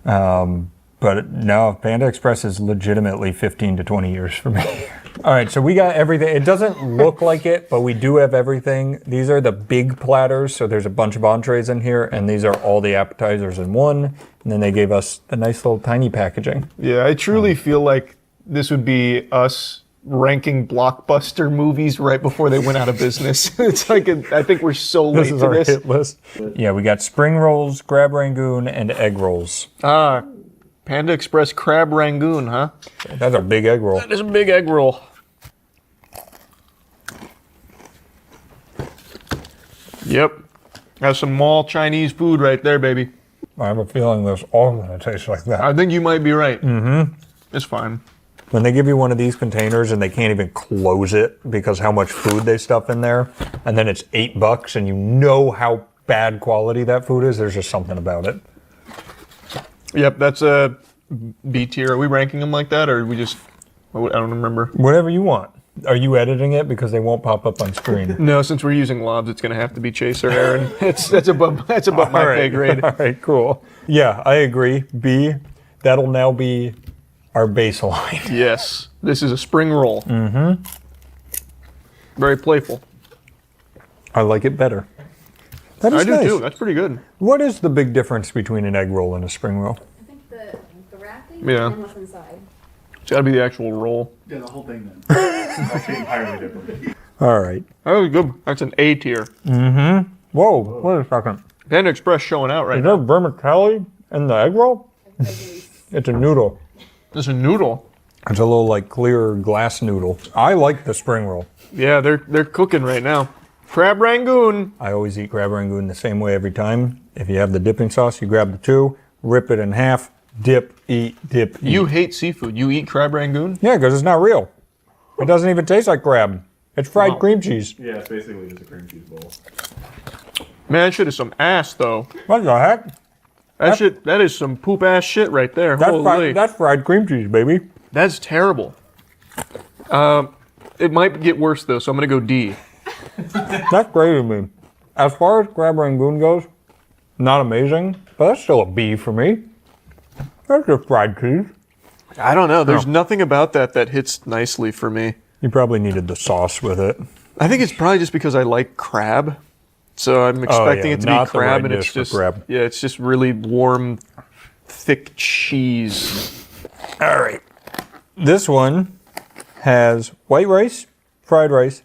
But no, Panda Express is legitimately 15 to 20 years for me. All right, so we got everything. It doesn't look like it, but we do have everything. These are the big platters, so there's a bunch of entrees in here, and these are all the appetizers in one. And then they gave us the nice little tiny packaging. Yeah, I truly feel like this would be us ranking blockbuster movies right before they went out of business. It's like, I think we're so late This is to our this. hit list. Yeah, we got spring rolls, crab rangoon, and egg rolls. Panda Express crab rangoon, huh? That's a big egg roll. That is a big egg roll. Yep. That's some mall Chinese food right there, baby. I have a feeling this all going to taste like that. I think you might be right. Mm-hmm. It's fine. When they give you one of these containers and they can't even close it because how much food they stuff in there, and then it's $8 and you know how bad quality that food is, there's just something about it. Yep, that's a B tier. Are we ranking them like that, or we just? I don't remember. Whatever you want. Are you editing it because they won't pop up on screen? No, since we're using lobs, it's going to have to be Chaser, Aaron. That's above my pay grade. All right, cool. Yeah, I agree. B, that'll now be our baseline. Yes, this is a spring roll. Mm-hmm. Very playful. I like it better. I do too. That's pretty good. What is the big difference between an egg roll and a spring roll? I think the wrapping Yeah. and what's inside. It's got to be the actual roll. Yeah, the whole thing then. Actually entirely different. All right. That was good. That's an A tier. Mm-hmm. Whoa, wait a second. Panda Express showing out right is now. Is there vermicelli in the egg roll? It's a noodle. It's a noodle. It's a little clear glass noodle. I like the spring roll. Yeah, they're cooking right now. Crab rangoon. I always eat crab rangoon the same way every time. If you have the dipping sauce, you grab the two, rip it in half, dip, eat, dip, eat. You hate seafood. You eat crab rangoon? Yeah, because it's not real. It doesn't even taste like crab. It's fried cream cheese. Yeah, it's basically just a cream cheese bowl. Man, that shit is some ass, though. What the heck? That is some poop ass shit right there. That's fried cream cheese, baby. That's terrible. It might get worse, though, so I'm going to go D. That's great to me. As far as crab rangoon goes, not amazing, but that's still a B for me. That's just fried cheese. I don't know. There's nothing about that hits nicely for me. You probably needed the sauce with it. I think it's probably just because I like crab. So I'm expecting it to be crab, and it's just crab. Yeah, it's just really warm, thick cheese. All right. This one has white rice, fried rice,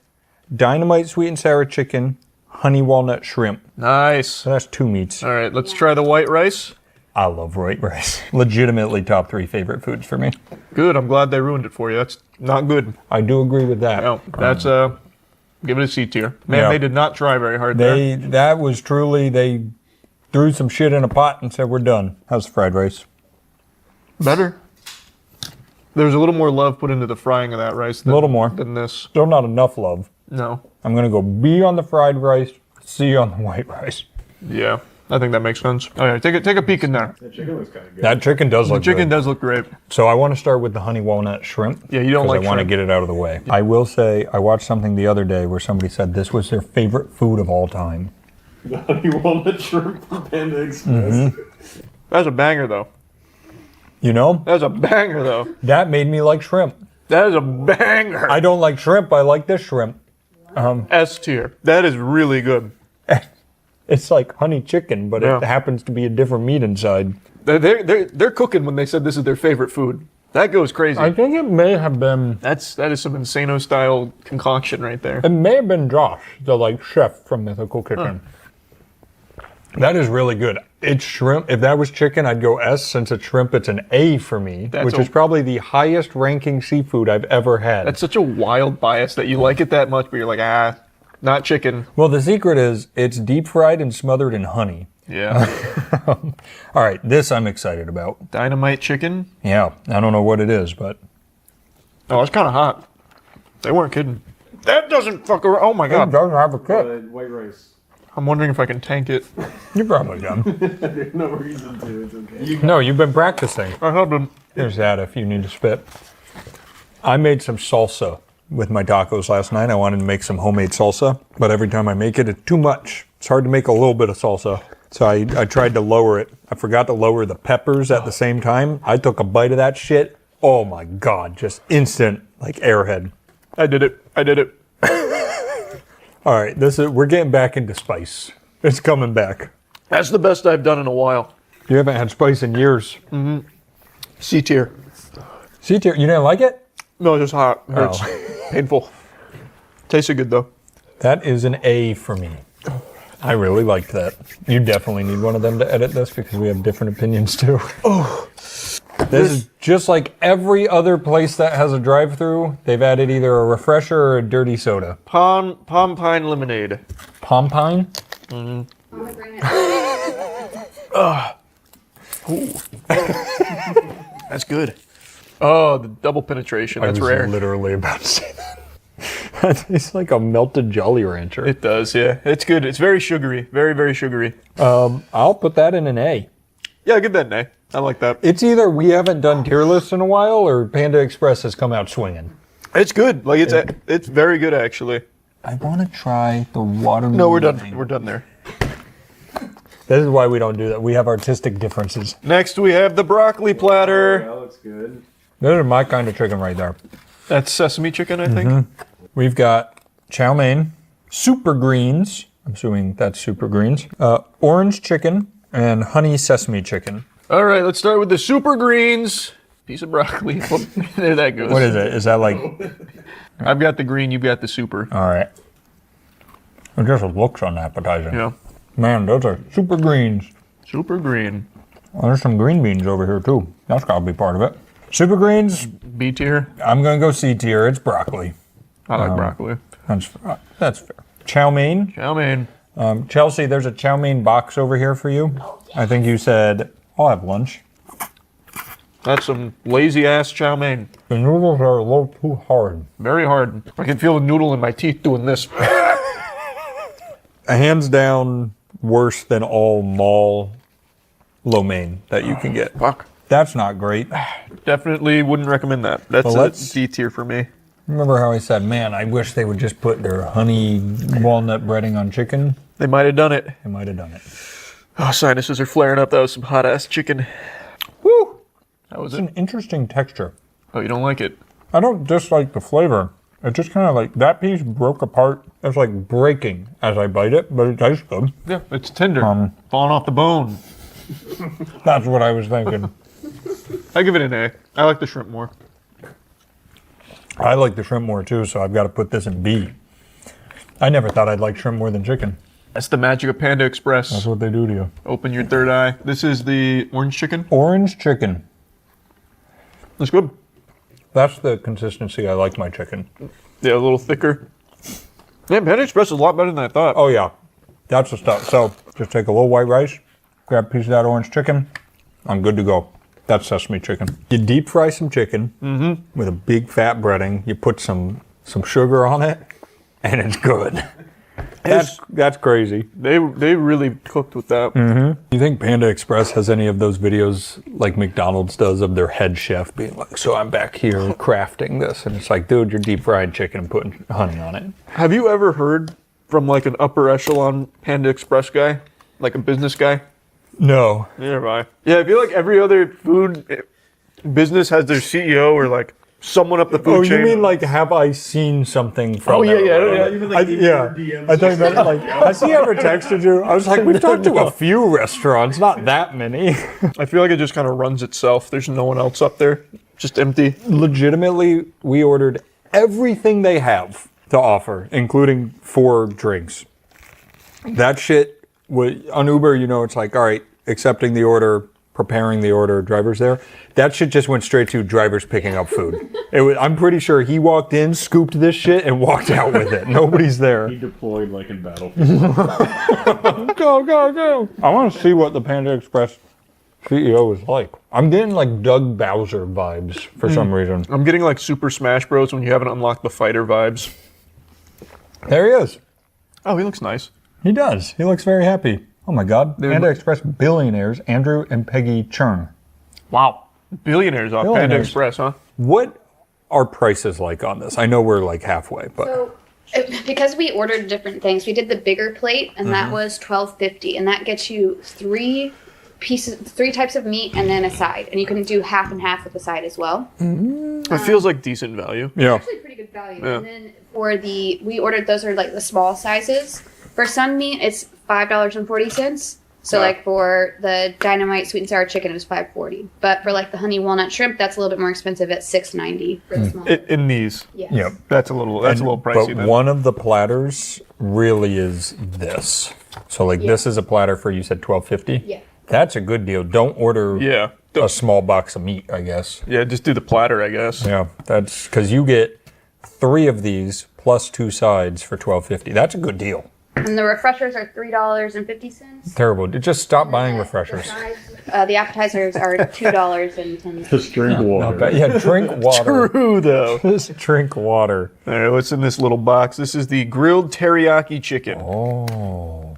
dynamite sweet and sour chicken, honey walnut shrimp. Nice. So that's 2 meats. All right, let's try the white rice. I love white rice. Legitimately top 3 favorite foods for me. Good. I'm glad they ruined it for you. That's not good. I do agree with that. No, that's Give it a C tier. Man, Yeah. they did not try very hard there. That was truly, they threw some shit in a pot and said, we're done. How's the fried rice? Better. There's a little more love put into the frying of that rice A little more. than this. Still not enough love. No. I'm going to go B on the fried rice, C on the white rice. Yeah, I think that makes sense. All right, take a peek in there. That chicken looks kind of good. That chicken does look The chicken good. does look great. So I want to start with the honey walnut shrimp. Yeah, you don't 'cause like I want to shrimp. get it out of the way. I will say, I watched something the other day where somebody said this was their favorite food of all time. The honey walnut shrimp from Panda Express. Mm-hmm. That's a banger, though. You know? That's a banger, though. That made me like shrimp. That is a banger. I don't like shrimp. I like this shrimp. S tier. That is really good. It's like honey chicken, but Yeah. it happens to be a different meat inside. They're cooking when they said this is their favorite food. That goes crazy. I think it may have been. That is some Insano style concoction right there. It may have been Josh, the chef from Mythical Kitchen. That is really good. It's shrimp. If that was chicken, I'd go S. Since it's shrimp, it's an A for me, which is probably the highest ranking seafood I've ever had. That's such a wild bias that you like it that much, but you're like, not chicken. Well, the secret is it's deep fried and smothered in honey. Yeah. All right, this I'm excited about. Dynamite chicken? Yeah, I don't know what it is, but... Oh, it's kind of hot. They weren't kidding. That doesn't fuck around. Oh my god. It doesn't have a kick. White rice. I'm wondering if I can tank it. You probably can. There's no reason to. It's okay. No, you've been practicing. I have been. Here's that if you need to spit. I made some salsa with my tacos last night. I wanted to make some homemade salsa, but every time I make it, it's too much. It's hard to make a little bit of salsa. So I tried to lower it. I forgot to lower the peppers at the same time. I took a bite of that shit. Oh my God, just instant, like airhead. I did it. All right, we're getting back into spice. It's coming back. That's the best I've done in a while. You haven't had spice in years. Mm-hmm. C tier. C tier. You didn't like it? No, it's just hot. It hurts. Painful. Tasted good though. That is an A for me. I really liked that. You definitely need one of them to edit this because we have different opinions too. Oh. This is just like every other place that has a drive-through. They've added either a refresher or a dirty soda. Palm pine lemonade. Palm pine? Mm-hmm. That's good. Oh, the double penetration. That's rare. I was literally about to say that. That tastes like a melted Jolly Rancher. It does, yeah. It's good. It's very sugary. Very, very sugary. I'll put that in an A. Yeah, give that an A. I like that. It's either we haven't done tier lists in a while or Panda Express has come out swinging. It's good. Like it's very good actually. I want to try the watermelon. No, we're done. We're done there. This is why we don't do that. We have artistic differences. Next, we have the broccoli platter. That looks good. Those are my kind of chicken right there. That's sesame chicken, I think. We've got chow mein, super greens. I'm assuming that's super greens. Orange chicken and honey sesame chicken. All right, let's start with the super greens. Piece of broccoli. There that goes. What is it? Is that like... I've got the green, you've got the super. All right. It just looks unappetizing. Yeah. Man, those are super greens. Super green. Oh, there's some green beans over here too. That's got to be part of it. Super greens. B tier. I'm going to go C tier. It's broccoli. I like broccoli. That's fair. Chow mein. Chow mein. Chelsea, there's a chow mein box over here for you. I think you said, I'll have lunch. That's some lazy ass chow mein. The noodles are a little too hard. Very hard. I can feel the noodle in my teeth doing this. Hands down, worse than all mall lo mein that you can get. Fuck. That's not great. Definitely wouldn't recommend that. That's a D tier for me. Remember how I said, man, I wish they would just put their honey walnut breading on chicken? They might have done it. They might have done it. Oh, sinuses are flaring up. That was some hot ass chicken. Woo! That was It's an interesting texture. Oh, you don't like it? I don't dislike the flavor. It just kind of like, that piece broke apart. It's like breaking as I bite it, but it tastes good. Yeah, it's tender. Falling off the bone. That's what I was thinking. I give it an A. I like the shrimp more. I like the shrimp more too, so I've got to put this in B. I never thought I'd like shrimp more than chicken. That's the magic of Panda Express. That's what they do to you. Open your third eye. This is the orange chicken. Orange chicken. That's good. That's the consistency I like my chicken. Yeah, a little thicker. Yeah, Panda Express is a lot better than I thought. Oh yeah, that's the stuff. So just take a little white rice, grab a piece of that orange chicken. I'm good to go. That's sesame chicken. You deep fry some chicken with a big fat breading. You put some sugar on it, and it's good. That's crazy. They really cooked with that. You think Panda Express has any of those videos like McDonald's does of their head chef being like, so I'm back here crafting this, and it's like, dude, you're deep fried chicken and putting honey on it. Have you ever heard from like an upper echelon Panda Express guy, like a business guy? No. Neither have I. Yeah, I feel like every other food business has their CEO or like someone up the food chain. Oh, you mean like, have I seen something from? Oh yeah. Even like I thought you meant like, has he ever texted you? I was like, we've talked to a few restaurants, not that many. I feel like it just kind of runs itself. There's no one else up there, just empty. Legitimately, we ordered everything they have to offer, including 4 drinks. That shit on Uber, you know, it's like, all right, accepting the order, preparing the order, driver's there. That shit just went straight to drivers picking up food. I'm pretty sure he walked in, scooped this shit, and walked out with it. Nobody's there. He deployed like in Battlefield. Go. I want to see what the Panda Express CEO is like. I'm getting like Doug Bowser vibes for some reason. I'm getting like Super Smash Bros. When you haven't unlocked the fighter vibes. There he is. Oh, he looks nice. He does. He looks very happy. Oh my God. Panda Express billionaires, Andrew and Peggy Chern. Wow. Billionaires off Panda Express, huh? What are prices like on this? I know we're like halfway, but. So, because we ordered different things, we did the bigger plate, and that was $12.50, and that gets you 3 types of meat and then a side, and you can do half and half with the side as well. It feels like decent value. Yeah. Actually pretty good value. Yeah. And then we ordered, those are like the small sizes. For some meat, it's $5.40. So like for the dynamite sweet and sour chicken, it was $5.40. But for like the honey walnut shrimp, that's a little bit more expensive at $6.90 for the small. In these, yes. Yep. That's a little pricey. But then. one of the platters really is this. So like this is a platter for, you said $12.50. Yeah. That's a good deal. Don't order a small box of meat, I guess. Yeah, just do the platter, I guess. Yeah, that's because you get 3 of these plus 2 sides for $12.50. That's a good deal. And the refreshers are $3.50. Terrible. Just stop buying refreshers. The appetizers are $2.10. Just drink water. Yeah, drink water. True, though. Just drink water. All right, what's in this little box? This is the grilled teriyaki chicken. Oh.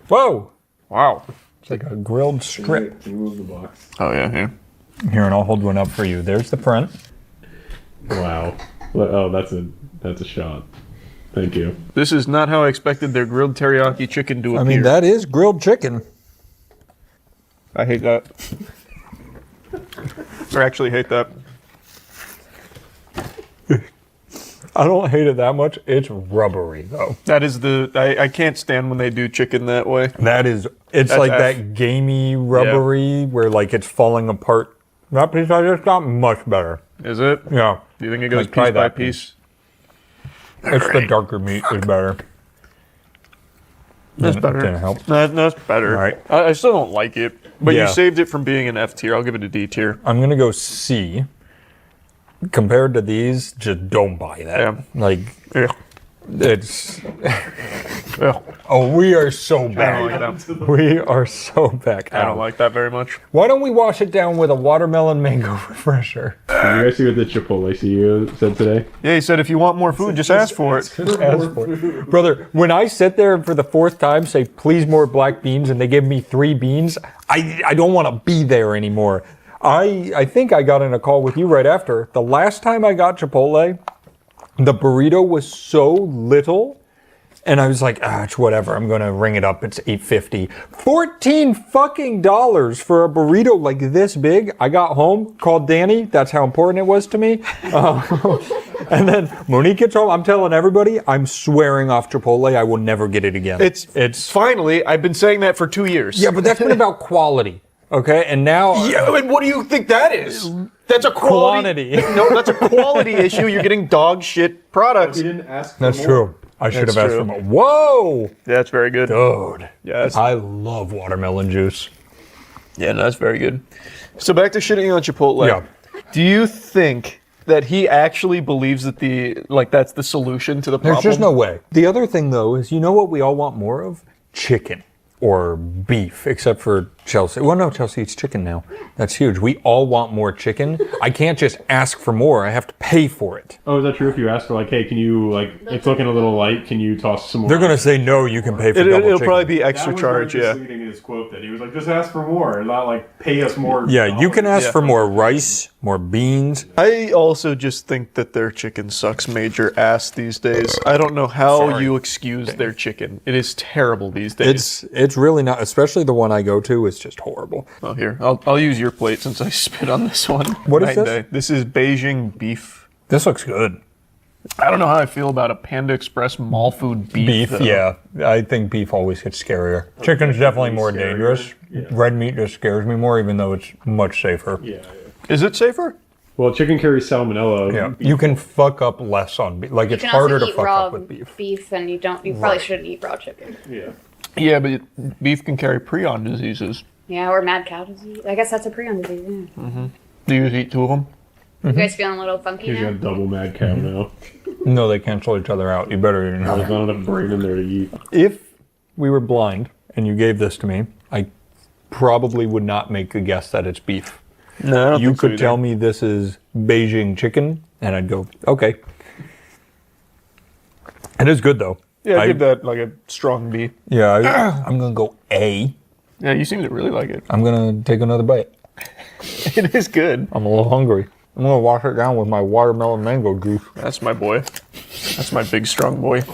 Whoa. Wow. It's like a grilled strip. Remove the box. Oh, yeah, here. Here, and I'll hold one up for you. There's the front. Wow. Oh, that's a shot. Thank you. This is not how I expected their grilled teriyaki chicken to appear. I mean, that is grilled chicken. I hate that. Or actually hate that. I don't hate it that much. It's rubbery, though. That is I can't stand when they do chicken that way. It's That's like F. that gamey rubbery where like it's falling apart. That piece I just got much better. Is it? Yeah. Do you think it goes Like, try piece by that piece? It's the darker meat is better. That's better. Didn't help. That's better. All right. I still don't like it, but Yeah. you saved it from being an F tier. I'll give it a D tier. I'm gonna go C. Compared to these, just don't buy that. Yeah. Like, Yeah. it's. Yeah. Oh, we are so I back. don't like that. We are so back. I don't like that very much. Why don't we wash it down with a watermelon mango refresher? Did you guys see what the Chipotle CEO said today? Yeah, he said if you want more food, just ask for it. Just ask for it. Brother, when I sit there and for the 4th time say, please more black beans, and they give me 3 beans, I don't want to be there anymore. I think I got in a call with you right after. The last time I got Chipotle, the burrito was so little, and I was like, it's whatever. I'm going to ring it up. It's $8.50. $14 fucking dollars for a burrito like this big. I got home, called Danny. That's how important it was to me. And then Monique gets home. I'm telling everybody, I'm swearing off Chipotle. I will never get it again. It's finally, I've been saying that for 2 years. Yeah, but that's been about quality. Okay, and now... Yeah, and what do you think that is? That's a quality... No, that's a quality issue. You're getting dog shit products. We didn't ask for That's more. true. I should have asked for more. Whoa! Yeah, that's very good. Dude. Yeah, I love watermelon juice. Yeah, no, that's very good. So back to shitting on Chipotle. Yeah. Do you think that he actually believes that that's the solution to the problem? There's just no way. The other thing, though, is you know what we all want more of? Chicken. Or beef, except for Chelsea. Well, no, Chelsea eats chicken now. That's huge. We all want more chicken. I can't just ask for more. I have to pay for it. Oh, is that true? If you ask for hey, can you it's looking a little light? Can you toss some more? They're gonna say no. You can pay for double chicken. It'll probably be extra charge. Yeah. Misleading in his quote that he was just ask for more, and not pay us more. Yeah, you can ask for more rice, more beans. I also just think that their chicken sucks major ass these days. I don't know how you excuse their chicken. It is terrible these days. It's really not, especially the one I go to. It's just horrible. Oh, here, I'll use your plate since I spit on this one. What is this? This is Beijing beef. This looks good. I don't know how I feel about a Panda Express mall food beef. Beef, yeah. I think beef always gets scarier. Chicken's definitely more dangerous. Yeah. Red meat just scares me more, even though it's much safer. Yeah. Is it safer? Well, chicken carries salmonella. Yeah, you can fuck up less on beef. It's harder to fuck up with beef, and you probably shouldn't eat raw chicken. Yeah. Yeah, but beef can carry prion diseases. Yeah, or mad cow disease. I guess that's a prion disease. Yeah. Mm-hmm. Do you eat two of them? You guys feeling a little funky He's now? got double mad cow now. No, they cancel each other out. You better eat another. There's not enough brain in there to eat. If we were blind and you gave this to me, I probably would not make a guess that it's beef. No, I don't you think so could tell me this is Beijing chicken, and I'd go, okay. It is good though. Yeah, I give that a strong B. Yeah, I'm gonna go A. Yeah, you seem to really like it. I'm gonna take another bite. It is good. I'm a little hungry. I'm gonna wash it down with my watermelon mango juice. That's my boy. That's my big strong boy.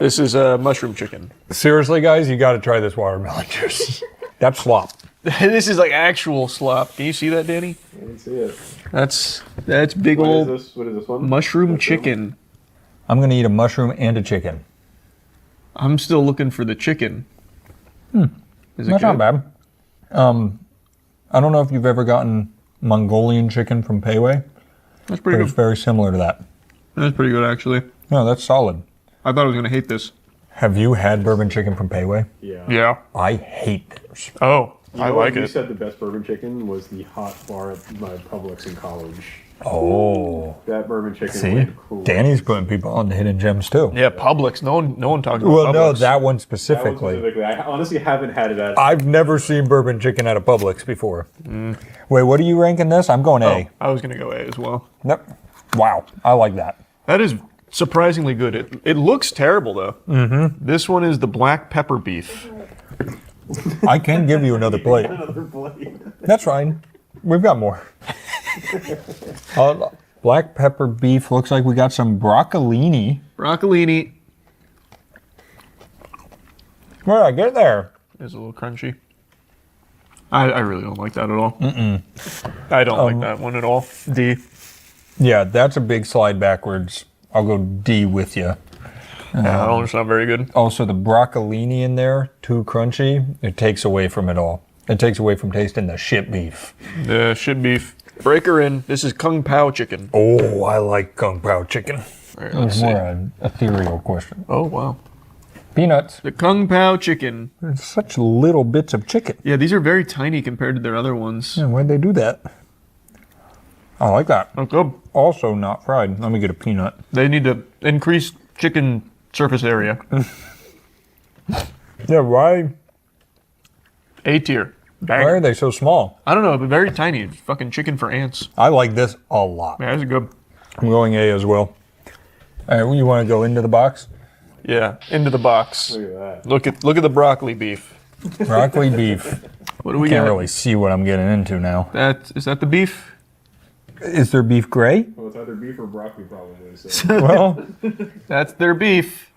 This is mushroom chicken. Seriously, guys, you gotta try this watermelon juice. That's slop. This is like actual slop. Can you see that, Danny? I didn't see it. That's big old What is this one? mushroom chicken. I'm gonna eat a mushroom and a chicken. I'm still looking for the chicken. Is it That's good? not bad. I don't know if you've ever gotten Mongolian chicken from Payway. That's pretty but good. It's very similar to that. That's pretty good, actually. No, that's solid. I thought I was going to hate this. Have you had bourbon chicken from Payway? Yeah. Yeah. I hate theirs. Oh, I like it. You said the best bourbon chicken was the hot bar at my Publix in college. Oh. That bourbon chicken See, went cool. Danny's putting people on the hidden gems too. Yeah, Publix. No one talks about Well, Publix. no, that one specifically. I honestly haven't had it at. I've never seen bourbon chicken at a Publix before. Wait, what are you ranking this? I'm going A. I was going to go A as well. Yep. Wow, I like that. That is surprisingly good. It looks terrible, though. Mm-hmm. This one is the black pepper beef. I can give you another plate. Another plate. That's fine. We've got more. Black pepper beef. Looks like we got some broccolini. Broccolini. Where did I get there? It's a little crunchy. I really don't like that at all. I don't like that one at all. D. Yeah, that's a big slide backwards. I'll go D with you. That one's not very good. Also, the broccolini in there, too crunchy. It takes away from it all. It takes away from tasting the shit beef. The shit beef. Breaker in. This is Kung Pao chicken. Oh, I like Kung Pao chicken. All right, It's more an ethereal question. Oh, wow. Peanuts. The Kung Pao chicken. It's such little bits of chicken. Yeah, these are very tiny compared to their other ones. Yeah, why'd they do that? I like that. Oh, good. Also not fried. Let me get a peanut. They need to increase chicken surface area. Yeah, why? A tier. Why are they so small? I don't know, but very tiny. It's fucking chicken for ants. I like this a lot. Yeah, this is good. I'm going A as well. All right, you want to go into the box? Yeah, into the box. Look at that. Look at the broccoli beef. Broccoli beef. What do we Can't got? really see what I'm getting into now. Is that the beef? Is there beef gray? Well, it's either beef or broccoli, probably. So. Well, that's their beef.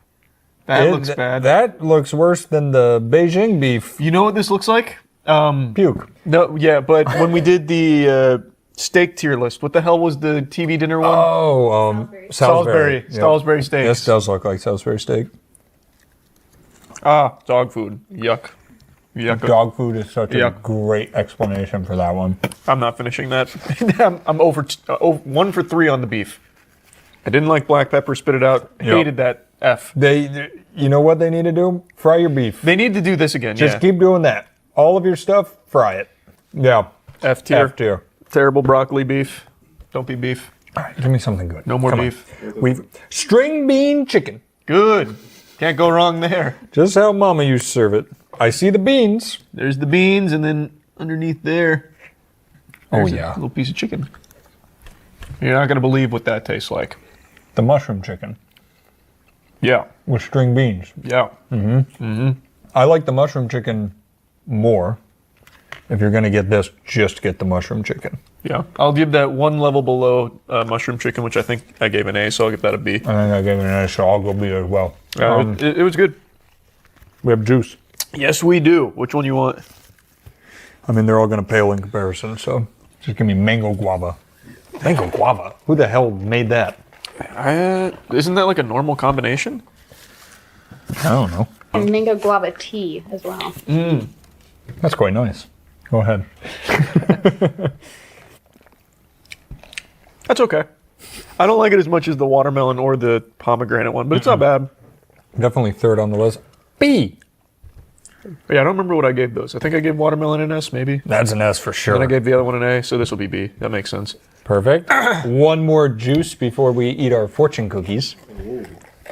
That looks bad. That looks worse than the Beijing beef. You know what this looks like? Puke. No, yeah, but when we did the steak tier list, what the hell was the TV dinner one? Oh, Salisbury. Yep. Salisbury steaks. This does look like Salisbury steak. Ah, dog food. Yuck. Yuck. Dog food is such a great explanation for that one. I'm not finishing that. I'm over 1 for 3 on the beef. I didn't like black pepper. Spit it out. Hated that F. You know what they need to do? Fry your beef. They need to do this again. Just keep doing that. All of your stuff, fry it. Yeah. F tier. F tier. Terrible broccoli beef. Don't be beef. All right, give me something good. No more Come on. beef. We've string bean chicken. Good. Can't go wrong there. Just how Mama used to serve it. I see the beans. There's the beans, and then underneath there, there's yeah. a little piece of chicken. You're not gonna believe what that tastes like. The mushroom chicken Yeah. with string beans. Yeah. I like the mushroom chicken more. If you're gonna get this, just get the mushroom chicken. Yeah. I'll give that one level below mushroom chicken, which I think I gave an A, so I'll give that a B. I think I gave it an A, so I'll go B as well. It was good. We have juice. Yes, we do. Which one you want? I mean, they're all gonna pale in comparison, so just give me mango guava. Mango guava? Who the hell made that? Isn't that like a normal combination? I don't know. And mango guava tea as well. That's quite nice. Go ahead. That's okay. I don't like it as much as the watermelon or the pomegranate one, but it's not bad. Definitely third on the list. B. But yeah, I don't remember what I gave those. I think I gave watermelon an S, maybe. That's an S for sure. Then I gave the other one an A, so this will be B. That makes sense. Perfect. One more juice before we eat our fortune cookies.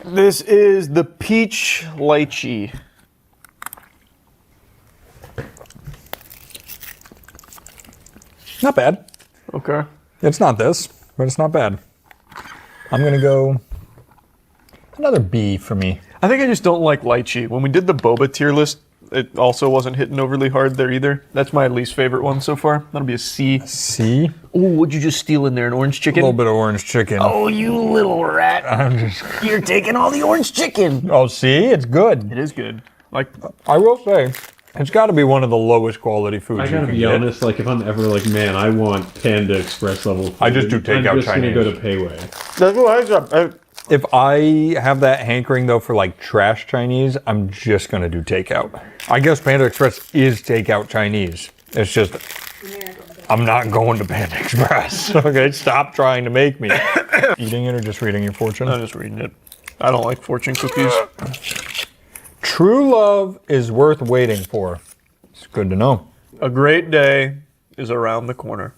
This is the peach lychee. Not bad. Okay. It's not this, but it's not bad. I'm gonna go another B for me. I think I just don't like lychee. When we did the boba tier list, it also wasn't hitting overly hard there either. That's my least favorite one so far. That'll be a C. C? Ooh, what'd you just steal in there? An orange A chicken? little bit of orange chicken. Oh, you little rat. You're taking all the orange chicken. Oh, see? It's good. It is good. Like, I will say, it's got to be one of the lowest quality foods I gotta be honest, like if I'm ever like, man, I want Panda Express level food, I just do takeout I'm just Chinese. gonna go to Payway. that's what I said. If I have that hankering though for like trash Chinese, I'm just gonna do takeout. I guess Panda Express is takeout Chinese. It's just I'm not going to Panda Express. Okay, stop trying to make me. Eating it or just reading your fortune? I'm just reading it. I don't like fortune cookies. True love is worth waiting for. It's good to know. A great day is around the corner.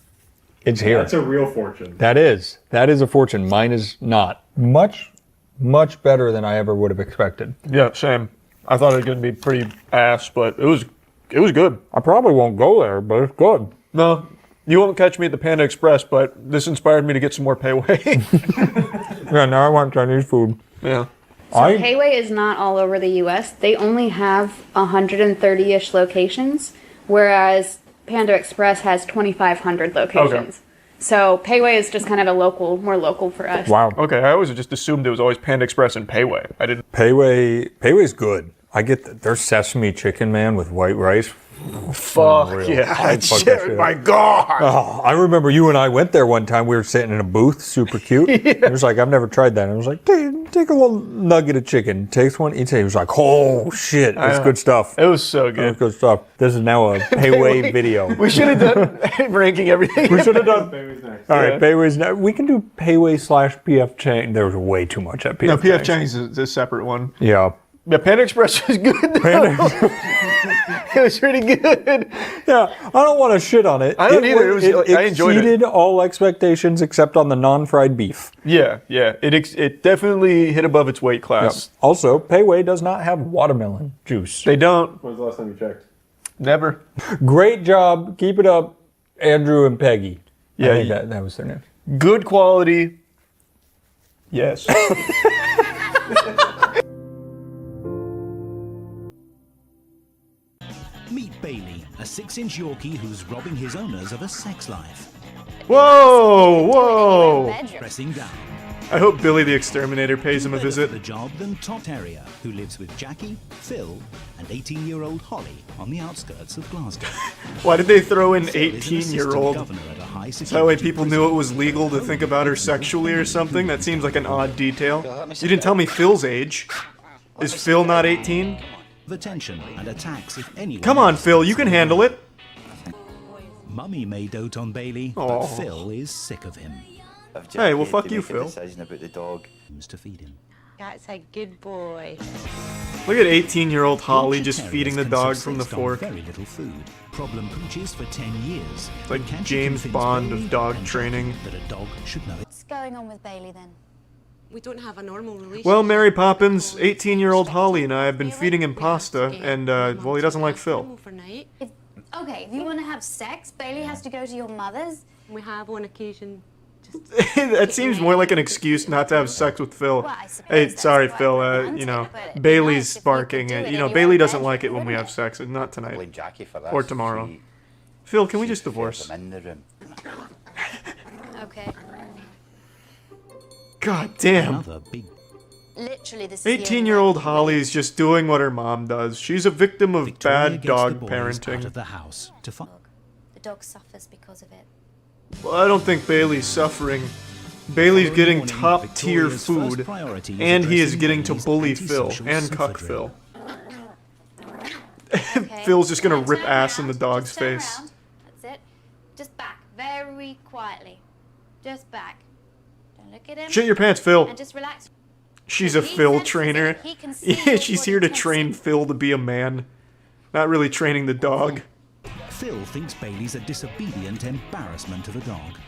It's here. That's a real fortune. That is a fortune. Mine is not. Much better than I ever would have expected. Yeah, same. I thought it was going to be pretty ass, but it was good. I probably won't go there, but it's good. No, you won't catch me at the Panda Express, but this inspired me to get some more Payway. Yeah, now I want Chinese food. Yeah. So Payway is not all over the U.S. They only have 130-ish locations, whereas Panda Express has 2,500 locations. Okay. So Payway is just kind of more local for us. Wow. Okay, I always just assumed it was always Panda Express and Payway. I didn't. Payway's good. I get their sesame chicken, man, with white rice. Fuck Unreal. yeah. I'd fuck that shit up. My God. Oh, I remember you and I went there one time. We were sitting in a booth, super cute. It was like, I've never tried that. And I was like, take a little nugget of chicken. Takes one, eats it. He was like, oh shit, it's good stuff. It was so good. It's good stuff. This is now a Payway video. We should have done ranking everything. We should have done. Payway's next. All right, Payway's next. We can do Payway / PF Chang. There was way too much at PF No, PF Chang's. Chang's is a separate one. Yeah. Yeah, Panda Express was good though. It was pretty good. Yeah, I don't want to shit on it. I don't either. I enjoyed it. Exceeded all expectations except on the non-fried beef. Yeah. It definitely hit above its weight class. Yep. Also, Payway does not have watermelon juice. They don't. When's the last time you checked? Never. Great job. Keep it up, Andrew and Peggy. Yeah, I think that was their name. Good quality. Yes. Meet Bailey, a 6-inch Yorkie who's robbing his owners of a sex life. Whoa! Pressing down. I hope Billy the Exterminator pays him a visit. For the job than Tot Terrier, who lives with Jackie, Phil, and 18-year-old Holly on the outskirts of Glasgow. Why did they throw in Phil is an 18-year-old? assistant governor at a high So that way security people knew it was legal to think about her sexually or something? That seems like an odd detail. You didn't tell me Phil's age. Is Phil not 18? attention and attacks if anyone. Come on, Phil, you can handle it. Mummy may dote on Bailey, Aww. but Phil is sick of him. Hey, well, fuck you, Phil. Decision about the dog. To feed him. That's a good boy. Look at 18-year-old Holly Yorkshire just Terriers feeding the can dog from the subsist on fork. very little food. Problem pooches for 10 years. Like Can't James convince Bond Bailey of dog and training. Jackie that a dog should know it. What's going on with Bailey then? We don't have a normal relationship. Well, Mary Poppins, 18-year-old Holly and I have been feeding him pasta, and, well, he doesn't like Phil. Okay, if you want to have sex, Bailey has to go to your mother's. We have on occasion. That seems more like an excuse not to have sex with Phil. Hey, sorry, Phil, you know, Bailey's barking. You know, Bailey doesn't like it when we have sex, and not tonight. Or tomorrow. Phil, can we just divorce? Okay. God damn. Literally, this is 18-year-old Holly's just doing what her mom does. She's a victim of bad dog parenting. the dog suffers because of it. Well, I don't think Bailey's suffering. Bailey's getting top-tier food, and he is getting to bully Phil and cuck Phil. Phil's just gonna rip ass in the dog's face. That's it. Just back, very quietly. Just back. Don't look at him. Shit your pants, Phil. And just relax. She's a Phil trainer. Yeah, she's here to train Phil to be a man. Not really training the dog. Phil thinks Bailey's a disobedient embarrassment to the dog.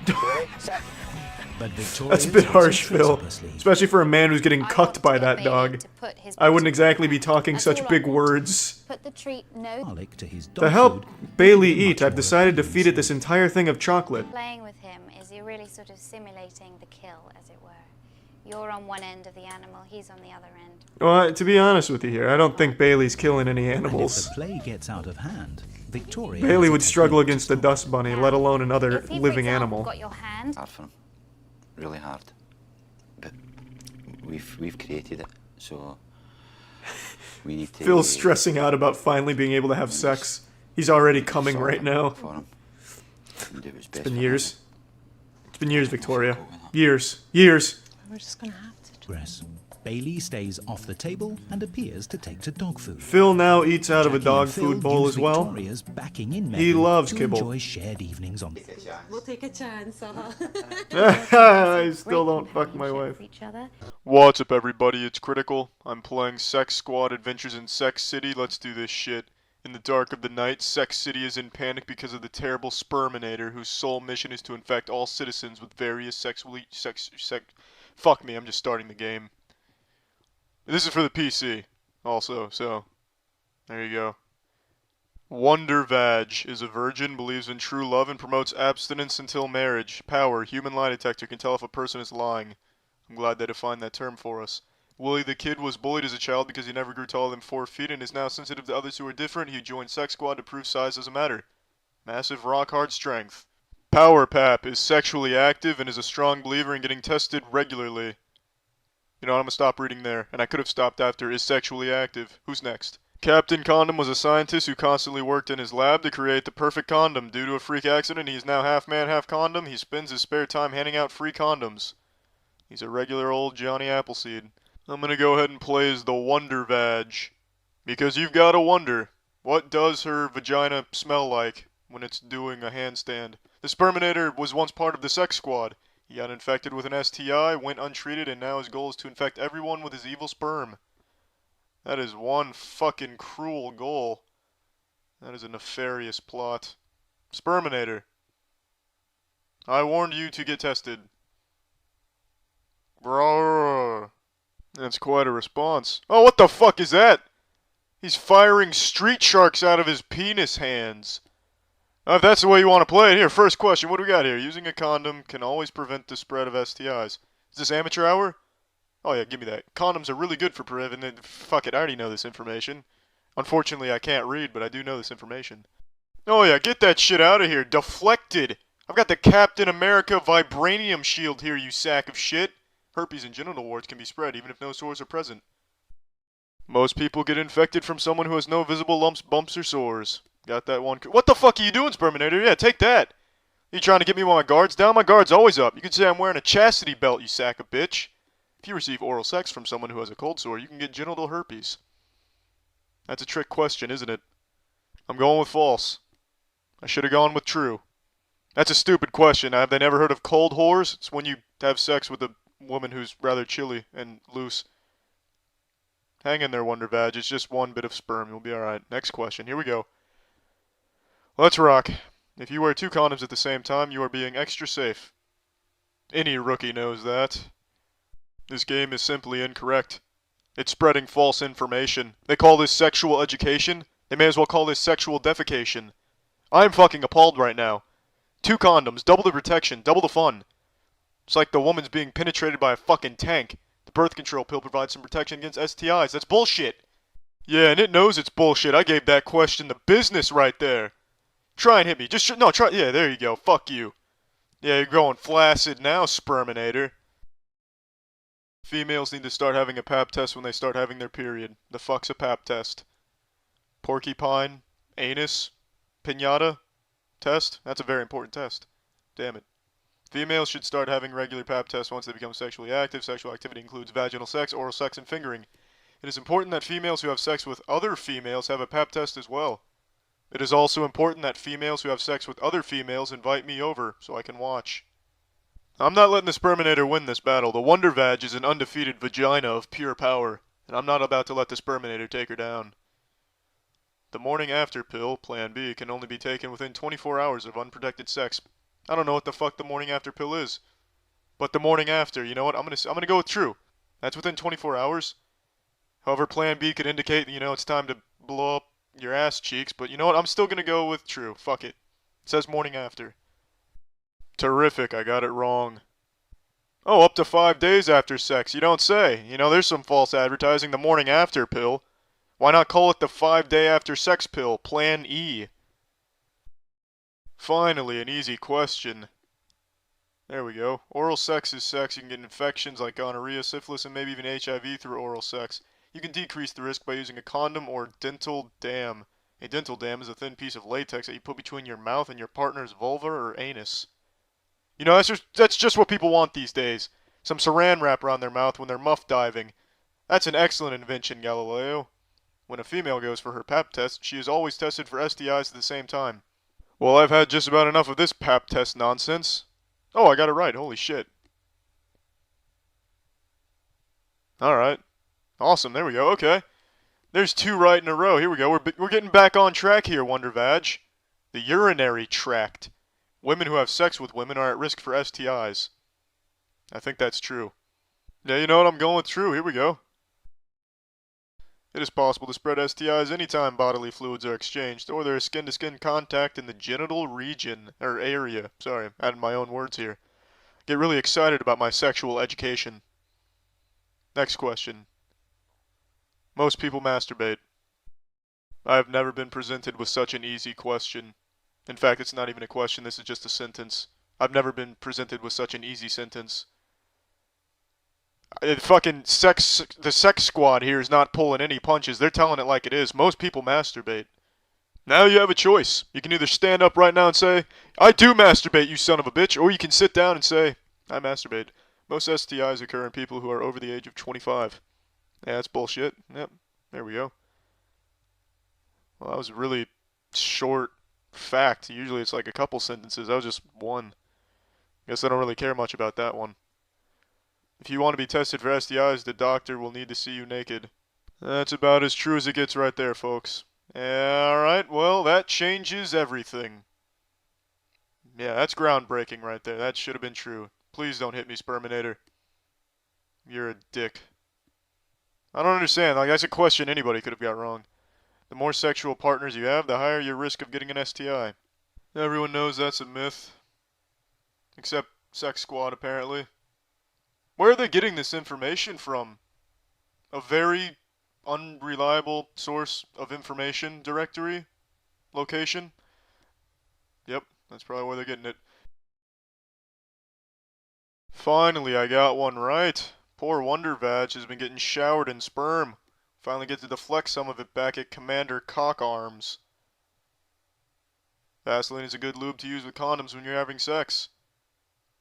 But That's a bit harsh, Phil. Especially for a man who's getting cucked by that dog. I wouldn't exactly be talking such big words. Put the treat no. To help Bailey eat, I've decided to feed it this entire thing of chocolate. Playing with him is you're really sort of simulating the kill, as it were. You're on one end of the animal, he's on the other end. Well, to be honest with you here, I don't think Bailey's killing any animals. If the play gets out of hand, Victoria Bailey would struggle against a dust bunny, let alone another living animal. Got your hand. Hard for him. Really hard. But we've created it, so we need to... Phil's stressing out about finally being able to have sex. He's already coming right now. It's been years. It's been years, Victoria. Years. Years. We're just gonna have to dress. Bailey stays off the table and appears to take to dog food. Phil now eats out of a dog food bowl as well. Victoria's backing in He loves kibble. enjoy shared evenings on. We'll take a chance. I still don't fuck my wife. What's up, everybody? It's Critical. I'm playing Sex Squad Adventures in Sex City. Let's do this shit. In the dark of the night, Sex City is in panic because of the terrible Sperminator, whose sole mission is to infect all citizens with various Fuck me, I'm just starting the game. This is for the PC, also, so there you go. Wonder Vag is a virgin, believes in true love, and promotes abstinence until marriage. Power, human lie detector, can tell if a person is lying. I'm glad they defined that term for us. Willie the Kid was bullied as a child because he never grew taller than 4 feet and is now sensitive to others who are different. He joined Sex Squad to prove size doesn't matter. Massive rock-hard strength. Power Pap is sexually active and is a strong believer in getting tested regularly. You know what, I'm gonna stop reading there, and I could have stopped after is sexually active. Who's next? Captain Condom was a scientist who constantly worked in his lab to create the perfect condom. Due to a freak accident, he is now half man, half condom. He spends his spare time handing out free condoms. He's a regular old Johnny Appleseed. I'm gonna go ahead and play as the Wonder Vag. Because you've gotta wonder, what does her vagina smell like when it's doing a handstand? The Sperminator was once part of the Sex Squad. He got infected with an STI, went untreated, and now his goal is to infect everyone with his evil sperm. That is one fucking cruel goal. That is a nefarious plot. Sperminator. I warned you to get tested. Brrr. That's quite a response. Oh, what the fuck is that? He's firing street sharks out of his penis hands. If that's the way you want to play it, here, first question, what do we got here? Using a condom can always prevent the spread of STIs. Is this amateur hour? Oh yeah, give me that. Condoms are really good for preventing... Fuck it, I already know this information. Unfortunately, I can't read, but I do know this information. Oh yeah, get that shit out of here. Deflected. I've got the Captain America Vibranium shield here, you sack of shit. Herpes and genital warts can be spread even if no sores are present. Most people get infected from someone who has no visible lumps, bumps, or sores. Got that one. What the fuck are you doing, Sperminator? Yeah, take that. You trying to get me while my guard's down? My guard's always up. You could say I'm wearing a chastity belt, you sack of bitch. If you receive oral sex from someone who has a cold sore, you can get genital herpes. That's a trick question, isn't it? I'm going with false. I should have gone with true. That's a stupid question. Have they never heard of cold whores? It's when you have sex with a woman who's rather chilly and loose. Hang in there, Wonder Vag. It's just one bit of sperm. You'll be alright. Next question. Here we go. Let's rock. If you wear 2 condoms at the same time, you are being extra safe. Any rookie knows that. This game is simply incorrect. It's spreading false information. They call this sexual education. They may as well call this sexual defecation. I'm fucking appalled right now. 2 condoms, double the protection, double the fun. It's like the woman's being penetrated by a fucking tank. The birth control pill provides some protection against STIs. That's bullshit. Yeah, and it knows it's bullshit. I gave that question the business right there. Try and hit me. No, try. Yeah, there you go. Fuck you. Yeah, you're going flaccid now, Sperminator. Females need to start having a pap test when they start having their period. The fuck's a pap test? Porcupine? Anus? Pinata? Test? That's a very important test. Damn it. Females should start having regular pap tests once they become sexually active. Sexual activity includes vaginal sex, oral sex, and fingering. It is important that females who have sex with other females have a pap test as well. It is also important that females who have sex with other females invite me over so I can watch. I'm not letting the Sperminator win this battle. The Wonder Vag is an undefeated vagina of pure power, and I'm not about to let the Sperminator take her down. The morning after pill, Plan B, can only be taken within 24 hours of unprotected sex. I don't know what the fuck the morning after pill is. But the morning after, you know what? I'm gonna go with true. That's within 24 hours. However, Plan B could indicate, you know, it's time to blow up your ass cheeks, but you know what? I'm still gonna go with true. Fuck it. It says morning after. Terrific, I got it wrong. Oh, up to 5 days after sex, you don't say. You know, there's some false advertising, the morning after pill. Why not call it the 5-day after sex pill, Plan E? Finally, an easy question. There we go. Oral sex is sex. You can get infections like gonorrhea, syphilis, and maybe even HIV through oral sex. You can decrease the risk by using a condom or dental dam. A dental dam is a thin piece of latex that you put between your mouth and your partner's vulva or anus. You know, that's just what people want these days. Some saran wrap around their mouth when they're muff diving. That's an excellent invention, Galileo. When a female goes for her pap test, she is always tested for STIs at the same time. Well, I've had just about enough of this pap test nonsense. Oh, I got it right. Holy shit. Alright. Awesome. There we go. Okay. There's 2 right in a row. Here we go. We're getting back on track here, Wonder Vag. The urinary tract. Women who have sex with women are at risk for STIs. I think that's true. Yeah, you know what? I'm going with true. Here we go. It is possible to spread STIs anytime bodily fluids are exchanged, or there is skin-to-skin contact in the genital region, or area. Sorry, adding my own words here. Get really excited about my sexual education. Next question. Most people masturbate. I have never been presented with such an easy question. In fact, it's not even a question, this is just a sentence. I've never been presented with such an easy sentence. The sex squad here is not pulling any punches. They're telling it like it is. Most people masturbate. Now you have a choice. You can either stand up right now and say, I do masturbate, you son of a bitch, or you can sit down and say, I masturbate. Most STIs occur in people who are over the age of 25. Yeah, that's bullshit. Yep, there we go. Well, that was a really short fact. Usually it's like a couple sentences. That was just one. Guess I don't really care much about that one. If you want to be tested for STIs, the doctor will need to see you naked. That's about as true as it gets right there, folks. Alright, well, that changes everything. Yeah, that's groundbreaking right there. That should have been true. Please don't hit me, Sperminator. You're a dick. I don't understand. Like, that's a question anybody could have got wrong. The more sexual partners you have, the higher your risk of getting an STI. Everyone knows that's a myth. Except Sex Squad, apparently. Where are they getting this information from? A very unreliable source of information directory? Location? Yep, that's probably where they're getting it. Finally, I got one right. Poor Wonder Vag has been getting showered in sperm. Finally get to deflect some of it back at Commander Cock Arms. Vaseline is a good lube to use with condoms when you're having sex.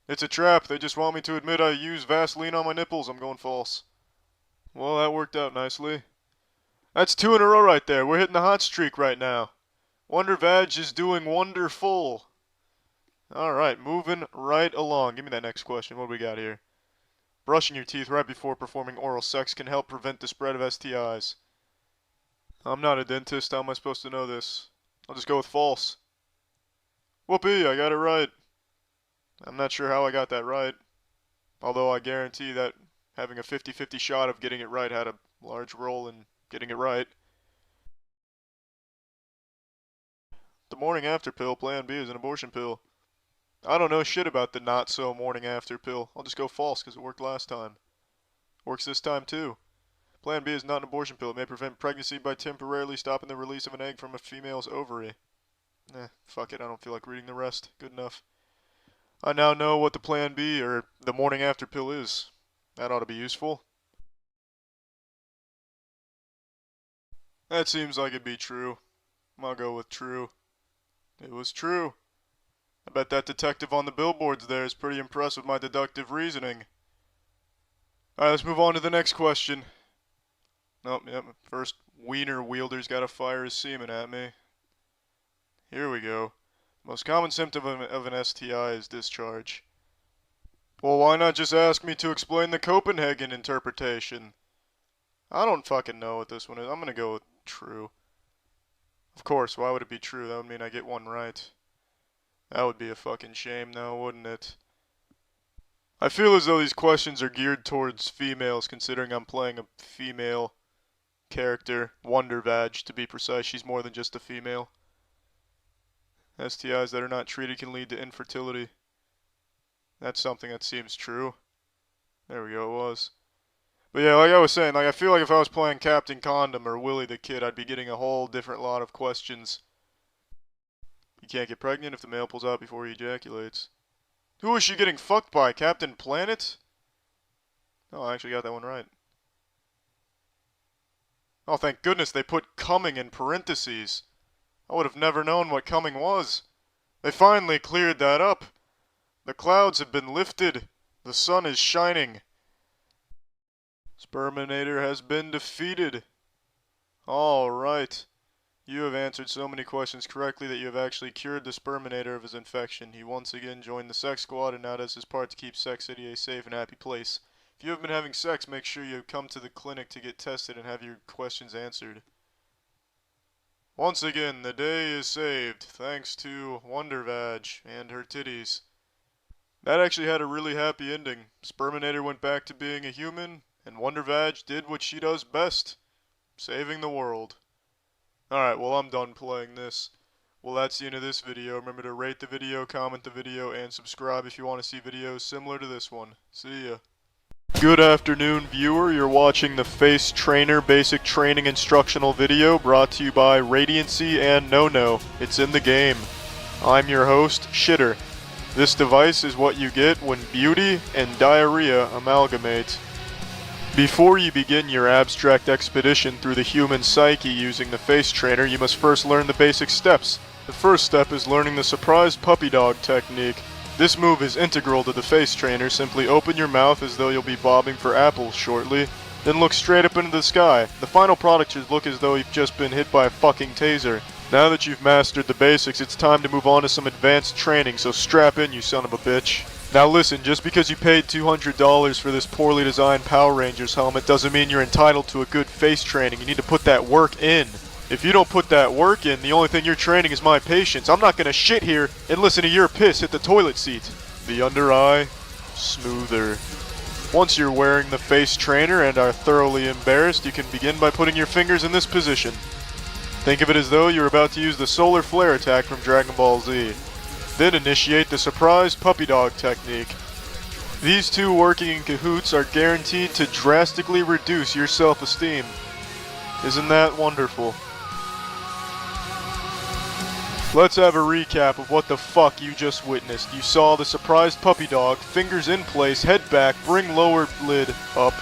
It's a trap. They just want me to admit I use Vaseline on my nipples. I'm going false. Well, that worked out nicely. That's 2 in a row right there. We're hitting the hot streak right now. Wonder Vag is doing wonderful. Alright, moving right along. Give me that next question. What do we got here? Brushing your teeth right before performing oral sex can help prevent the spread of STIs. I'm not a dentist, how am I supposed to know this? I'll just go with false. Whoopee, I got it right. I'm not sure how I got that right. Although I guarantee that having a 50-50 shot of getting it right had a large role in getting it right. The morning after pill, Plan B, is an abortion pill. I don't know shit about the not so morning after pill. I'll just go false because it worked last time. Works this time too. Plan B is not an abortion pill. It may prevent pregnancy by temporarily stopping the release of an egg from a female's ovary. Fuck it, I don't feel like reading the rest. Good enough. I now know what the Plan B, or the morning after pill is. That ought to be useful. That seems like it'd be true. I'll go with true. It was true. I bet that detective on the billboards there is pretty impressed with my deductive reasoning. Alright, let's move on to the next question. Nope, yep, first wiener wielder's gotta fire his semen at me. Here we go. Most common symptom of an STI is discharge. Well, why not just ask me to explain the Copenhagen interpretation? I don't fucking know what this one is. I'm gonna go with true. Of course, why would it be true? That would mean I get one right. That would be a fucking shame though, wouldn't it? I feel as though these questions are geared towards females, considering I'm playing a female character. Wonder Vag, to be precise. She's more than just a female. STIs that are not treated can lead to infertility. That's something that seems true. There we go, it was. But yeah, like I was saying, like I feel like if I was playing Captain Condom or Willie the Kid, I'd be getting a whole different lot of questions. You can't get pregnant if the male pulls out before he ejaculates. Who is she getting fucked by? Captain Planet? Oh, I actually got that one right. Oh, thank goodness they put coming in parentheses. I would have never known what coming was. They finally cleared that up. The clouds have been lifted. The sun is shining. Sperminator has been defeated. Alright. You have answered so many questions correctly that you have actually cured the Sperminator of his infection. He once again joined the sex squad and now does his part to keep Sex City a safe and happy place. If you have been having sex, make sure you come to the clinic to get tested and have your questions answered. Once again, the day is saved, thanks to Wonder Vag and her titties. That actually had a really happy ending. Sperminator went back to being a human, and Wonder Vag did what she does best, saving the world. Alright, well I'm done playing this. Well, that's the end of this video. Remember to rate the video, comment the video, and subscribe if you want to see videos similar to this one. See ya. Good afternoon, viewer. You're watching the Face Trainer Basic Training Instructional video brought to you by Radiancy and No. It's in the game. I'm your host, Shitter. This device is what you get when beauty and diarrhea amalgamate. Before you begin your abstract expedition through the human psyche using the Face Trainer, you must first learn the basic steps. The first step is learning the surprise puppy dog technique. This move is integral to the Face Trainer. Simply open your mouth as though you'll be bobbing for apples shortly, then look straight up into the sky. The final product should look as though you've just been hit by a fucking taser. Now that you've mastered the basics, it's time to move on to some advanced training, so strap in, you son of a bitch. Now listen, just because you paid $200 for this poorly designed Power Rangers helmet doesn't mean you're entitled to a good face training. You need to put that work in. If you don't put that work in, the only thing you're training is my patience. I'm not gonna shit here and listen to your piss hit the toilet seat. The under eye, smoother. Once you're wearing the Face Trainer and are thoroughly embarrassed, you can begin by putting your fingers in this position. Think of it as though you're about to use the solar flare attack from Dragon Ball Z. Then initiate the surprise puppy dog technique. These two working in cahoots are guaranteed to drastically reduce your self-esteem. Isn't that wonderful? Let's have a recap of what the fuck you just witnessed. You saw the surprised puppy dog, fingers in place, head back, bring lower lid up.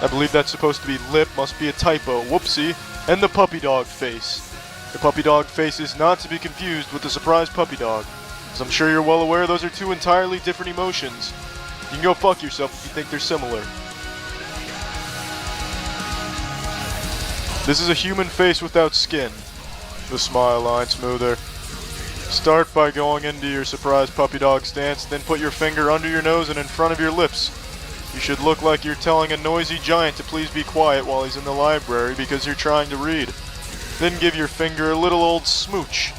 I believe that's supposed to be lip, must be a typo, whoopsie. And the puppy dog face. The puppy dog face is not to be confused with the surprised puppy dog. As I'm sure you're well aware, those are two entirely different emotions. You can go fuck yourself if you think they're similar. This is a human face without skin. The smile line smoother. Start by going into your surprised puppy dog stance, then put your finger under your nose and in front of your lips. You should look like you're telling a noisy giant to please be quiet while he's in the library because you're trying to read. Then give your finger a little old smooch.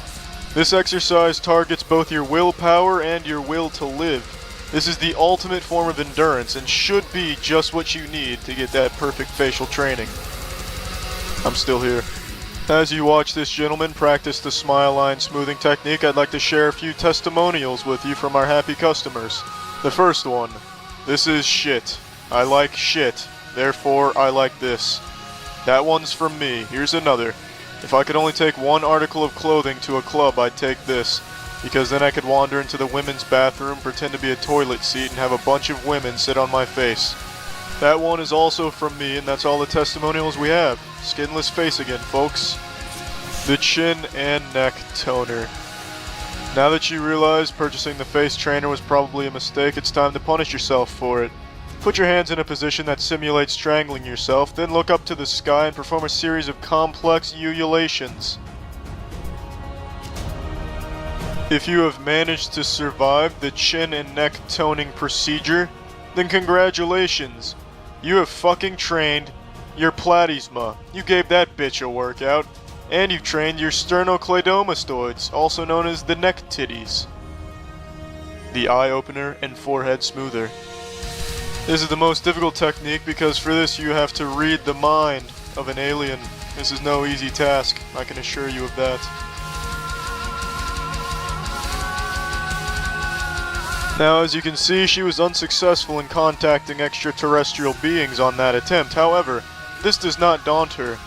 This exercise targets both your willpower and your will to live. This is the ultimate form of endurance and should be just what you need to get that perfect facial training. I'm still here. As you watch this gentleman practice the smile line smoothing technique, I'd like to share a few testimonials with you from our happy customers. The first one. This is shit. I like shit. Therefore, I like this. That one's from me. Here's another. If I could only take one article of clothing to a club, I'd take this. Because then I could wander into the women's bathroom, pretend to be a toilet seat, and have a bunch of women sit on my face. That one is also from me, and that's all the testimonials we have. Skinless face again, folks. The chin and neck toner. Now that you realize purchasing the face trainer was probably a mistake, it's time to punish yourself for it. Put your hands in a position that simulates strangling yourself, then look up to the sky and perform a series of complex ululations. If you have managed to survive the chin and neck toning procedure, then congratulations. You have fucking trained your platysma. You gave that bitch a workout. And you've trained your sternocleidomastoids, also known as the neck titties. The eye opener and forehead smoother. This is the most difficult technique because for this you have to read the mind of an alien. This is no easy task, I can assure you of that. Now, as you can see, she was unsuccessful in contacting extraterrestrial beings on that attempt. However, this does not daunt her.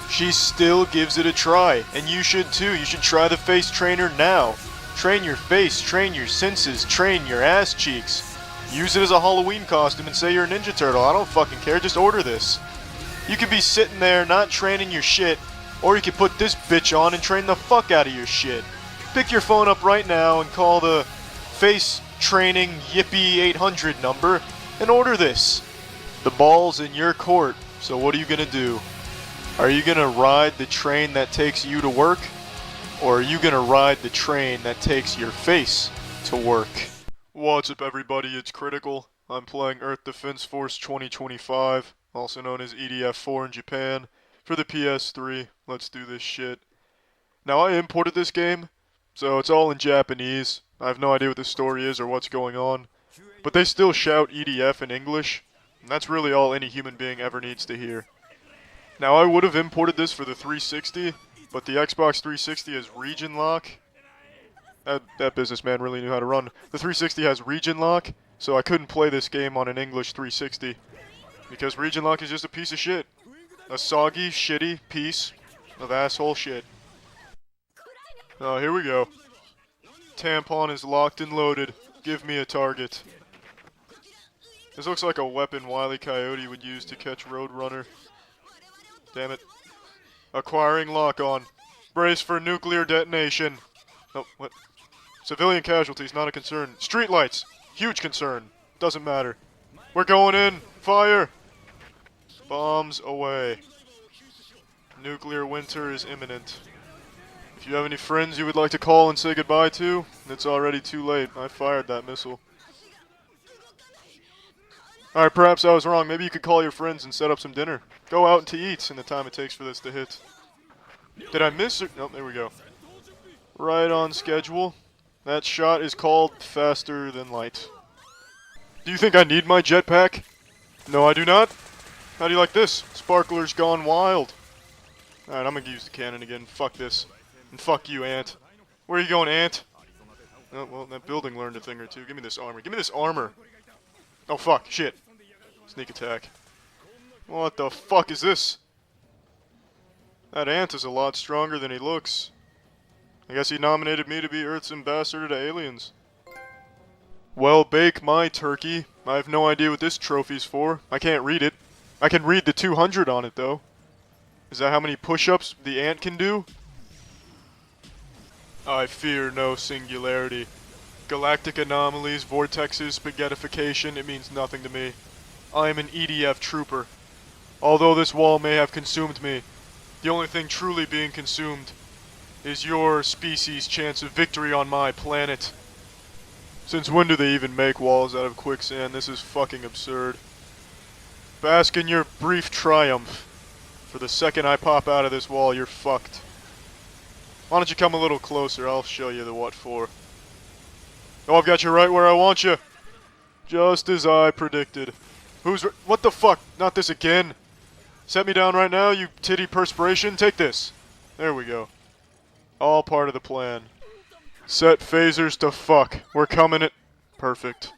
She still gives it a try, and you should too. You should try the face trainer now. Train your face, train your senses, train your ass cheeks. Use it as a Halloween costume and say you're a Ninja Turtle. I don't fucking care, just order this. You could be sitting there not training your shit, or you could put this bitch on and train the fuck out of your shit. Pick your phone up right now and call the face training Yippee 800 number and order this. The ball's in your court, so what are you gonna do? Are you gonna ride the train that takes you to work? Or are you gonna ride the train that takes your face to work? What's up everybody, it's Critical. I'm playing Earth Defense Force 2025, also known as EDF4 in Japan, for the PS3. Let's do this shit. Now I imported this game, so it's all in Japanese. I have no idea what the story is or what's going on. But they still shout EDF in English, and that's really all any human being ever needs to hear. Now, I would have imported this for the 360, but the Xbox 360 has region lock. That businessman really knew how to run. The 360 has region lock, so I couldn't play this game on an English 360. Because region lock is just a piece of shit. A soggy, shitty piece of asshole shit. Oh, here we go. Tampon is locked and loaded. Give me a target. This looks like a weapon Wile E. Coyote would use to catch Roadrunner. Damn it. Acquiring lock-on. Brace for nuclear detonation. Oh, what? Civilian casualties, not a concern. Streetlights. Huge concern. Doesn't matter. We're going in. Fire. Bombs away. Nuclear winter is imminent. If you have any friends you would like to call and say goodbye to, it's already too late. I fired that missile. Alright, perhaps I was wrong. Maybe you could call your friends and set up some dinner. Go out to eat in the time it takes for this to hit. Did I miss it? Nope, there we go. Right on schedule. That shot is called faster than light. Do you think I need my jetpack? No, I do not. How do you like this? Sparkler's gone wild. Alright, I'm gonna use the cannon again. Fuck this. And fuck you, Ant. Where are you going, Ant? Oh, well, that building learned a thing or two. Give me this armor. Give me this armor. Oh, fuck. Shit. Sneak attack. What the fuck is this? That ant is a lot stronger than he looks. I guess he nominated me to be Earth's ambassador to aliens. Well, bake my turkey. I have no idea what this trophy's for. I can't read it. I can read the 200 on it, though. Is that how many push-ups the ant can do? I fear no singularity. Galactic anomalies, vortexes, spaghettification, it means nothing to me. I am an EDF trooper. Although this wall may have consumed me, the only thing truly being consumed is your species' chance of victory on my planet. Since when do they even make walls out of quicksand? This is fucking absurd. Bask in your brief triumph. For the second I pop out of this wall, you're fucked. Why don't you come a little closer? I'll show you the what for. Oh, I've got you right where I want you. Just as I predicted. What the fuck? Not this again. Set me down right now, you titty perspiration. Take this. There we go. All part of the plan. Set phasers to fuck. We're coming it. Perfect.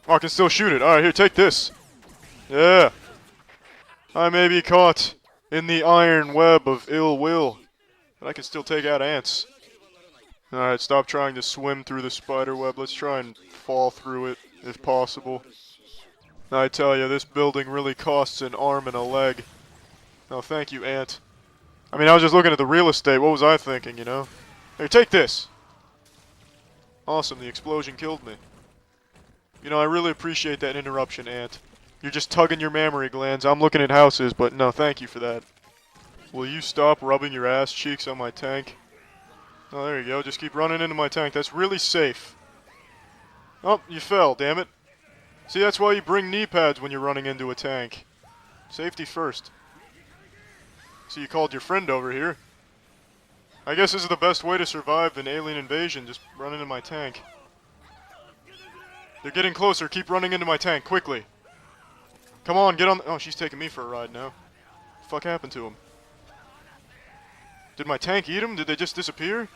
Oh, I can still shoot it. Alright, here, take this. Yeah. I may be caught in the iron web of ill will, but I can still take out ants. Alright, stop trying to swim through the spider web. Let's try and fall through it, if possible. I tell you, this building really costs an arm and a leg. Oh, thank you, ant. I mean, I was just looking at the real estate. What was I thinking, you know? Here, take this! Awesome, the explosion killed me. You know, I really appreciate that interruption, ant. You're just tugging your mammary glands. I'm looking at houses, but no, thank you for that. Will you stop rubbing your ass cheeks on my tank? Oh, there you go. Just keep running into my tank. That's really safe. Oh, you fell, damn it. See, that's why you bring knee pads when you're running into a tank. Safety first. So you called your friend over here. I guess this is the best way to survive an alien invasion, just run into my tank. They're getting closer. Keep running into my tank, quickly. Come on, get on. Oh, she's taking me for a ride now. What the fuck happened to him? Did my tank eat him? Did they just disappear?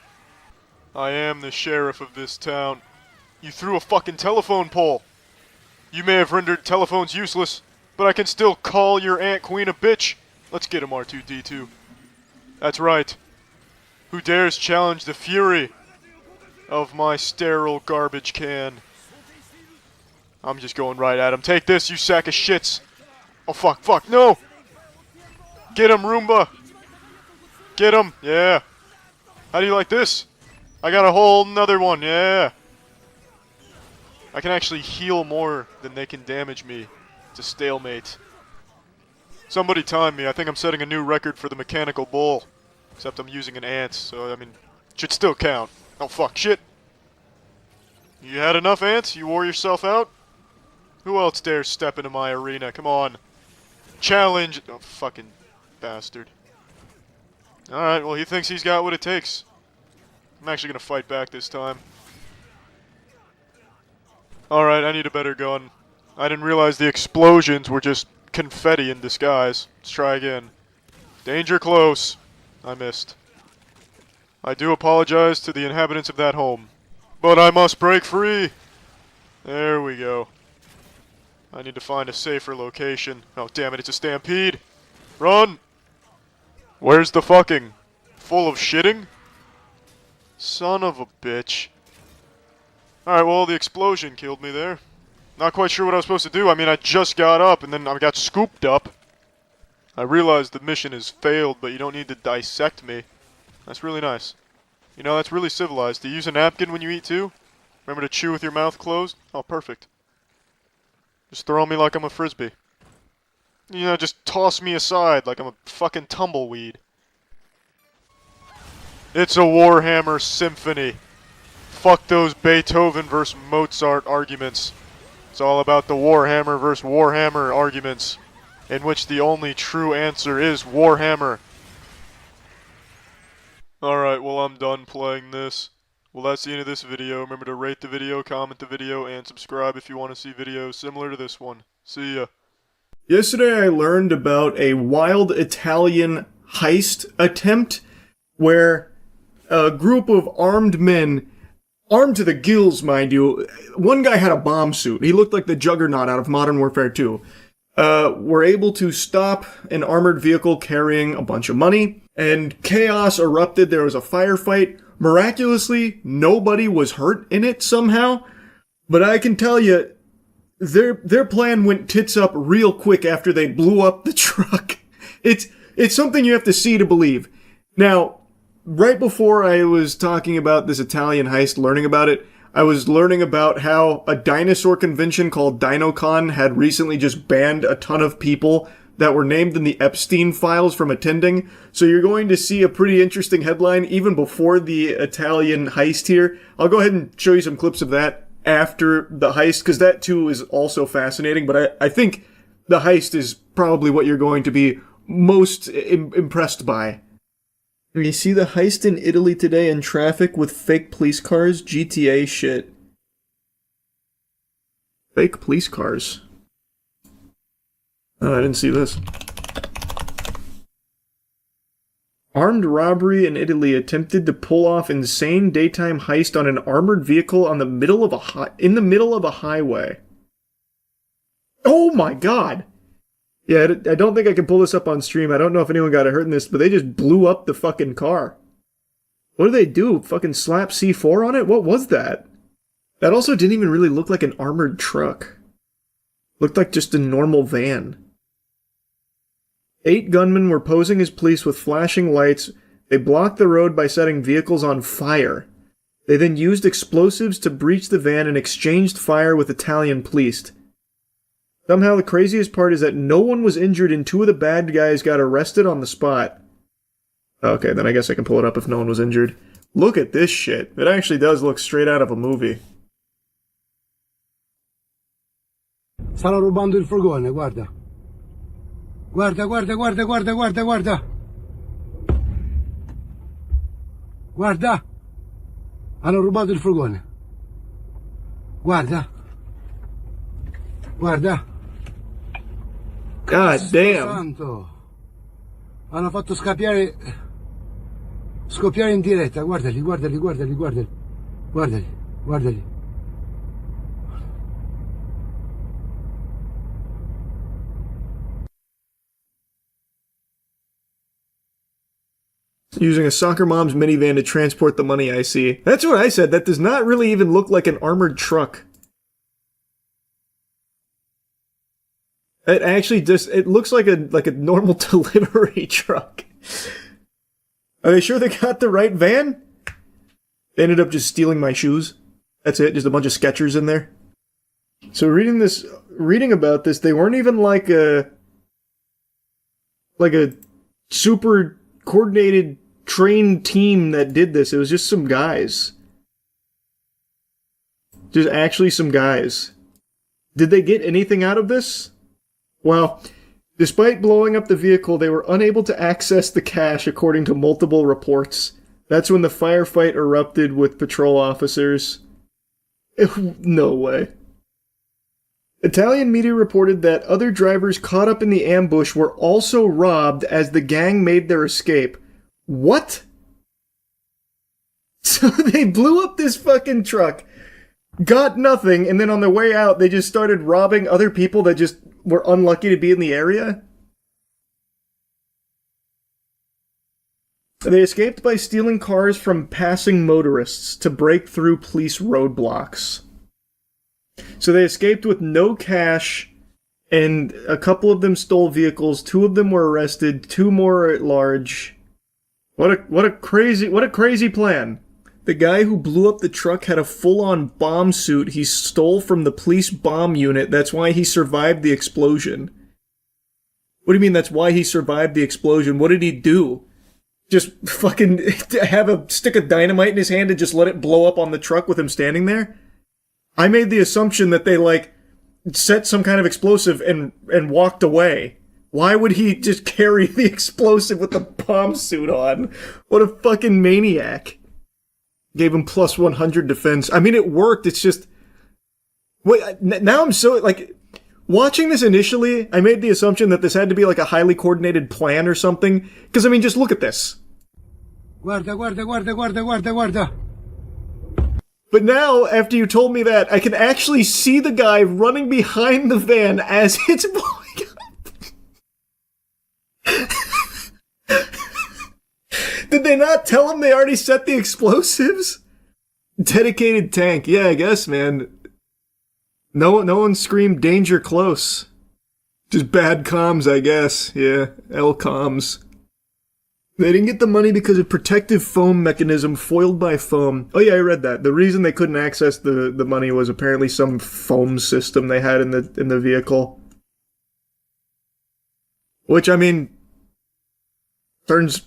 I am the sheriff of this town. You threw a fucking telephone pole. You may have rendered telephones useless, but I can still call your Aunt Queen a bitch. Let's get him, R2-D2. That's right. Who dares challenge the fury of my sterile garbage can? I'm just going right at him. Take this, you sack of shits. Oh, fuck, fuck, no! Get him, Roomba! Get him, yeah. How do you like this? I got a whole nother one, yeah. I can actually heal more than they can damage me. It's a stalemate. Somebody time me. I think I'm setting a new record for the mechanical bull. Except I'm using an ant, so, I mean, should still count. Oh, fuck, shit. You had enough, ants? You wore yourself out? Who else dares step into my arena? Come on. Challenge. Oh, fucking bastard. Alright, well, he thinks he's got what it takes. I'm actually gonna fight back this time. Alright, I need a better gun. I didn't realize the explosions were just confetti in disguise. Let's try again. Danger close. I missed. I do apologize to the inhabitants of that home. But I must break free! There we go. I need to find a safer location. Oh, damn it, it's a stampede! Run! Where's the fucking? Full of shitting? Son of a bitch. Alright, well, the explosion killed me there. Not quite sure what I was supposed to do. I mean, I just got up, and then I got scooped up. I realized the mission has failed, but you don't need to dissect me. That's really nice. You know, that's really civilized. Do you use a napkin when you eat, too? Remember to chew with your mouth closed? Oh, perfect. Just throw me like I'm a frisbee. You know, just toss me aside like I'm a fucking tumbleweed. It's a Warhammer symphony. Fuck those Beethoven versus Mozart arguments. It's all about the Warhammer versus Warhammer arguments, in which the only true answer is Warhammer. Alright, well, I'm done playing this. Well, that's the end of this video. Remember to rate the video, comment the video, and subscribe if you want to see videos similar to this one. See ya. Yesterday I learned about a wild Italian heist attempt where a group of armed men, armed to the gills, mind you, one guy had a bomb suit. He looked like the Juggernaut out of Modern Warfare 2. Were able to stop an armored vehicle carrying a bunch of money, and chaos erupted. There was a firefight. Miraculously, nobody was hurt in it somehow, but I can tell you, their plan went tits up real quick after they blew up the truck. It's something you have to see to believe. Now, right before I was talking about this Italian heist, learning about it, I was learning about how a dinosaur convention called DinoCon had recently just banned a ton of people that were named in the Epstein files from attending. So you're going to see a pretty interesting headline even before the Italian heist here. I'll go ahead and show you some clips of that after the heist, because that too is also fascinating. But I think the heist is probably what you're going to be most impressed by. You see the heist in Italy today in traffic with fake police cars? GTA shit. Fake police cars. Oh, I didn't see this. Armed robbery in Italy attempted to pull off insane daytime heist on an armored vehicle in the middle of a highway. Oh my god! Yeah, I don't think I can pull this up on stream. I don't know if anyone got hurt in this, but they just blew up the fucking car. What did they do? Fucking slap C4 on it? What was that? That also didn't even really look like an armored truck. Looked like just a normal van. 8 gunmen were posing as police with flashing lights. They blocked the road by setting vehicles on fire. They then used explosives to breach the van and exchanged fire with Italian police. Somehow the craziest part is that no one was injured and 2 of the bad guys got arrested on the spot. Okay, then I guess I can pull it up if no one was injured. Look at this shit. It actually does look straight out of a movie. Stanno rubando il furgone, guarda. Guarda, guarda, guarda, guarda, guarda, guarda. Guarda. Hanno rubato il furgone. Guarda. Guarda. God damn. Santo. Hanno fatto scoppiare in diretta. Guardali, guardali, guardali, guardali. Guardali, guardali. Using a soccer mom's minivan to transport the money, I see. That's what I said. That does not really even look like an armored truck. It actually just, it looks like a normal delivery truck. Are they sure they got the right van? They ended up just stealing my shoes. That's it, just a bunch of Skechers in there. So reading about this, they weren't even like a super coordinated trained team that did this. It was just some guys. Just actually some guys. Did they get anything out of this? Well, despite blowing up the vehicle, they were unable to access the cash according to multiple reports. That's when the firefight erupted with patrol officers. No way. Italian media reported that other drivers caught up in the ambush were also robbed as the gang made their escape. What? So they blew up this fucking truck, got nothing, and then on their way out, they just started robbing other people that just were unlucky to be in the area? They escaped by stealing cars from passing motorists to break through police roadblocks. So they escaped with no cash, and a couple of them stole vehicles, 2 of them were arrested, 2 more are at large. What a crazy plan. The guy who blew up the truck had a full-on bomb suit he stole from the police bomb unit. That's why he survived the explosion. What do you mean that's why he survived the explosion? What did he do? Just fucking have a stick of dynamite in his hand and just let it blow up on the truck with him standing there? I made the assumption that they, set some kind of explosive and walked away. Why would he just carry the explosive with the bomb suit on? What a fucking maniac. Gave him plus 100 defense. I mean, it worked. It's just... Wait, now I'm so, watching this initially, I made the assumption that this had to be, a highly coordinated plan or something. Because, I mean, just look at this. Guarda, guarda, guarda, guarda, guarda, guarda. But now, after you told me that, I can actually see the guy running behind the van as it's blowing up. Did they not tell him they already set the explosives? Dedicated tank. Yeah, I guess, man. No one screamed danger close. Just bad comms, I guess. Yeah, L comms. They didn't get the money because of protective foam mechanism foiled by foam. Oh yeah, I read that. The reason they couldn't access the money was apparently some foam system they had in the vehicle. Which, I mean, turns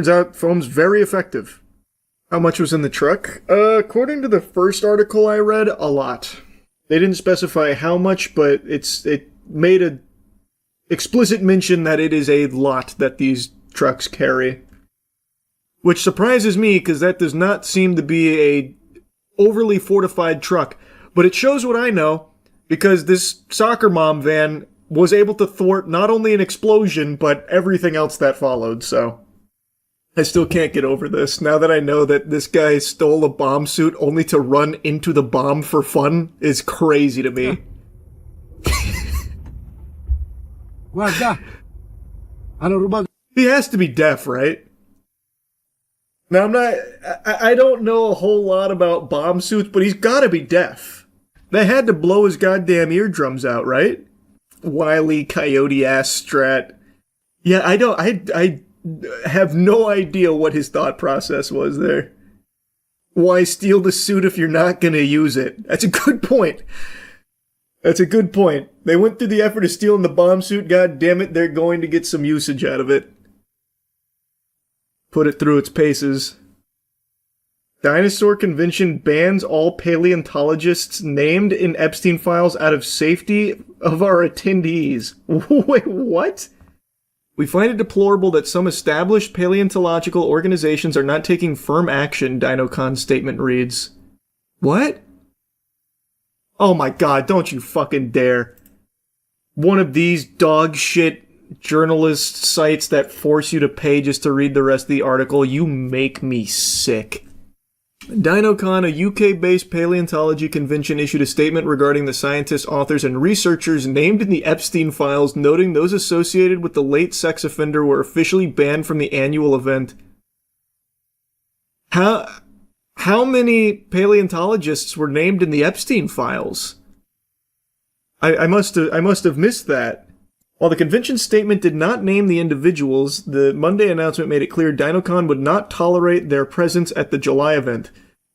out foam's very effective. How much was in the truck? According to the first article I read, a lot. They didn't specify how much, but it made a explicit mention that it is a lot that these trucks carry. Which surprises me, because that does not seem to be a overly fortified truck. But it shows what I know, because this soccer mom van was able to thwart not only an explosion, but everything else that followed, so... I still can't get over this. Now that I know that this guy stole a bomb suit only to run into the bomb for fun is crazy to me. He has to be deaf, right? Now, I don't know a whole lot about bomb suits, but he's gotta be deaf. They had to blow his goddamn eardrums out, right? Wile E. Coyote-ass strat. Yeah, I have no idea what his thought process was there. Why steal the suit if you're not gonna use it? That's a good point. That's a good point. They went through the effort of stealing the bomb suit, god damn it, they're going to get some usage out of it. Put it through its paces. Dinosaur Convention bans all paleontologists named in Epstein files out of safety of our attendees. Wait, what? We find it deplorable that some established paleontological organizations are not taking firm action, DinoCon's statement reads. What? Oh my god, don't you fucking dare. One of these dog shit journalist sites that force you to pay just to read the rest of the article, you make me sick. DinoCon, a UK-based paleontology convention, issued a statement regarding the scientists, authors, and researchers named in the Epstein files, noting those associated with the late sex offender were officially banned from the annual event. How many paleontologists were named in the Epstein files? I must have missed that. While the convention statement did not name the individuals, the Monday announcement made it clear DinoCon would not tolerate their presence at the July event.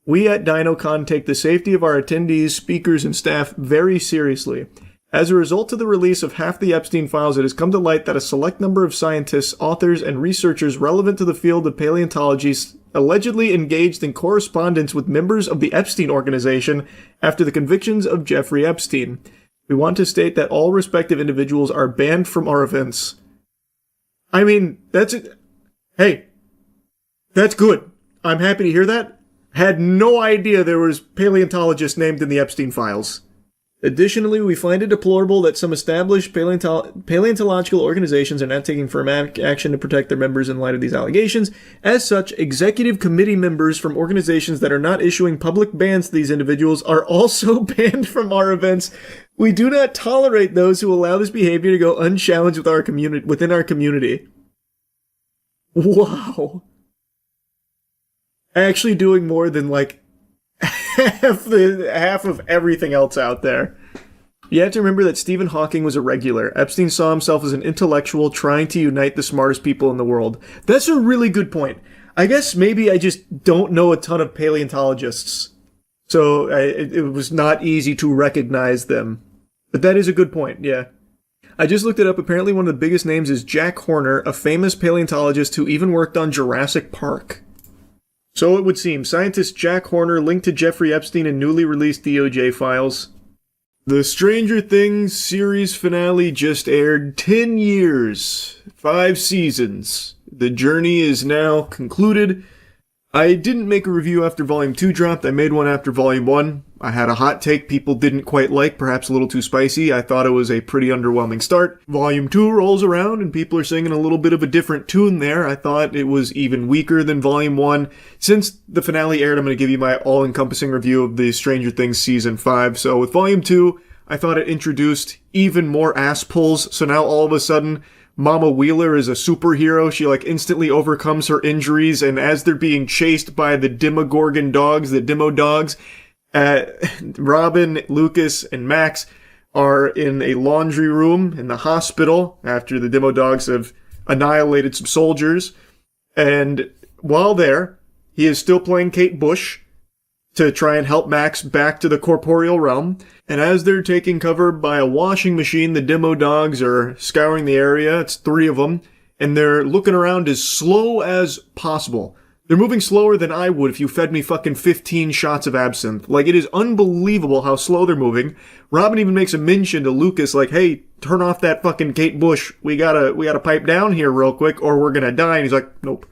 We at DinoCon take the safety of our attendees, speakers, and staff very seriously. As a result of the release of half the Epstein files, it has come to light that a select number of scientists, authors, and researchers relevant to the field of paleontology allegedly engaged in correspondence with members of the Epstein organization after the convictions of Jeffrey Epstein. We want to state that all respective individuals are banned from our events. I mean, that's it. Hey, that's good. I'm happy to hear that. Had no idea there was paleontologists named in the Epstein files. Additionally, we find it deplorable that some established paleontological organizations are not taking firm action to protect their members in light of these allegations. As such, executive committee members from organizations that are not issuing public bans to these individuals are also banned from our events. We do not tolerate those who allow this behavior to go unchallenged within our community. Wow. Actually doing more than like half of everything else out there. You have to remember that Stephen Hawking was a regular. Epstein saw himself as an intellectual trying to unite the smartest people in the world. That's a really good point. I guess maybe I just don't know a ton of paleontologists. So it was not easy to recognize them. But that is a good point, yeah. I just looked it up. Apparently one of the biggest names is Jack Horner, a famous paleontologist who even worked on Jurassic Park. So it would seem. Scientist Jack Horner linked to Jeffrey Epstein in newly released DOJ files. The Stranger Things series finale just aired. 10 years. 5 seasons. The journey is now concluded. I didn't make a review after Volume 2 dropped. I made one after Volume 1. I had a hot take people didn't quite like, perhaps a little too spicy. I thought it was a pretty underwhelming start. Volume 2 rolls around and people are singing a little bit of a different tune there. I thought it was even weaker than Volume 1. Since the finale aired, I'm going to give you my all-encompassing review of the Stranger Things Season 5. So with Volume 2, I thought it introduced even more ass pulls. So now all of a sudden, Mama Wheeler is a superhero. She instantly overcomes her injuries, and as they're being chased by the Demogorgon dogs, the Demo dogs, Robin, Lucas, and Max are in a laundry room in the hospital after the Demo dogs have annihilated some soldiers. And while there, he is still playing Kate Bush to try and help Max back to the corporeal realm. And as they're taking cover by a washing machine, the Demo dogs are scouring the area. It's 3 of them. And they're looking around as slow as possible. They're moving slower than I would if you fed me fucking 15 shots of absinthe. Like, it is unbelievable how slow they're moving. Robin even makes a mention to Lucas, like, hey, turn off that fucking Kate Bush. We gotta pipe down here real quick or we're gonna die. And he's like, nope.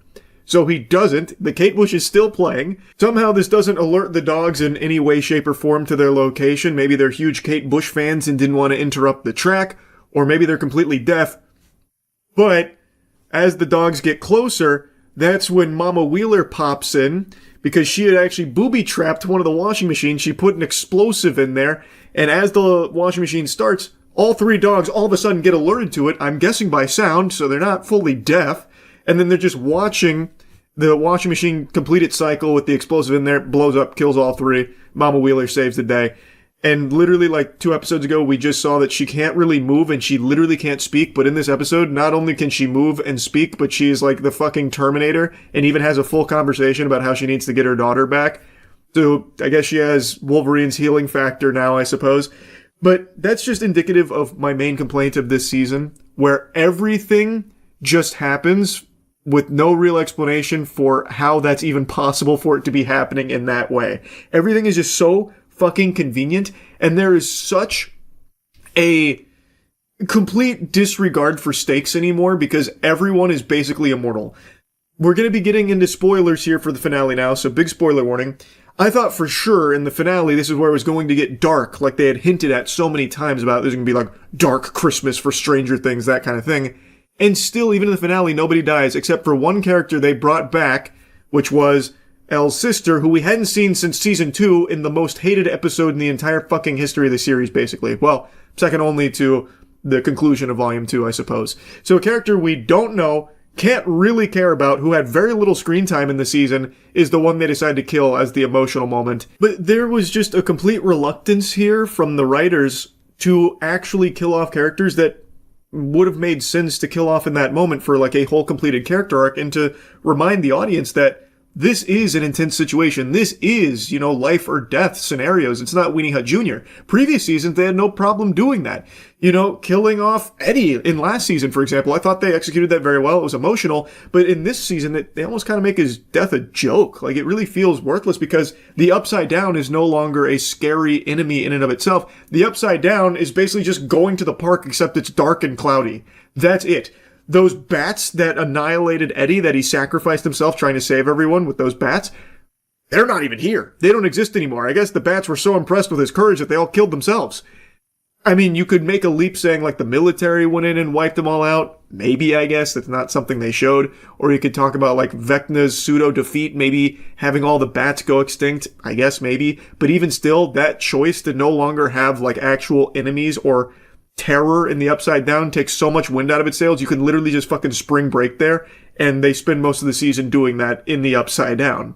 So he doesn't. The Kate Bush is still playing. Somehow this doesn't alert the dogs in any way, shape, or form to their location. Maybe they're huge Kate Bush fans and didn't want to interrupt the track, or maybe they're completely deaf. But as the dogs get closer, that's when Mama Wheeler pops in, because she had actually booby-trapped one of the washing machines. She put an explosive in there, and as the washing machine starts, all three dogs all of a sudden get alerted to it, I'm guessing by sound, so they're not fully deaf, and then they're just watching the washing machine complete its cycle with the explosive in there, blows up, kills all three. Mama Wheeler saves the day. And literally, like 2 episodes ago, we just saw that she can't really move and she literally can't speak. But in this episode, not only can she move and speak, but she's like the fucking Terminator and even has a full conversation about how she needs to get her daughter back. So I guess she has Wolverine's healing factor now, I suppose. But that's just indicative of my main complaint of this season, where everything just happens with no real explanation for how that's even possible for it to be happening in that way. Everything is just so fucking convenient, and there is such a complete disregard for stakes anymore because everyone is basically immortal. We're going to be getting into spoilers here for the finale now, so big spoiler warning. I thought for sure in the finale this is where it was going to get dark, like they had hinted at so many times about there's going to be like dark Christmas for Stranger Things, that kind of thing. And still, even in the finale, nobody dies except for one character they brought back, which was Elle's sister, who we hadn't seen since season 2 in the most hated episode in the entire fucking history of the series, basically. Well, second only to the conclusion of Volume 2, I suppose. So a character we don't know, can't really care about, who had very little screen time in the season, is the one they decided to kill as the emotional moment. But there was just a complete reluctance here from the writers to actually kill off characters that would have made sense to kill off in that moment for like a whole completed character arc, and to remind the audience that this is an intense situation. This is, life or death scenarios. It's not Weenie Hut Jr. Previous seasons, they had no problem doing that. Killing off Eddie in last season, for example. I thought they executed that very well. It was emotional. But in this season, they almost kind of make his death a joke. Like, it really feels worthless because the Upside Down is no longer a scary enemy in and of itself. The Upside Down is basically just going to the park, except it's dark and cloudy. That's it. Those bats that annihilated Eddie, that he sacrificed himself trying to save everyone with those bats, they're not even here. They don't exist anymore. I guess the bats were so impressed with his courage that they all killed themselves. I mean, you could make a leap saying, like, the military went in and wiped them all out. Maybe, I guess. That's not something they showed. Or you could talk about, like, Vecna's pseudo-defeat, maybe having all the bats go extinct. I guess, maybe. But even still, that choice to no longer have, like, actual enemies or terror in the Upside Down takes so much wind out of its sails. You can literally just fucking spring break there, and they spend most of the season doing that in the Upside Down.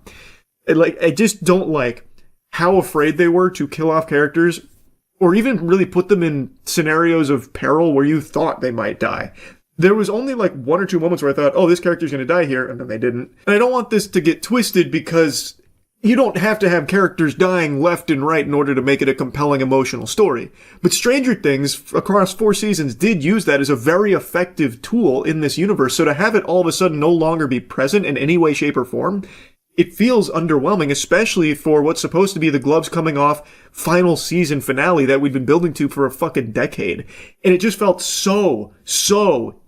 I just don't like how afraid they were to kill off characters, or even really put them in scenarios of peril where you thought they might die. There was only like 1 or 2 moments where I thought, oh, this character's going to die here, and then they didn't. And I don't want this to get twisted because you don't have to have characters dying left and right in order to make it a compelling emotional story. But Stranger Things, across 4 seasons, did use that as a very effective tool in this universe. So to have it all of a sudden no longer be present in any way, shape, or form, it feels underwhelming, especially for what's supposed to be the gloves coming off final season finale that we've been building to for a fucking decade. And it just felt so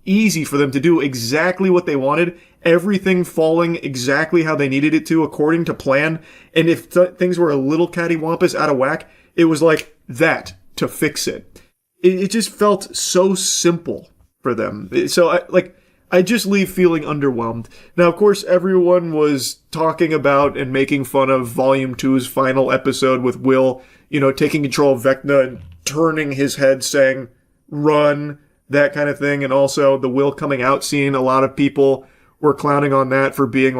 easy for them to do exactly what they wanted, everything falling exactly how they needed it to according to plan. And if things were a little cattywampus out of whack, it was like that to fix it. It just felt so simple for them. So I just leave feeling underwhelmed. Now, of course, everyone was talking about and making fun of Volume 2's final episode with Will, taking control of Vecna and turning his head saying, run, that kind of thing. And also the Will coming out scene. A lot of people were clowning on that for being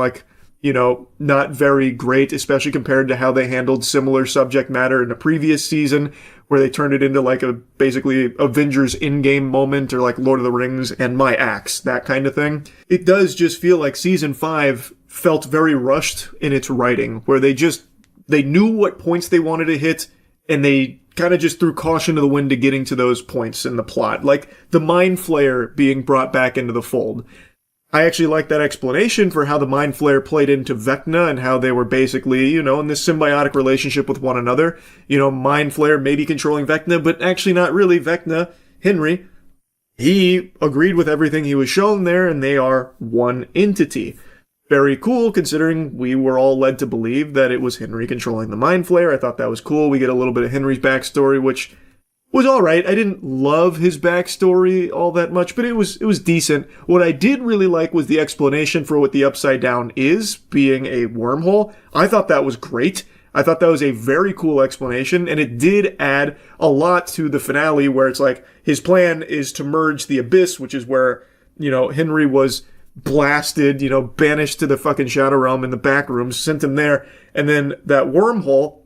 not very great, especially compared to how they handled similar subject matter in the previous season, where they turned it into like a basically Avengers in-game moment, or like Lord of the Rings and My Axe, that kind of thing. It does just feel like season 5 felt very rushed in its writing, where they knew what points they wanted to hit, and they kind of just threw caution to the wind to getting to those points in the plot. Like the Mind Flayer being brought back into the fold. I actually like that explanation for how the Mind Flayer played into Vecna and how they were basically, you know, in this symbiotic relationship with one another. You know, Mind Flayer maybe controlling Vecna, but actually not really. Vecna, Henry, he agreed with everything he was shown there, and they are one entity. Very cool, considering we were all led to believe that it was Henry controlling the Mind Flayer. I thought that was cool. We get a little bit of Henry's backstory, which was alright. I didn't love his backstory all that much, but it was decent. What I did really like was the explanation for what the Upside Down is, being a wormhole. I thought that was great. I thought that was a very cool explanation, and it did add a lot to the finale, where it's like, his plan is to merge the Abyss, which is where, you know, Henry was blasted, you know, banished to the fucking Shadow Realm in the back rooms, sent him there, and then that wormhole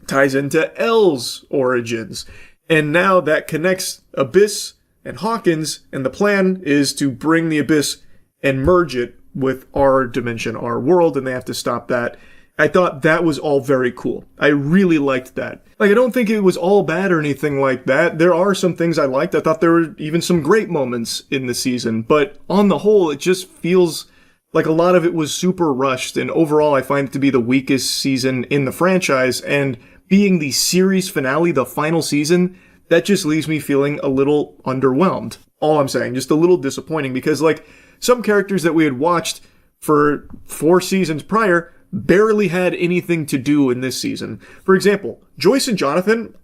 ties into L's origins. And now that connects Abyss and Hawkins, and the plan is to bring the Abyss and merge it with our dimension, our world, and they have to stop that. I thought that was all very cool. I really liked that. Like, I don't think it was all bad or anything like that. There are some things I liked. I thought there were even some great moments in the season, but on the whole, it just feels like a lot of it was super rushed, and overall I find it to be the weakest season in the franchise, and being the series finale, the final season, that just leaves me feeling a little underwhelmed. All I'm saying, just a little disappointing, because like, some characters that we had watched for 4 seasons prior barely had anything to do in this season. For example, Joyce and Jonathan,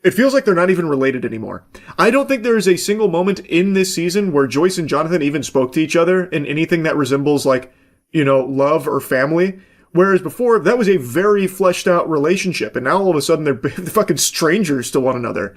it feels like they're not even related anymore. I don't think there is a single moment in this season where Joyce and Jonathan even spoke to each other in anything that resembles, like, you know, love or family. Whereas before, that was a very fleshed out relationship, and now all of a sudden they're fucking strangers to one another.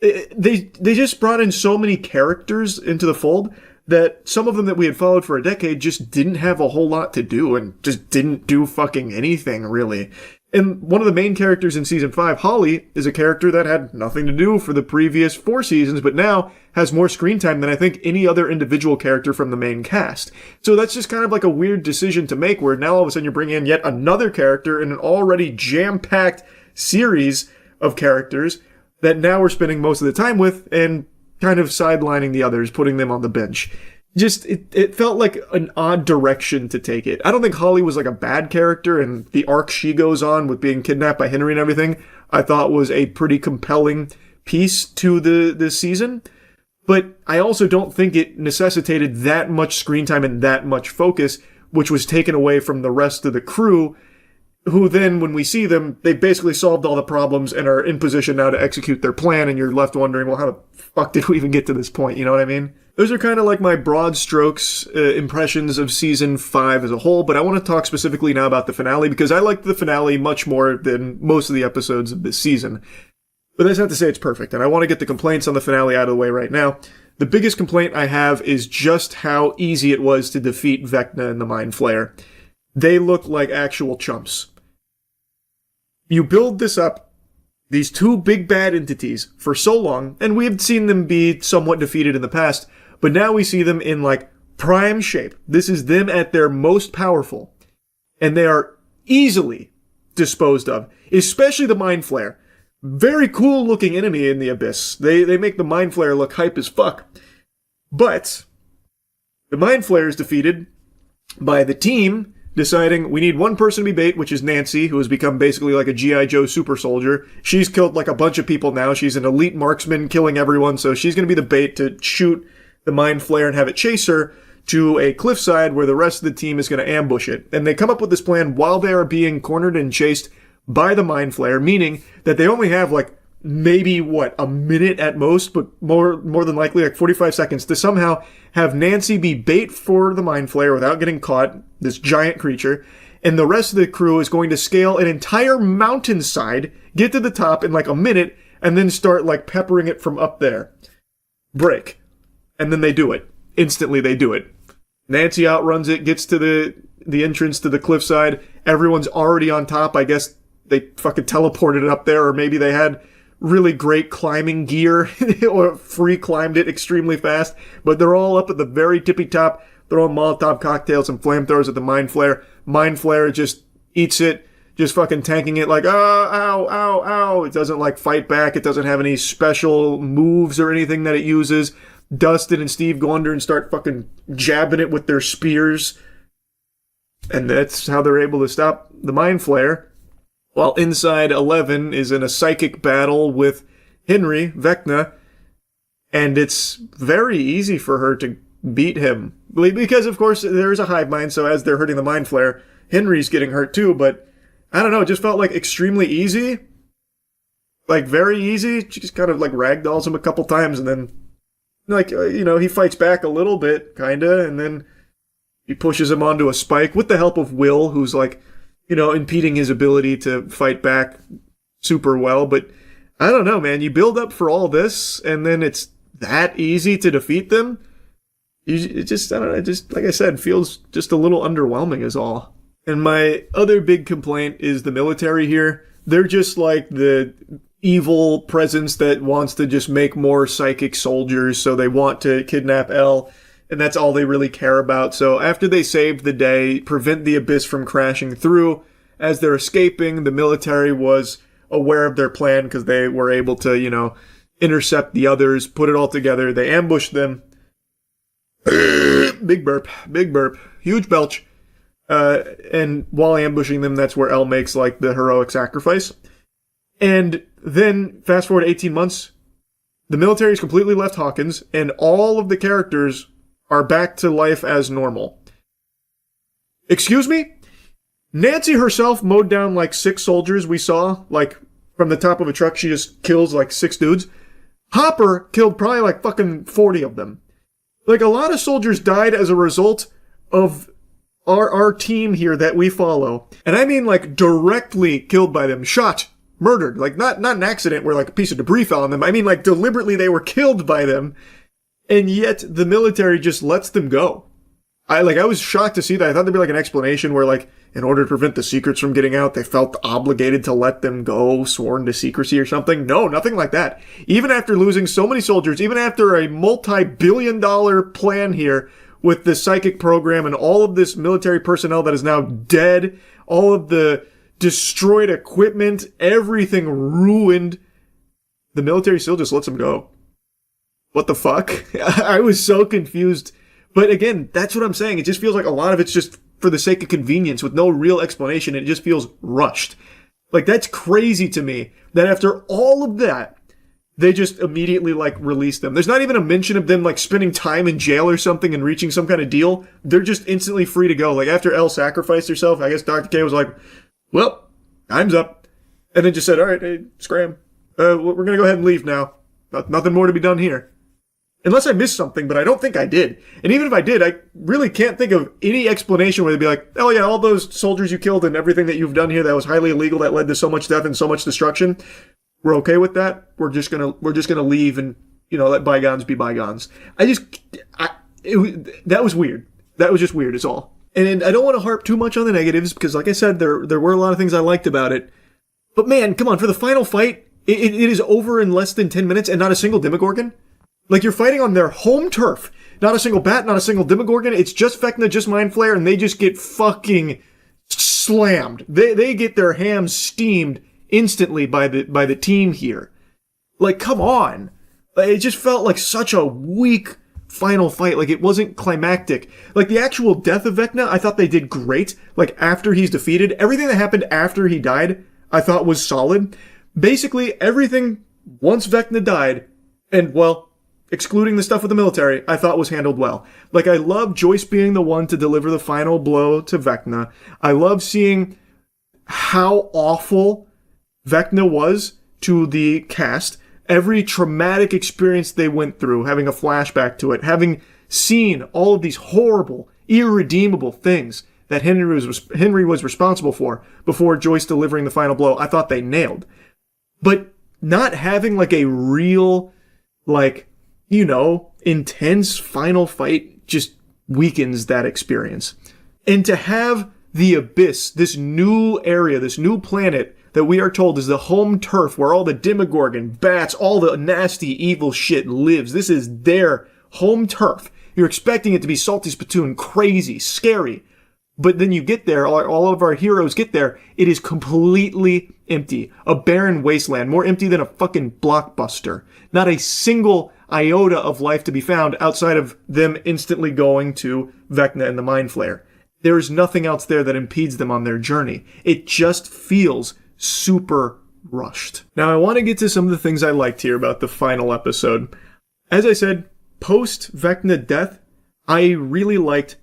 They just brought in so many characters into the fold that some of them that we had followed for a decade just didn't have a whole lot to do and just didn't do fucking anything, really. And one of the main characters in season 5, Holly, is a character that had nothing to do for the previous 4 seasons, but now has more screen time than I think any other individual character from the main cast. So that's just kind of like a weird decision to make, where now all of a sudden you're bringing in yet another character in an already jam-packed series of characters that now we're spending most of the time with, and kind of sidelining the others, putting them on the bench. Just, it felt like an odd direction to take it. I don't think Holly was like a bad character, and the arc she goes on with being kidnapped by Henry and everything, I thought was a pretty compelling piece to this season. But I also don't think it necessitated that much screen time and that much focus, which was taken away from the rest of the crew, who then, when we see them, they basically solved all the problems and are in position now to execute their plan, and you're left wondering, well, how the fuck did we even get to this point? You know what I mean? Those are kind of like my broad strokes impressions of season 5 as a whole, but I want to talk specifically now about the finale, because I liked the finale much more than most of the episodes of this season. But that's not to say it's perfect, and I want to get the complaints on the finale out of the way right now. The biggest complaint I have is just how easy it was to defeat Vecna and the Mind Flayer. They look like actual chumps. You build this up, these 2 big bad entities, for so long, and we've seen them be somewhat defeated in the past, but now we see them in, like, prime shape. This is them at their most powerful. And they are easily disposed of, especially the Mind Flayer. Very cool looking enemy in the Abyss. They make the Mind Flayer look hype as fuck. But the Mind Flayer is defeated by the team deciding we need one person to be bait, which is Nancy, who has become basically like a G.I. Joe super soldier. She's killed like a bunch of people now. She's an elite marksman killing everyone, so she's going to be the bait to shoot the Mind Flayer and have it chase her to a cliffside where the rest of the team is going to ambush it. And they come up with this plan while they are being cornered and chased by the Mind Flayer, meaning that they only have like maybe, a minute at most, but more than likely like 45 seconds to somehow have Nancy be bait for the Mind Flayer without getting caught, this giant creature, and the rest of the crew is going to scale an entire mountainside, get to the top in like a minute, and then start like peppering it from up there. Break. And then they do it. Instantly they do it. Nancy outruns it, gets to the entrance to the cliffside. Everyone's already on top. I guess they fucking teleported it up there, or maybe they had really great climbing gear or free climbed it extremely fast, but they're all up at the very tippy top, throwing Molotov cocktails and flamethrowers at the Mind Flayer. Mind Flayer just eats it, just fucking tanking it like, ow. It doesn't like fight back. It doesn't have any special moves or anything that it uses. Dustin and Steve go under and start fucking jabbing it with their spears. And that's how they're able to stop the Mind Flayer. While inside, 11 is in a psychic battle with Henry, Vecna, and it's very easy for her to beat him. Because, of course, there is a hive mind, so as they're hurting the Mind Flayer, Henry's getting hurt too, but I don't know, it just felt like extremely easy. Like, very easy. She just kind of, like, ragdolls him a couple times, and then, like, he fights back a little bit, kinda, and then he pushes him onto a spike with the help of Will, who's, like, impeding his ability to fight back super well. But I don't know, man. You build up for all this, and then it's that easy to defeat them. It just, I don't know, it just, like I said, feels just a little underwhelming is all. And my other big complaint is the military here. They're just like the evil presence that wants to just make more psychic soldiers, so they want to kidnap Elle. And that's all they really care about. So after they saved the day, prevent the Abyss from crashing through, as they're escaping, the military was aware of their plan because they were able to, intercept the others, put it all together. They ambushed them. Big burp, huge belch. And while ambushing them, that's where Elle makes, like, the heroic sacrifice. And then, fast forward 18 months, the military's completely left Hawkins, and all of the characters are back to life as normal. Excuse me? Nancy herself mowed down like 6 soldiers we saw, like, from the top of a truck. She just kills like 6 dudes. Hopper killed probably like fucking 40 of them. Like, a lot of soldiers died as a result of our team here that we follow. And I mean, like, directly killed by them. Shot. Murdered. Like, not an accident where, like, a piece of debris fell on them. I mean, like, deliberately they were killed by them. And yet, the military just lets them go. I was shocked to see that. I thought there'd be, like, an explanation where, like, in order to prevent the secrets from getting out, they felt obligated to let them go, sworn to secrecy or something. No, nothing like that. Even after losing so many soldiers, even after a multi-billion-dollar plan here with the psychic program and all of this military personnel that is now dead, all of the destroyed equipment, everything ruined, the military still just lets them go. What the fuck? I was so confused. But again, that's what I'm saying. It just feels like a lot of it's just for the sake of convenience with no real explanation. It just feels rushed. Like, that's crazy to me that after all of that, they just immediately, like, release them. There's not even a mention of them, like, spending time in jail or something and reaching some kind of deal. They're just instantly free to go. Like, after Elle sacrificed herself, I guess Dr. K was like, well, time's up. And then just said, all right, hey, scram. We're going to go ahead and leave now. Nothing more to be done here. Unless I missed something, but I don't think I did. And even if I did, I really can't think of any explanation where they'd be like, oh yeah, all those soldiers you killed and everything that you've done here that was highly illegal, that led to so much death and so much destruction, we're okay with that. We're just gonna leave and, let bygones be bygones. That was weird. That was just weird, is all. And I don't want to harp too much on the negatives, because like I said, there were a lot of things I liked about it. But man, come on, for the final fight, it is over in less than 10 minutes and not a single Demogorgon? Like, you're fighting on their home turf. Not a single bat, not a single Demogorgon. It's just Vecna, just Mind Flayer, and they just get fucking slammed. They get their hams steamed instantly by the team here. Like, come on. It just felt like such a weak final fight. Like, it wasn't climactic. Like, the actual death of Vecna, I thought they did great. Like, after he's defeated, everything that happened after he died, I thought was solid. Basically, everything once Vecna died, and, well, excluding the stuff with the military, I thought was handled well. Like, I love Joyce being the one to deliver the final blow to Vecna. I love seeing how awful Vecna was to the cast. Every traumatic experience they went through, having a flashback to it, having seen all of these horrible, irredeemable things that Henry was responsible for before Joyce delivering the final blow, I thought they nailed. But not having, like, a real, like, intense final fight just weakens that experience. And to have the Abyss, this new area, this new planet that we are told is the home turf where all the Demogorgon, bats, all the nasty, evil shit lives. This is their home turf. You're expecting it to be salty spittoon, crazy, scary. But then you get there, all of our heroes get there, it is completely empty. A barren wasteland, more empty than a fucking Blockbuster. Not a single iota of life to be found outside of them instantly going to Vecna and the Mind Flayer. There is nothing else there that impedes them on their journey. It just feels super rushed. Now, I want to get to some of the things I liked here about the final episode. As I said, post Vecna death, I really liked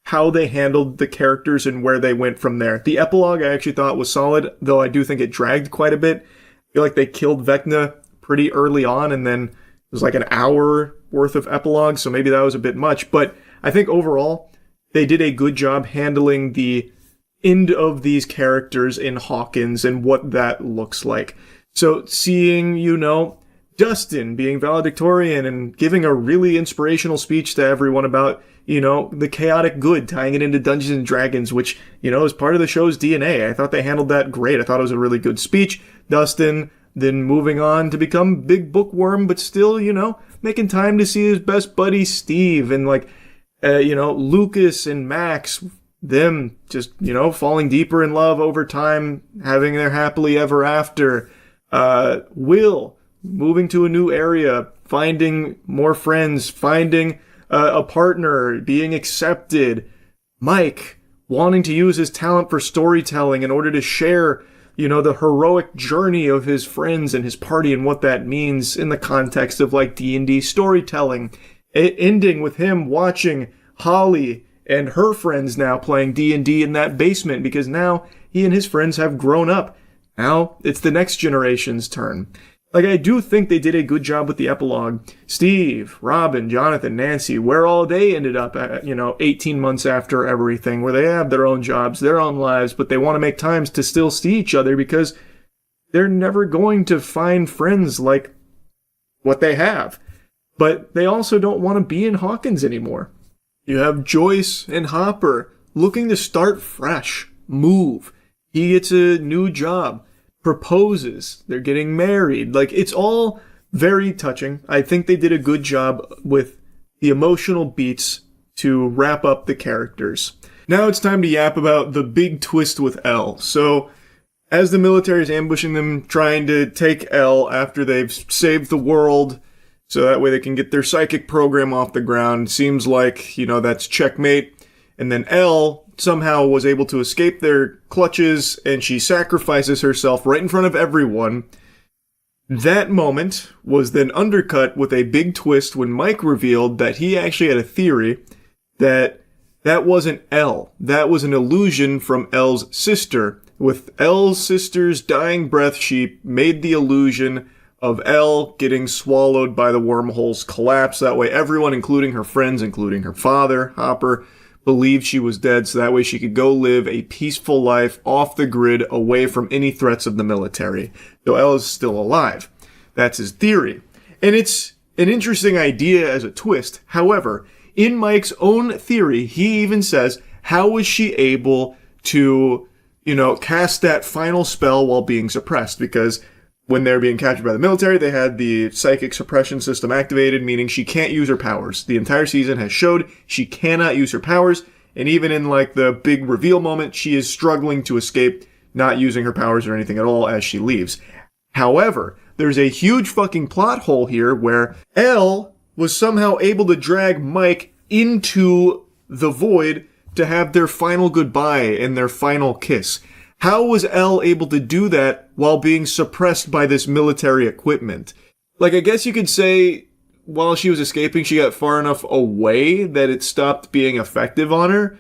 how they handled the characters and where they went from there. The epilogue I actually thought was solid, though I do think it dragged quite a bit. I feel like they killed Vecna pretty early on, and then it was like an hour worth of epilogue, so maybe that was a bit much. But I think overall, they did a good job handling the end of these characters in Hawkins and what that looks like. So seeing, Dustin being valedictorian and giving a really inspirational speech to everyone about, the chaotic good, tying it into Dungeons and Dragons, which, is part of the show's DNA. I thought they handled that great. I thought it was a really good speech. Dustin then moving on to become big bookworm, but still, making time to see his best buddy Steve, and Lucas and Max, them just, falling deeper in love over time, having their happily ever after. Will moving to a new area, finding more friends, finding a partner, being accepted. Mike wanting to use his talent for storytelling in order to share, the heroic journey of his friends and his party and what that means in the context of like D&D storytelling. Ending with him watching Holly and her friends now playing D&D in that basement, because now he and his friends have grown up. Now it's the next generation's turn. Like, I do think they did a good job with the epilogue. Steve, Robin, Jonathan, Nancy, where all they ended up at, 18 months after everything, where they have their own jobs, their own lives, but they want to make times to still see each other because they're never going to find friends like what they have. But they also don't want to be in Hawkins anymore. You have Joyce and Hopper looking to start fresh, move. He gets a new job, proposes, they're getting married. Like, it's all very touching. I think they did a good job with the emotional beats to wrap up the characters. Now it's time to yap about the big twist with Elle. So, as the military is ambushing them, trying to take Elle after they've saved the world, so that way they can get their psychic program off the ground, seems like, that's checkmate. And then Elle somehow was able to escape their clutches, and she sacrifices herself right in front of everyone. That moment was then undercut with a big twist when Mike revealed that he actually had a theory that that wasn't Elle. That was an illusion from Elle's sister. With Elle's sister's dying breath, she made the illusion of Elle getting swallowed by the wormhole's collapse. That way everyone, including her friends, including her father, Hopper, believed she was dead, so that way she could go live a peaceful life off the grid, away from any threats of the military. So Elle is still alive. That's his theory. And it's an interesting idea as a twist. However, in Mike's own theory, he even says, how was she able to, cast that final spell while being suppressed? Because when they're being captured by the military, they had the psychic suppression system activated, meaning she can't use her powers. The entire season has showed she cannot use her powers, and even in the big reveal moment, she is struggling to escape, not using her powers or anything at all as she leaves. However, there's a huge fucking plot hole here where Elle was somehow able to drag Mike into the void to have their final goodbye and their final kiss. How was Elle able to do that while being suppressed by this military equipment? I guess you could say while she was escaping, she got far enough away that it stopped being effective on her.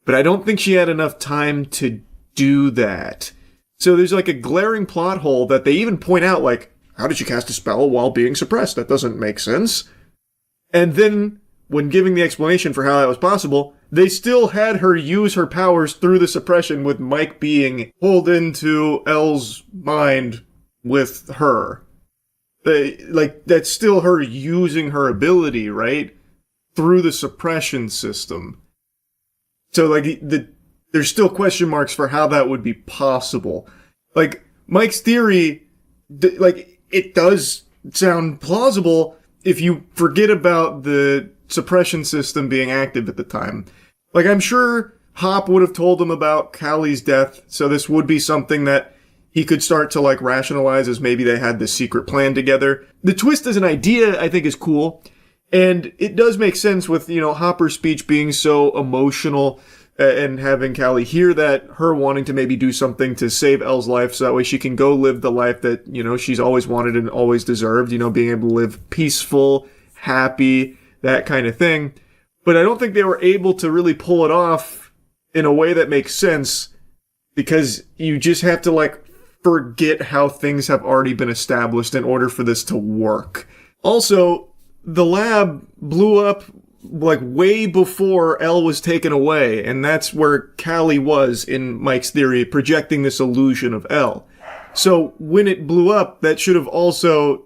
But I don't think she had enough time to do that. So there's a glaring plot hole that they even point out, how did she cast a spell while being suppressed? That doesn't make sense. And then, when giving the explanation for how that was possible, they still had her use her powers through the suppression, with Mike being pulled into Elle's mind with her. That's still her using her ability, right? Through the suppression system. So, there's still question marks for how that would be possible. Mike's theory, it does sound plausible if you forget about the suppression system being active at the time. I'm sure Hop would have told him about Callie's death, so this would be something that he could start to like rationalize as maybe they had this secret plan together. The twist as an idea, I think, is cool. And it does make sense with, Hopper's speech being so emotional and having Callie hear that, her wanting to maybe do something to save Elle's life so that way she can go live the life that, she's always wanted and always deserved, being able to live peaceful, happy, that kind of thing. But I don't think they were able to really pull it off in a way that makes sense, because you just have to like forget how things have already been established in order for this to work. Also, the lab blew up like way before Elle was taken away, and that's where Callie was in Mike's theory, projecting this illusion of Elle. So when it blew up, that should have also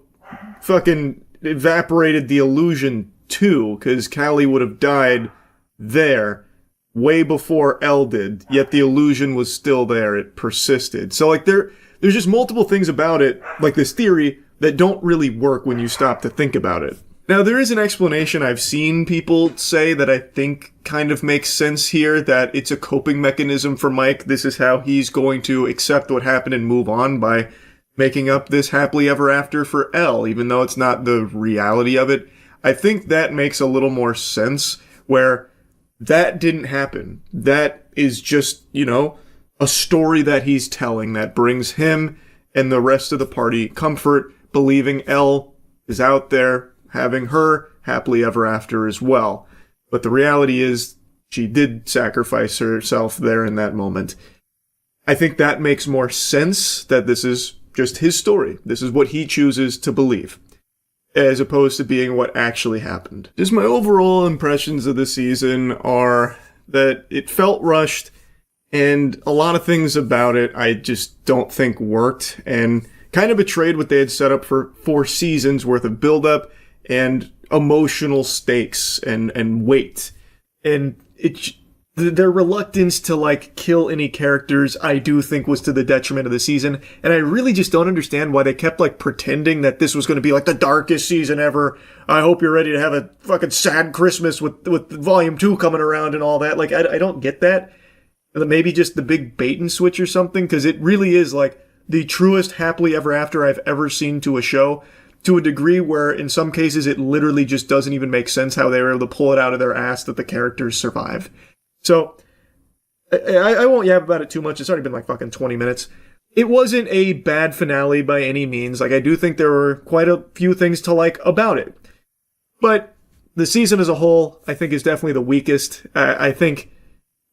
fucking evaporated the illusion too, because Callie would have died there way before Elle did, yet the illusion was still there. It persisted. So like there's just multiple things about it, like this theory, that don't really work when you stop to think about it. Now, there is an explanation I've seen people say that I think kind of makes sense here, that it's a coping mechanism for Mike. This is how he's going to accept what happened and move on, by making up this happily ever after for Elle, even though it's not the reality of it. I think that makes a little more sense, where that didn't happen. That is just, a story that he's telling that brings him and the rest of the party comfort, believing Elle is out there, having her happily ever after as well. But the reality is, she did sacrifice herself there in that moment. I think that makes more sense, that this is just his story. This is what he chooses to believe, as opposed to being what actually happened. Just my overall impressions of the season are that it felt rushed, and a lot of things about it I just don't think worked, and kind of betrayed what they had set up for 4 seasons worth of build-up and emotional stakes and weight. And their reluctance to like kill any characters, I do think, was to the detriment of the season. And I really just don't understand why they kept like pretending that this was going to be like the darkest season ever. I hope you're ready to have a fucking sad Christmas with volume 2 coming around and all that. Like, I don't get that. Maybe just the big bait and switch or something, because it really is like the truest happily ever after I've ever seen to a show, to a degree where in some cases it literally just doesn't even make sense how they were able to pull it out of their ass that the characters survive. So, I won't yab about it too much. It's already been like fucking 20 minutes. It wasn't a bad finale by any means. Like, I do think there were quite a few things to like about it. But the season as a whole, I think, is definitely the weakest. I think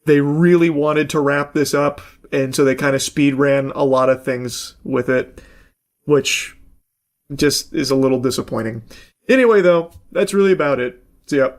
they really wanted to wrap this up, and so they kind of speed ran a lot of things with it, which just is a little disappointing. Anyway, though, that's really about it. So, yeah.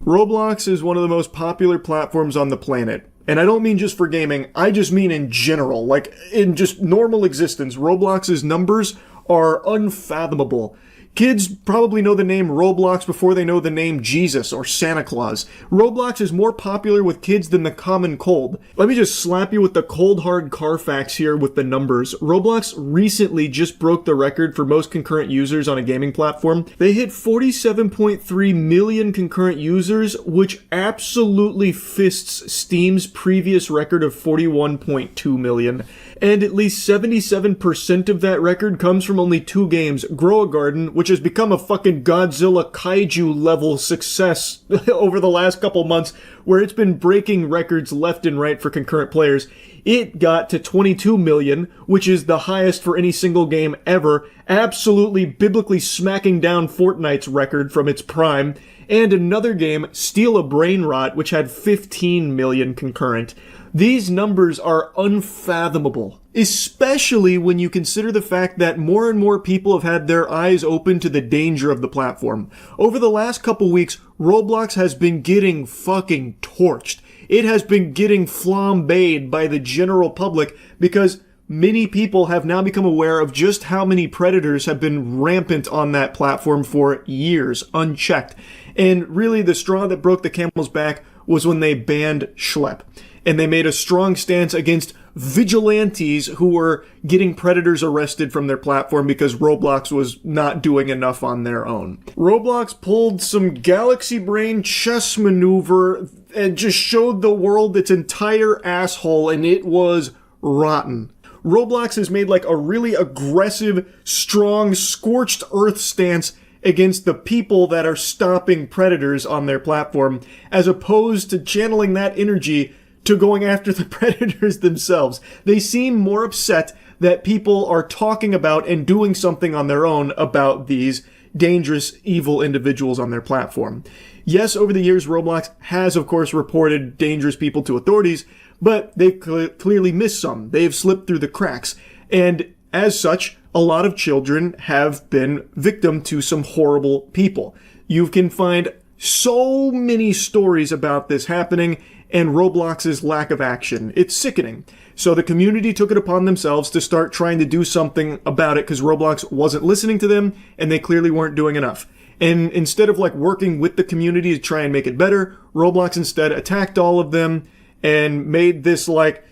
Roblox is one of the most popular platforms on the planet. And I don't mean just for gaming, I just mean in general. Like, in just normal existence, Roblox's numbers are unfathomable. Kids probably know the name Roblox before they know the name Jesus or Santa Claus. Roblox is more popular with kids than the common cold. Let me just slap you with the cold hard Carfax here with the numbers. Roblox recently just broke the record for most concurrent users on a gaming platform. They hit 47.3 million concurrent users, which absolutely fists Steam's previous record of 41.2 million. And at least 77% of that record comes from only 2 games, Grow a Garden, which has become a fucking Godzilla kaiju level success over the last couple months, where it's been breaking records left and right for concurrent players. It got to 22 million, which is the highest for any single game ever, absolutely biblically smacking down Fortnite's record from its prime. And another game, Steal a Brain Rot, which had 15 million concurrent. These numbers are unfathomable, especially when you consider the fact that more and more people have had their eyes open to the danger of the platform. Over the last couple weeks, Roblox has been getting fucking torched. It has been getting flambéed by the general public because many people have now become aware of just how many predators have been rampant on that platform for years, unchecked. And really, the straw that broke the camel's back was when they banned Schlep. And they made a strong stance against vigilantes who were getting predators arrested from their platform because Roblox was not doing enough on their own. Roblox pulled some galaxy brain chess maneuver and just showed the world its entire asshole, and it was rotten. Roblox has made like a really aggressive, strong, scorched earth stance against the people that are stopping predators on their platform, as opposed to channeling that energy to going after the predators themselves. They seem more upset that people are talking about and doing something on their own about these dangerous, evil individuals on their platform. Yes, over the years, Roblox has, of course, reported dangerous people to authorities, but they've clearly missed some. They've slipped through the cracks. And as such, a lot of children have been victim to some horrible people. You can find so many stories about this happening and Roblox's lack of action. It's sickening. So the community took it upon themselves to start trying to do something about it because Roblox wasn't listening to them and they clearly weren't doing enough. And instead of like working with the community to try and make it better, Roblox instead attacked all of them and made this like,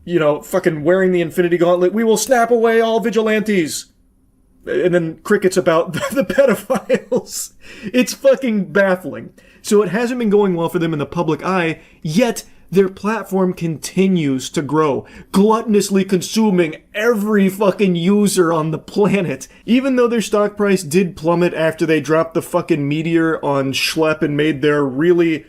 you know, fucking wearing the Infinity Gauntlet, we will snap away all vigilantes. And then crickets about the pedophiles. It's fucking baffling. So it hasn't been going well for them in the public eye, yet their platform continues to grow, gluttonously consuming every fucking user on the planet. Even though their stock price did plummet after they dropped the fucking meteor on Schlep and made their really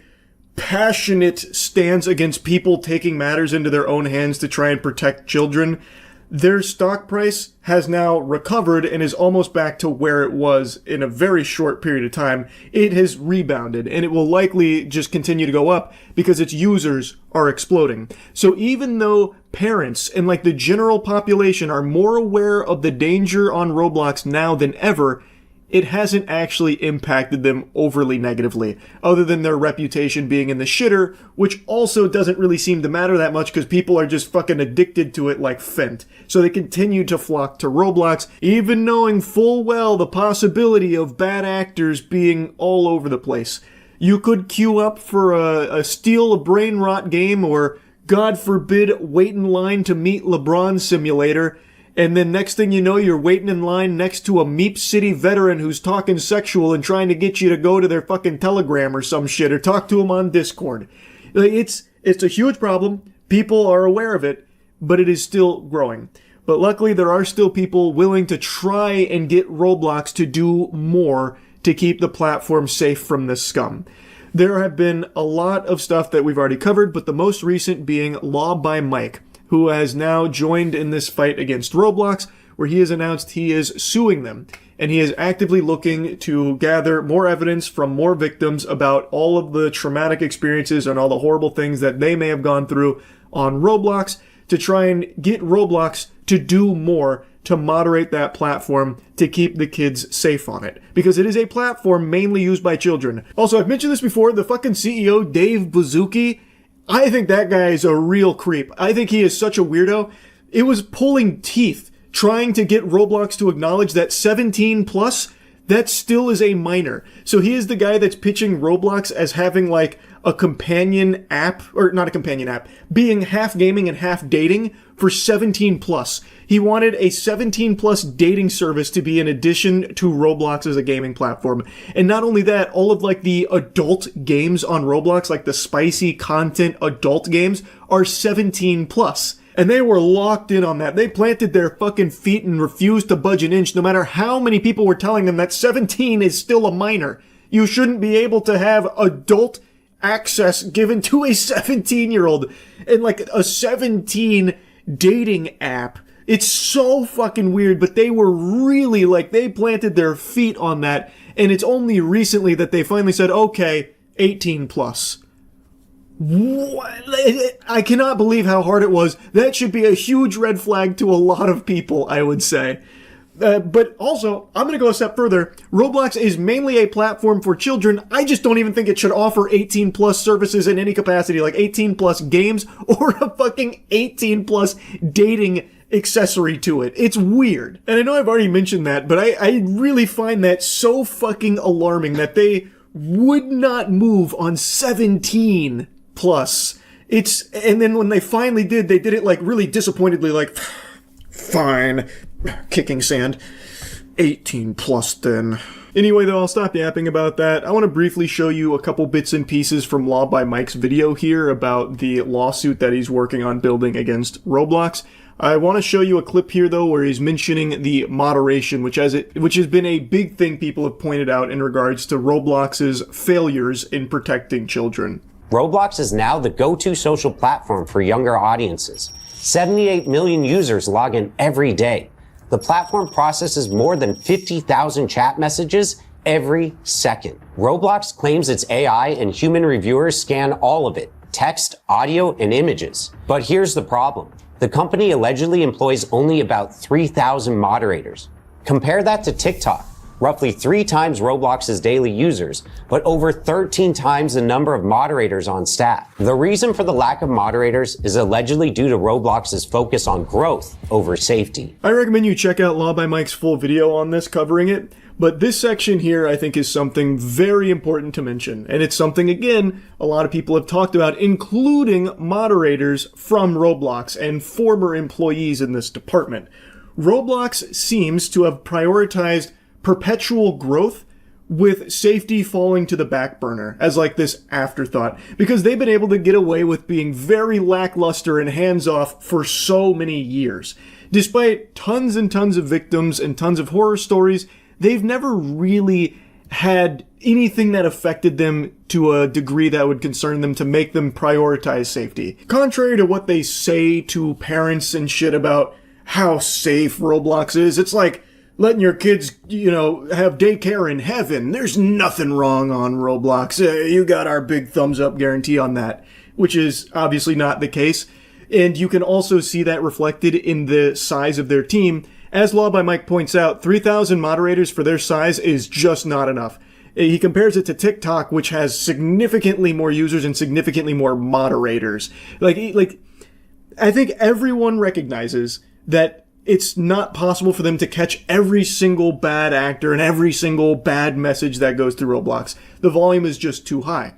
passionate stance against people taking matters into their own hands to try and protect children, their stock price has now recovered and is almost back to where it was in a very short period of time. It has rebounded and it will likely just continue to go up because its users are exploding. So even though parents and like the general population are more aware of the danger on Roblox now than ever, it hasn't actually impacted them overly negatively, other than their reputation being in the shitter, which also doesn't really seem to matter that much because people are just fucking addicted to it like Fent. So they continue to flock to Roblox, even knowing full well the possibility of bad actors being all over the place. You could queue up for a steal a brain rot game or, God forbid, wait in line to meet LeBron simulator, and then next thing you know, you're waiting in line next to a Meep City veteran who's talking sexual and trying to get you to go to their fucking Telegram or some shit, or talk to him on Discord. It's a huge problem. People are aware of it, but it is still growing. But luckily, there are still people willing to try and get Roblox to do more to keep the platform safe from this scum. There have been a lot of stuff that we've already covered, but the most recent being Law by Mike, who has now joined in this fight against Roblox, where he has announced he is suing them. And he is actively looking to gather more evidence from more victims about all of the traumatic experiences and all the horrible things that they may have gone through on Roblox to try and get Roblox to do more to moderate that platform to keep the kids safe on it. Because it is a platform mainly used by children. Also, I've mentioned this before, the fucking CEO, Dave Buzuki, I think that guy is a real creep. I think he is such a weirdo. It was pulling teeth trying to get Roblox to acknowledge that 17 plus, that still is a minor. So he is the guy that's pitching Roblox as having like a companion app, or not a companion app, being half gaming and half dating for 17 plus. He wanted a 17 plus dating service to be in addition to Roblox as a gaming platform. And not only that, all of like the adult games on Roblox, like the spicy content adult games, are 17 plus. And they were locked in on that. They planted their fucking feet and refused to budge an inch, no matter how many people were telling them that 17 is still a minor. You shouldn't be able to have adult access given to a 17-year-old and like a 17 dating app. It's so fucking weird, but they were really like, they planted their feet on that, and it's only recently that they finally said, okay, 18 plus. What? I cannot believe how hard it was. That should be a huge red flag to a lot of people, I would say. But also, I'm going to go a step further. Roblox is mainly a platform for children. I just don't even think it should offer 18 plus services in any capacity, like 18 plus games or a fucking 18 plus dating accessory to it. It's weird. And I know I've already mentioned that, but I really find that so fucking alarming that they would not move on 17 plus. And then when they finally did, they did it like really disappointedly, like, fine, kicking sand. 18 plus then. Anyway, though, I'll stop yapping about that. I want to briefly show you a couple bits and pieces from Law by Mike's video here about the lawsuit that he's working on building against Roblox. I want to show you a clip here, though, where he's mentioning the moderation, which has been a big thing people have pointed out in regards to Roblox's failures in protecting children. Roblox is now the go-to social platform for younger audiences. 78 million users log in every day. The platform processes more than 50,000 chat messages every second. Roblox claims its AI and human reviewers scan all of it, text, audio, and images. But here's the problem. The company allegedly employs only about 3,000 moderators. Compare that to TikTok, roughly 3 times Roblox's daily users, but over 13 times the number of moderators on staff. The reason for the lack of moderators is allegedly due to Roblox's focus on growth over safety. I recommend you check out Law by Mike's full video on this covering it, but this section here I think is something very important to mention, and it's something, again, a lot of people have talked about, including moderators from Roblox and former employees in this department. Roblox seems to have prioritized perpetual growth with safety falling to the back burner as like this afterthought, because they've been able to get away with being very lackluster and hands-off for so many years. Despite tons and tons of victims and tons of horror stories, they've never really had anything that affected them to a degree that would concern them to make them prioritize safety. Contrary to what they say to parents and shit about how safe Roblox is, it's like letting your kids, have daycare in heaven. There's nothing wrong on Roblox. You got our big thumbs up guarantee on that, which is obviously not the case. And you can also see that reflected in the size of their team. As Law by Mike points out, 3,000 moderators for their size is just not enough. He compares it to TikTok, which has significantly more users and significantly more moderators. Like, I think everyone recognizes that it's not possible for them to catch every single bad actor and every single bad message that goes through Roblox. The volume is just too high.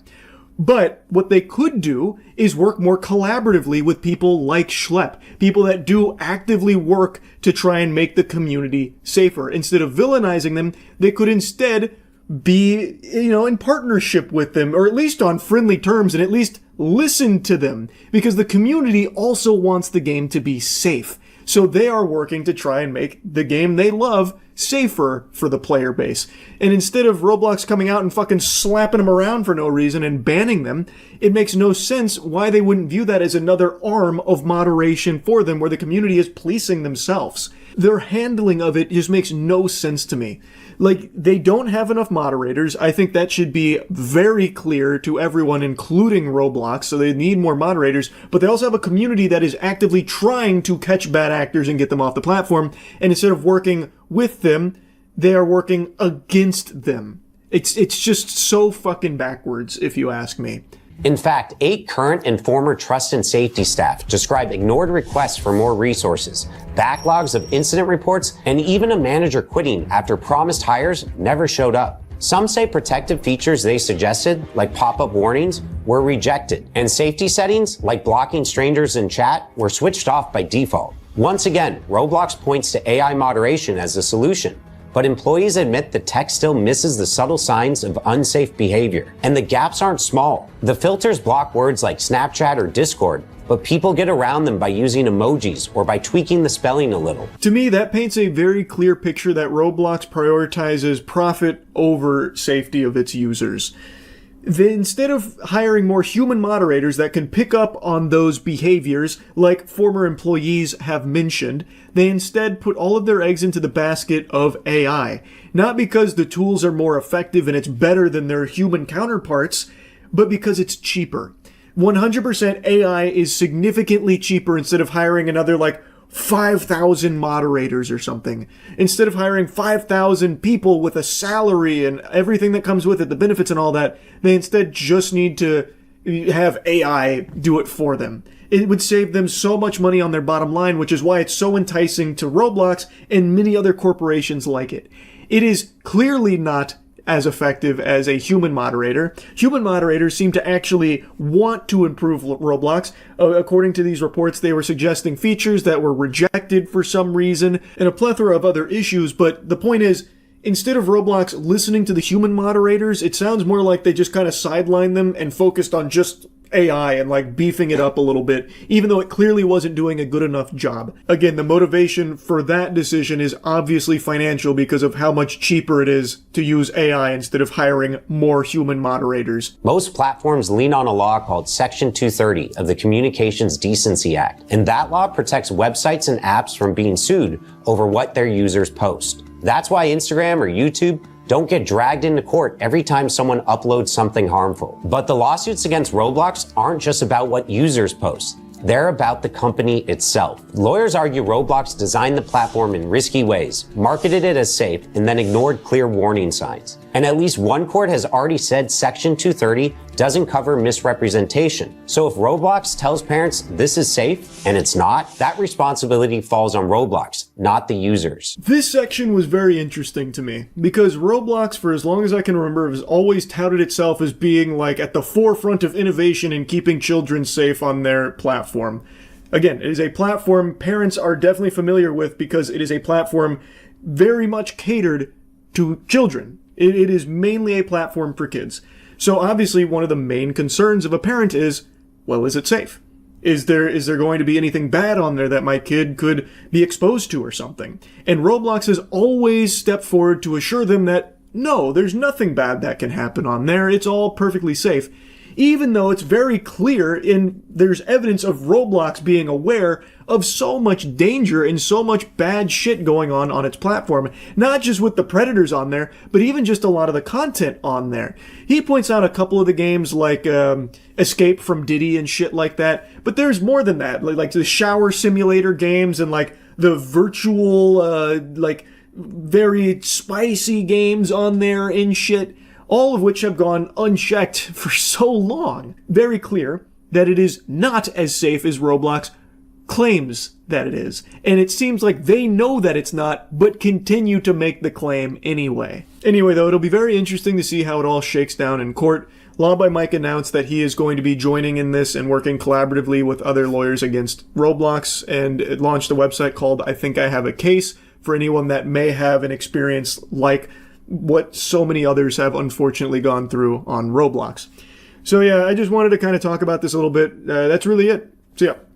But what they could do is work more collaboratively with people like Schlepp, people that do actively work to try and make the community safer. Instead of villainizing them, they could instead be, in partnership with them, or at least on friendly terms, and at least listen to them, because the community also wants the game to be safe. So they are working to try and make the game they love safer for the player base. And instead of Roblox coming out and fucking slapping them around for no reason and banning them, it makes no sense why they wouldn't view that as another arm of moderation for them where the community is policing themselves. Their handling of it just makes no sense to me. Like, they don't have enough moderators. I think that should be very clear to everyone, including Roblox, so they need more moderators. But they also have a community that is actively trying to catch bad actors and get them off the platform. And instead of working with them, they are working against them. It's just so fucking backwards, if you ask me. In fact, 8 current and former trust and safety staff describe ignored requests for more resources, backlogs of incident reports, and even a manager quitting after promised hires never showed up. Some say protective features they suggested, like pop-up warnings, were rejected, and safety settings, like blocking strangers in chat, were switched off by default. Once again, Roblox points to AI moderation as the solution. But employees admit the tech still misses the subtle signs of unsafe behavior. And the gaps aren't small. The filters block words like Snapchat or Discord, but people get around them by using emojis or by tweaking the spelling a little. To me, that paints a very clear picture that Roblox prioritizes profit over safety of its users. Instead of hiring more human moderators that can pick up on those behaviors, like former employees have mentioned, they instead put all of their eggs into the basket of AI. Not because the tools are more effective and it's better than their human counterparts, but because it's cheaper. 100% AI is significantly cheaper instead of hiring another 5,000 moderators or something. Instead of hiring 5,000 people with a salary and everything that comes with it, the benefits and all that, they instead just need to have AI do it for them. It would save them so much money on their bottom line, which is why it's so enticing to Roblox and many other corporations like it. It is clearly not as effective as a human moderator. Human moderators seem to actually want to improve Roblox. According to these reports, they were suggesting features that were rejected for some reason and a plethora of other issues. But the point is, instead of Roblox listening to the human moderators, it sounds more like they just kind of sidelined them and focused on just AI and like beefing it up a little bit, even though it clearly wasn't doing a good enough job. Again, the motivation for that decision is obviously financial because of how much cheaper it is to use AI instead of hiring more human moderators. Most platforms lean on a law called Section 230 of the Communications Decency Act, and that law protects websites and apps from being sued over what their users post. That's why Instagram or YouTube don't get dragged into court every time someone uploads something harmful. But the lawsuits against Roblox aren't just about what users post. They're about the company itself. Lawyers argue Roblox designed the platform in risky ways, marketed it as safe, and then ignored clear warning signs. And at least one court has already said Section 230 doesn't cover misrepresentation. So if Roblox tells parents this is safe and it's not, that responsibility falls on Roblox, not the users. This section was very interesting to me because Roblox, for as long as I can remember, has always touted itself as being like at the forefront of innovation in keeping children safe on their platform. Again, it is a platform parents are definitely familiar with because it is a platform very much catered to children. It is mainly a platform for kids. So obviously one of the main concerns of a parent is, well, is it safe? Is there going to be anything bad on there that my kid could be exposed to or something? And Roblox has always stepped forward to assure them that, no, there's nothing bad that can happen on there. It's all perfectly safe. Even though it's very clear and there's evidence of Roblox being aware of so much danger and so much bad shit going on its platform, not just with the predators on there, but even just a lot of the content on there. He points out a couple of the games like Escape from Diddy and shit like that, but there's more than that, like the shower simulator games and like the virtual, like very spicy games on there and shit. All of which have gone unchecked for so long. Very clear that it is not as safe as Roblox claims that it is. And it seems like they know that it's not, but continue to make the claim anyway. Anyway, though, it'll be very interesting to see how it all shakes down in court. Law by Mike announced that he is going to be joining in this and working collaboratively with other lawyers against Roblox, and it launched a website called I Think I Have a Case for anyone that may have an experience like what so many others have unfortunately gone through on Roblox. So yeah, I just wanted to kind of talk about this a little bit. That's really it. See ya.